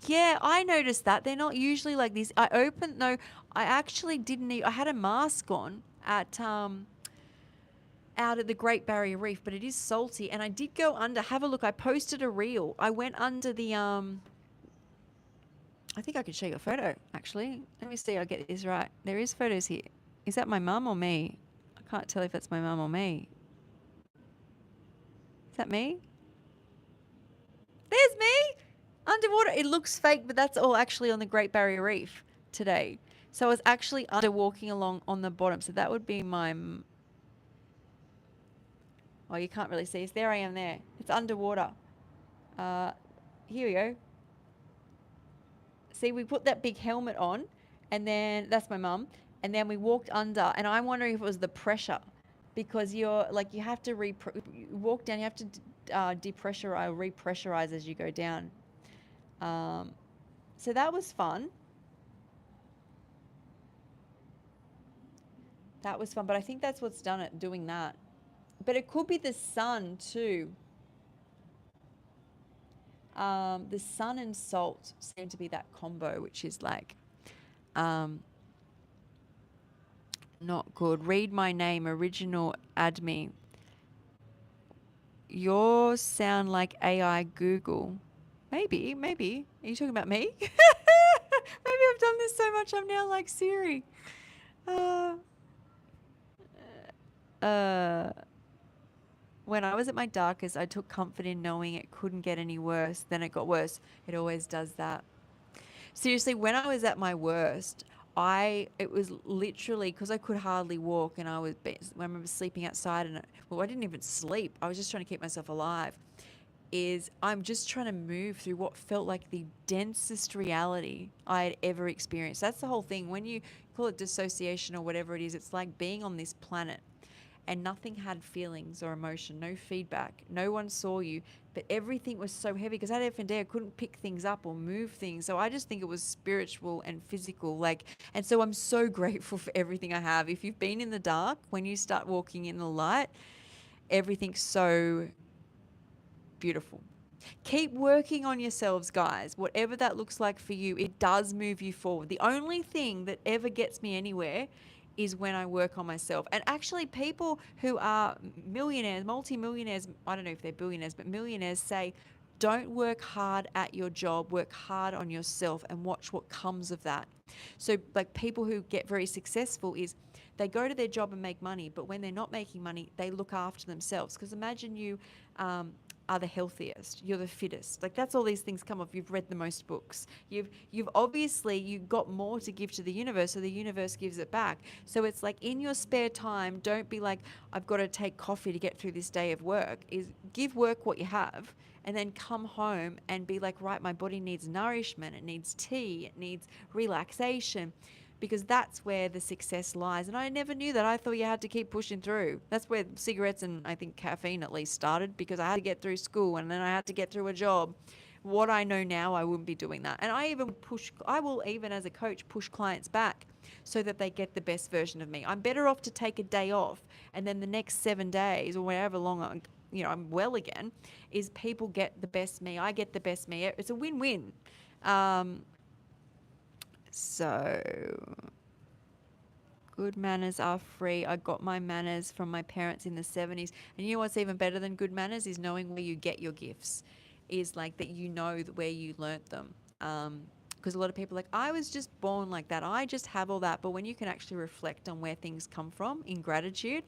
yeah, I noticed that. They're not usually like this. No, I actually didn't I had a mask on out at the Great Barrier Reef, but it is salty. And I did go under, have a look. I posted a reel. I went under the I think I can show you a photo, actually. Let me see, I'll get this right. There is photos here. Is that my mum or me? I can't tell if that's my mum or me. Is that me? There's me! Underwater. It looks fake, but that's all actually on the Great Barrier Reef today. So I was actually under walking along on the bottom. So that would be my... Oh, you can't really see. There I am there. It's underwater. Uh, here we go. See, we put that big helmet on, and then that's my mum, and then we walked under, and I'm wondering if it was the pressure, because you're like you have to you walk down, you have to depressurize, repressurize as you go down. Um, so that was fun. That was fun, but I think that's what's done it, doing that. But it could be the sun too. The sun and salt seem to be that combo, which is like um, not good. Read my name, original admin. Yours sound like AI Google. Maybe, maybe. Are you talking about me? Maybe I've done this so much I'm now like Siri. Uh, uh, when I was at my darkest, I took comfort in knowing it couldn't get any worse. Then it got worse. It always does that. Seriously, when I was at my worst, it was literally because I could hardly walk, and I remember sleeping outside, and well, I didn't even sleep. I was just trying to keep myself alive. I'm just trying to move through what felt like the densest reality I had ever experienced. That's the whole thing. When you call it dissociation or whatever it is, it's like being on this planet and nothing had feelings or emotion, no feedback, no one saw you, but everything was so heavy because I had FND, I couldn't pick things up or move things. So I just think it was spiritual and physical. And so I'm so grateful for everything I have. If you've been in the dark, when you start walking in the light, everything's so beautiful. Keep working on yourselves, guys. Whatever that looks like for you, it does move you forward. The only thing that ever gets me anywhere is when I work on myself. And actually, people who are millionaires, multi-millionaires, I don't know if they're billionaires, but millionaires say, don't work hard at your job, work hard on yourself and watch what comes of that. So like people who get very successful is they go to their job and make money, but when they're not making money, they look after themselves. Because imagine you are the healthiest, you're the fittest. Like that's all these things come off. You've read the most books. You've obviously you got more to give to the universe, so the universe gives it back. So it's like in your spare time, don't be like, I've got to take coffee to get through this day of work. Is give work what you have and then come home and be like, right, my body needs nourishment, it needs tea, it needs relaxation, because that's where the success lies. And I never knew that. I thought you had to keep pushing through. That's where cigarettes and I think caffeine at least started, because I had to get through school and then I had to get through a job. What I know now, I wouldn't be doing that. And I will even as a coach push clients back so that they get the best version of me. I'm better off to take a day off and then the next 7 days or whatever long I'm well again, is people get the best me. I get the best me. It's a win-win. So good manners are free. I got my manners from my parents in the 70s. And you know what's even better than good manners is knowing where you get your gifts. Is like that you know where you learnt them. Because a lot of people are like, I was just born like that. I just have all that. But when you can actually reflect on where things come from in gratitude,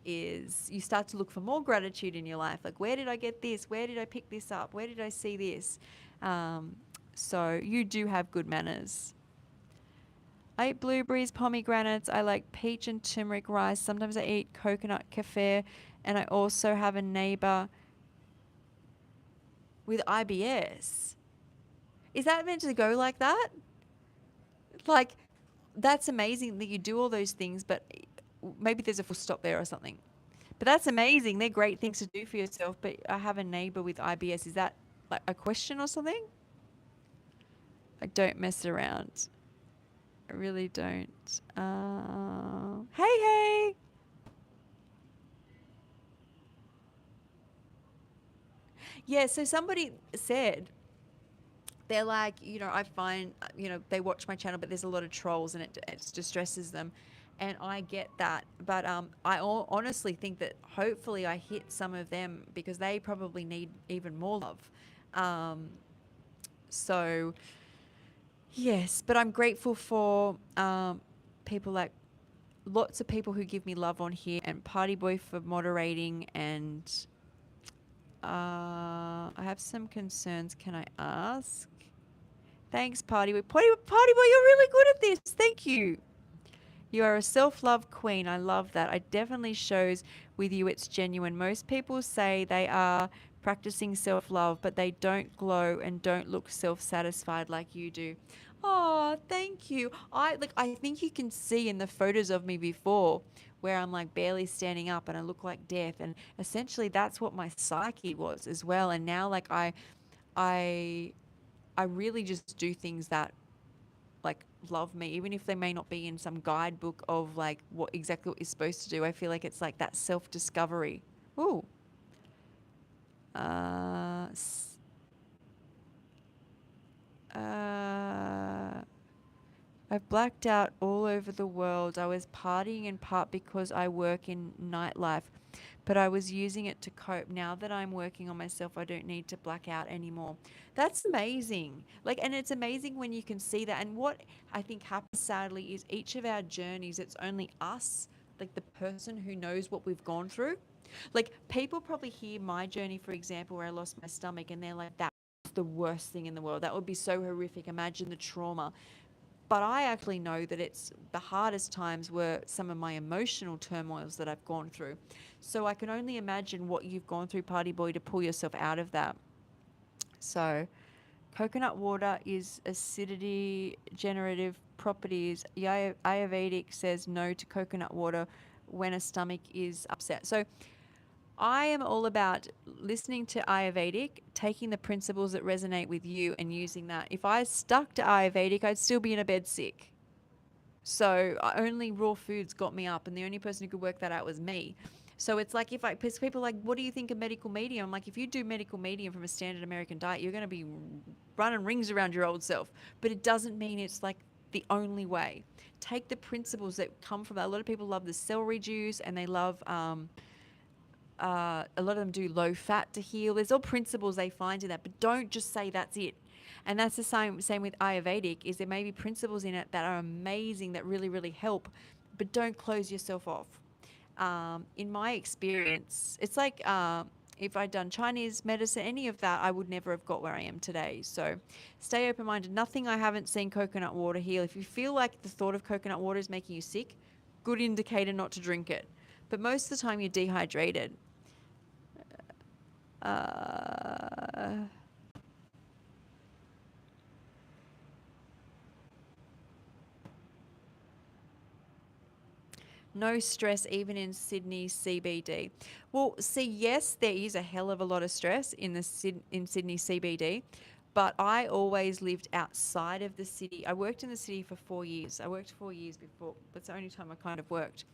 is you start to look for more gratitude in your life. Like, where did I get this? Where did I pick this up? Where did I see this? So you do have good manners. I eat blueberries, pomegranates. I like peach and turmeric rice. Sometimes I eat coconut cafe. And I also have a neighbor with IBS. Is that meant to go like that? Like, that's amazing that you do all those things, but maybe there's a full stop there or something. But that's amazing. They're great things to do for yourself. But I have a neighbor with IBS. Is that like a question or something? I don't mess around. I really don't. Hey. Yeah, so somebody said, they're like, I find, they watch my channel, but there's a lot of trolls and it distresses them. And I get that. But honestly think that hopefully I hit some of them because they probably need even more love. So Yes, but I'm grateful for people like lots of people who give me love on here, and Party Boy for moderating. And I have some concerns. Can I ask? Thanks, Party Boy. Party Boy, you're really good at this. Thank you. You are a self-love queen. I love that. It definitely shows with you it's genuine. Most people say they are practicing self-love, but they don't glow and don't look self-satisfied like you do. Oh, thank you. I think you can see in the photos of me before where I'm like barely standing up and I look like death, and essentially that's what my psyche was as well. And now I I really just do things that like love me, even if they may not be in some guidebook of like what exactly what you're supposed to do. I feel like it's like that self discovery. Ooh. Uh, s- uh, I've blacked out all over the world. I was partying in part because I work in nightlife, but I was using it to cope. Now that I'm working on myself, I don't need to black out anymore. That's amazing. Like, and it's amazing when you can see that. And what I think happens sadly is each of our journeys, it's only us, like the person who knows what we've gone through. Like, people probably hear my journey, for example, where I lost my stomach, and they're like, that was the worst thing in the world. That would be so horrific. Imagine the trauma. But I actually know that it's the hardest times were some of my emotional turmoils that I've gone through. So I can only imagine what you've gone through, Party Boy, to pull yourself out of that. So coconut water is acidity generative properties. Ayurvedic says no to coconut water when a stomach is upset. So I am all about listening to Ayurvedic, taking the principles that resonate with you and using that. If I stuck to Ayurvedic, I'd still be in a bed sick. So only raw foods got me up, and the only person who could work that out was me. So it's like, if I, because people are like, what do you think of medical medium? I'm like, if you do medical medium from a standard American diet, you're going to be running rings around your old self. But it doesn't mean it's like the only way. Take the principles that come from that. A lot of people love the celery juice, and they love a lot of them do low fat to heal. There's all principles they find in that, but don't just say that's it. And that's the same with Ayurvedic. Is there may be principles in it that are amazing, that really really help, but don't close yourself off. In my experience, it's like if I'd done Chinese medicine, any of that, I would never have got where I am today. So stay open minded. Nothing I haven't seen coconut water heal. If you feel like the thought of coconut water is making you sick, good indicator not to drink it. But most of the time, you're dehydrated. Uh, no stress even in Sydney CBD. Well, see, yes, there is a hell of a lot of stress in in Sydney CBD, but I always lived outside of the city. I worked in the city for 4 years. I worked 4 years before. That's the only time I kind of worked.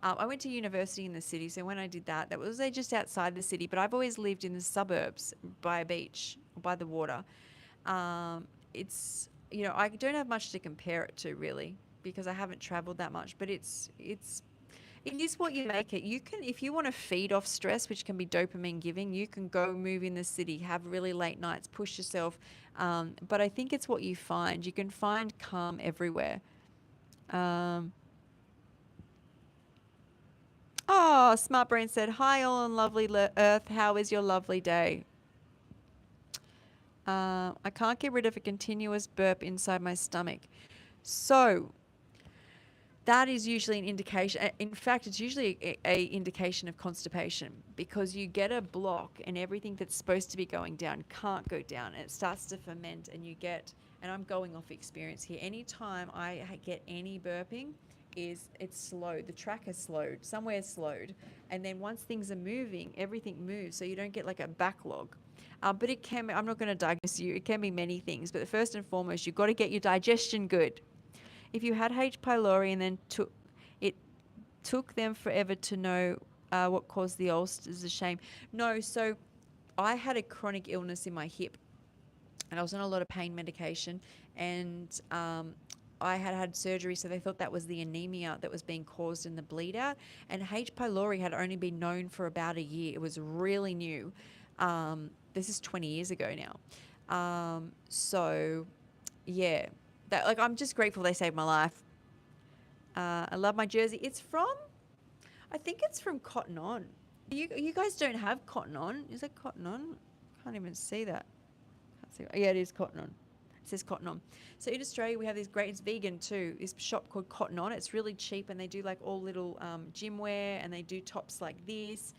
I went to university in the city, so when I did that, that was just outside the city. But I've always lived in the suburbs by a beach, by the water. It's I don't have much to compare it to really because I haven't traveled that much, but it is what you make it. You can, if you want to feed off stress, which can be dopamine giving, you can go move in the city, have really late nights, push yourself. But I think it's what you find. You can find calm everywhere. Um, oh, Smart Brain said, "Hi, all on lovely Earth. How is your lovely day?" I can't get rid of a continuous burp inside my stomach. So that is usually an indication. In fact, it's usually a indication of constipation, because you get a block and everything that's supposed to be going down can't go down, and it starts to ferment, and you get. And I'm going off experience here. Anytime I get any burping, it's slowed. The track is slowed. Somewhere slowed, and then once things are moving, everything moves, so you don't get like a backlog. But it can. I'm not going to diagnose you. It can be many things, but first and foremost, you've got to get your digestion good. If you had H. pylori and then it took them forever to know what caused the ulcer, is a shame. No, so I had a chronic illness in my hip, and I was on a lot of pain medication, and I had had surgery, so they thought that was the anemia that was being caused in the bleed out. And H. pylori had only been known for about a year. It was really new. This is 20 years ago now. So, yeah. That, like, I'm just grateful they saved my life. I love my jersey. It's from, I think it's from Cotton On. You guys don't have Cotton On. Is it Cotton On? Can't even see that. Can't see. Yeah, it is Cotton On. It says Cotton On. So in Australia, we have this great, it's vegan too, this shop called Cotton On. It's really cheap and they do like all little gym wear and they do tops like this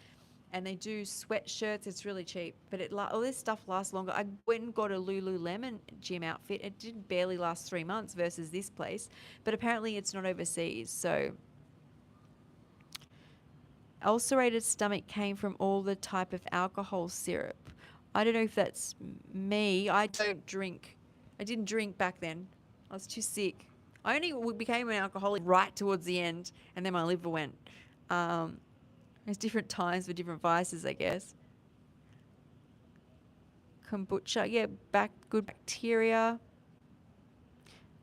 and they do sweatshirts. It's really cheap, but all this stuff lasts longer. I went and got a Lululemon gym outfit. It did barely last 3 months versus this place, but apparently it's not overseas. So ulcerated stomach came from all the type of alcohol syrup. I don't know if that's me. I don't drink. I didn't drink back then. I was too sick. I only became an alcoholic right towards the end, and then my liver went. There's different times for different vices, I guess. Kombucha, yeah, good bacteria.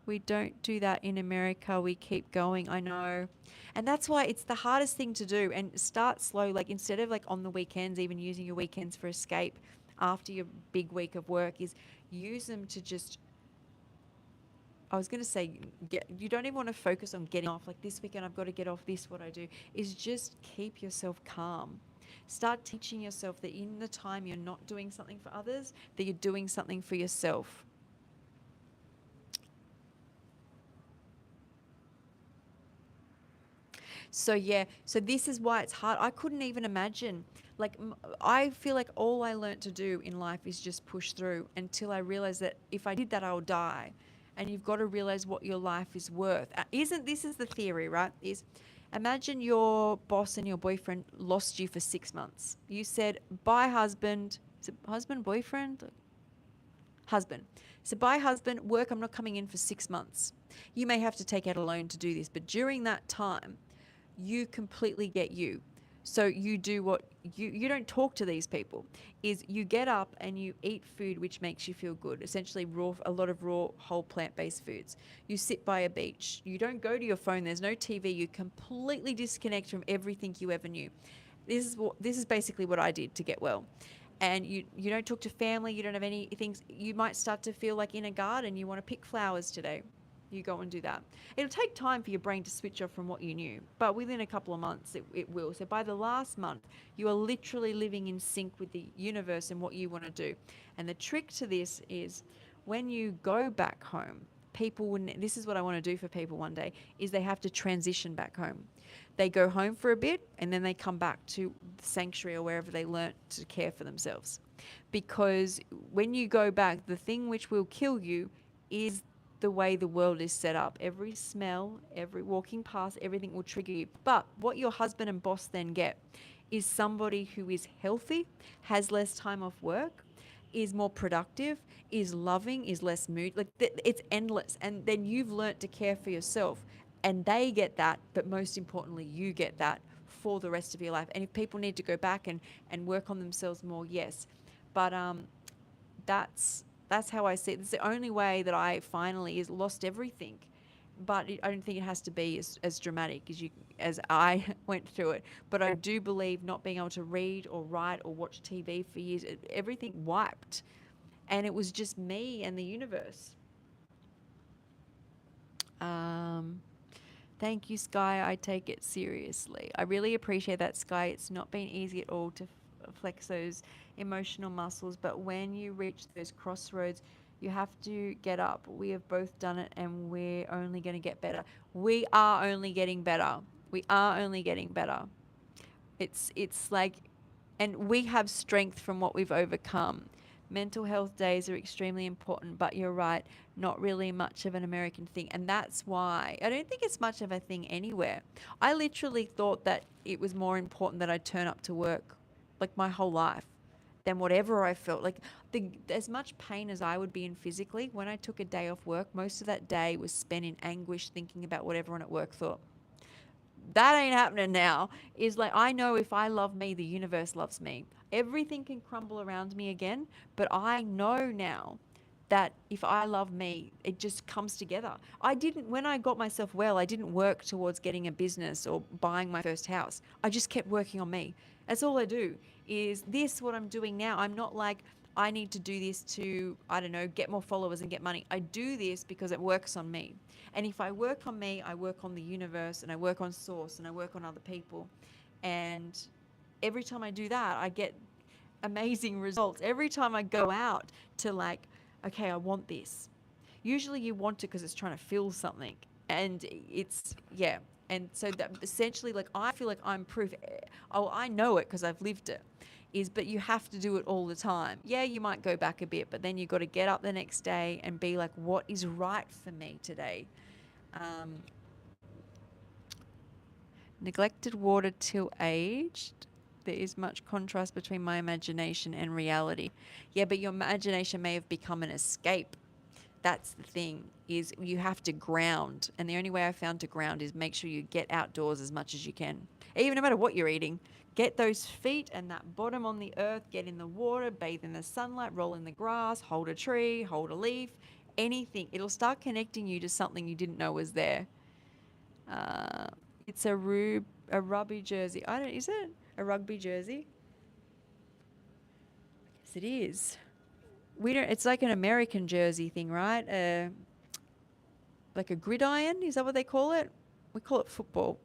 We don't do that in America. We keep going. I know. And that's why it's the hardest thing to do. And start slow. Like instead of like on the weekends, even using your weekends for escape after your big week of work, is use them to just, I was going to say, you don't even want to focus on getting off. Like this weekend, I've got to get off this, what I do, is just keep yourself calm. Start teaching yourself that in the time you're not doing something for others, that you're doing something for yourself. So yeah, so this is why it's hard. I couldn't even imagine. Like I feel like all I learnt to do in life is just push through until I realized that if I did that, I'll die. And you've got to realize what your life is worth. Isn't this is the theory, right? Is imagine your boss and your boyfriend lost you for 6 months. You said, "Bye, husband." Is it husband, boyfriend? Husband. So, bye, husband. Work. I'm not coming in for 6 months. You may have to take out a loan to do this, but during that time, you completely get you. So you do what you don't talk to these people, is you get up and you eat food which makes you feel good, essentially a lot of raw whole plant-based foods. You sit by a beach, you don't go to your phone, there's no TV, you completely disconnect from everything you ever knew. This is basically what I did to get well. And you don't talk to family, you don't have any things. You might start to feel like in a garden you want to pick flowers today. You go and do that. It'll take time for your brain to switch off from what you knew, but within a couple of months it will. So by the last month, you are literally living in sync with the universe and what you want to do. And the trick to this is when you go back home, this is what I want to do for people one day, is they have to transition back home. They go home for a bit and then they come back to the sanctuary or wherever they learnt to care for themselves. Because when you go back, the thing which will kill you is the way the world is set up. Every smell, every walking past, everything will trigger you. But what your husband and boss then get is somebody who is healthy, has less time off work, is more productive, is loving, is less mood. Like it's endless. And then you've learnt to care for yourself, and they get that, but most importantly, you get that for the rest of your life. And if people need to go back and work on themselves more, yes. But that's how I see it. It's the only way that I finally is lost everything. But I don't think it has to be as dramatic as I went through it. But I do believe not being able to read or write or watch TV for years, everything wiped. And it was just me and the universe. Um, Thank you, Sky. I take it seriously. I really appreciate that, Sky. It's not been easy at all to flex those emotional muscles, but when you reach those crossroads, you have to get up. We have both done it, and we're only going to get better. We are only getting better. We are only getting better. It's like, and we have strength from what we've overcome. Mental health days are extremely important, but you're right, not really much of an American thing. And that's why I don't think it's much of a thing anywhere. I literally thought that it was more important that I turn up to work like my whole life than whatever I felt. Like as much pain as I would be in physically, when I took a day off work, most of that day was spent in anguish thinking about what everyone at work thought. That ain't happening now. Is like, I know if I love me, the universe loves me. Everything can crumble around me again, but I know now that if I love me, it just comes together. When I got myself well, I didn't work towards getting a business or buying my first house. I just kept working on me. That's all I do. Is this what I'm doing now? I'm not like, I need to do this to, I don't know, get more followers and get money. I do this because it works on me. And if I work on me, I work on the universe, and I work on source, and I work on other people. And every time I do that, I get amazing results. Every time I go out to like, okay, I want this. Usually you want it because it's trying to fill something. And it's, yeah. And so that essentially, like, I feel like I'm proof. Oh, I know it because I've lived it. But you have to do it all the time. Yeah, you might go back a bit, but then you got to get up the next day and be like, what is right for me today? Um, neglected water till aged. There is much contrast between my imagination and reality. Yeah, but your imagination may have become an escape. That's the thing, is you have to ground. And the only way I found to ground is make sure you get outdoors as much as you can. Even no matter what you're eating, get those feet and that bottom on the earth, get in the water, bathe in the sunlight, roll in the grass, hold a tree, hold a leaf, anything. It'll start connecting you to something you didn't know was there. Uh, it's a rugby jersey. I don't. Is it a rugby jersey? Yes, it is. We don't. It's like an American jersey thing, right? Like a gridiron. Is that what they call it? We call it football.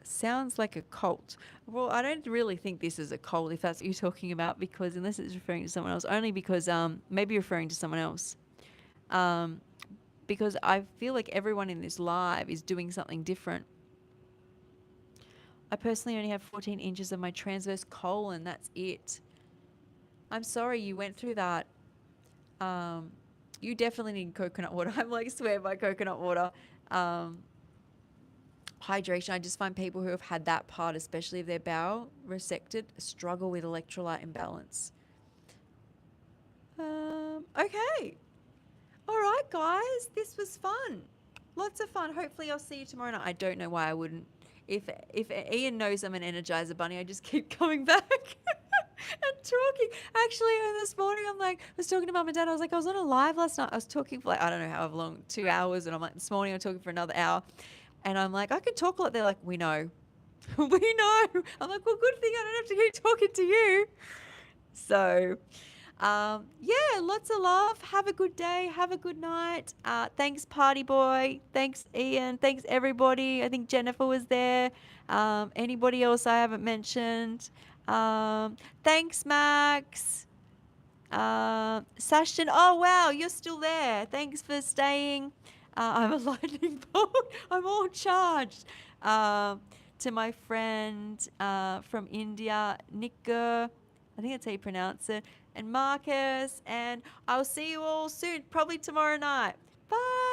Sounds like a cult. Well, I don't really think this is a cult if that's what you're talking about, because unless it's referring to someone else, only because maybe referring to someone else. Um, because I feel like everyone in this live is doing something different. I personally only have 14 inches of my transverse colon. That's it. I'm sorry you went through that. Um, you definitely need coconut water. I'm like, swear by coconut water. Um, hydration. I just find people who have had that part, especially if their bowel resected, struggle with electrolyte imbalance. Okay. All right, guys. This was fun. Lots of fun. Hopefully, I'll see you tomorrow night. I don't know why I wouldn't. If Ian knows I'm an Energizer bunny, I just keep coming back and talking. Actually, this morning I was talking to mum and dad. I was like, I was on a live last night. I was talking for like, I don't know however long, 2 hours, and I'm like, this morning I'm talking for another hour, and I'm like, I can talk a lot. They're like, we know, we know. I'm like, well, good thing I don't have to keep talking to you. So, yeah, lots of love. Have a good day. Have a good night. Thanks, Party Boy. Thanks, Ian. Thanks, everybody. I think Jennifer was there. Anybody else I haven't mentioned? Thanks, Max. Sashton. Oh, wow, you're still there. Thanks for staying. I'm a lightning bolt. I'm all charged. To my friend from India, Nicker. I think that's how you pronounce it. And Marcus. And I'll see you all soon, probably tomorrow night. Bye.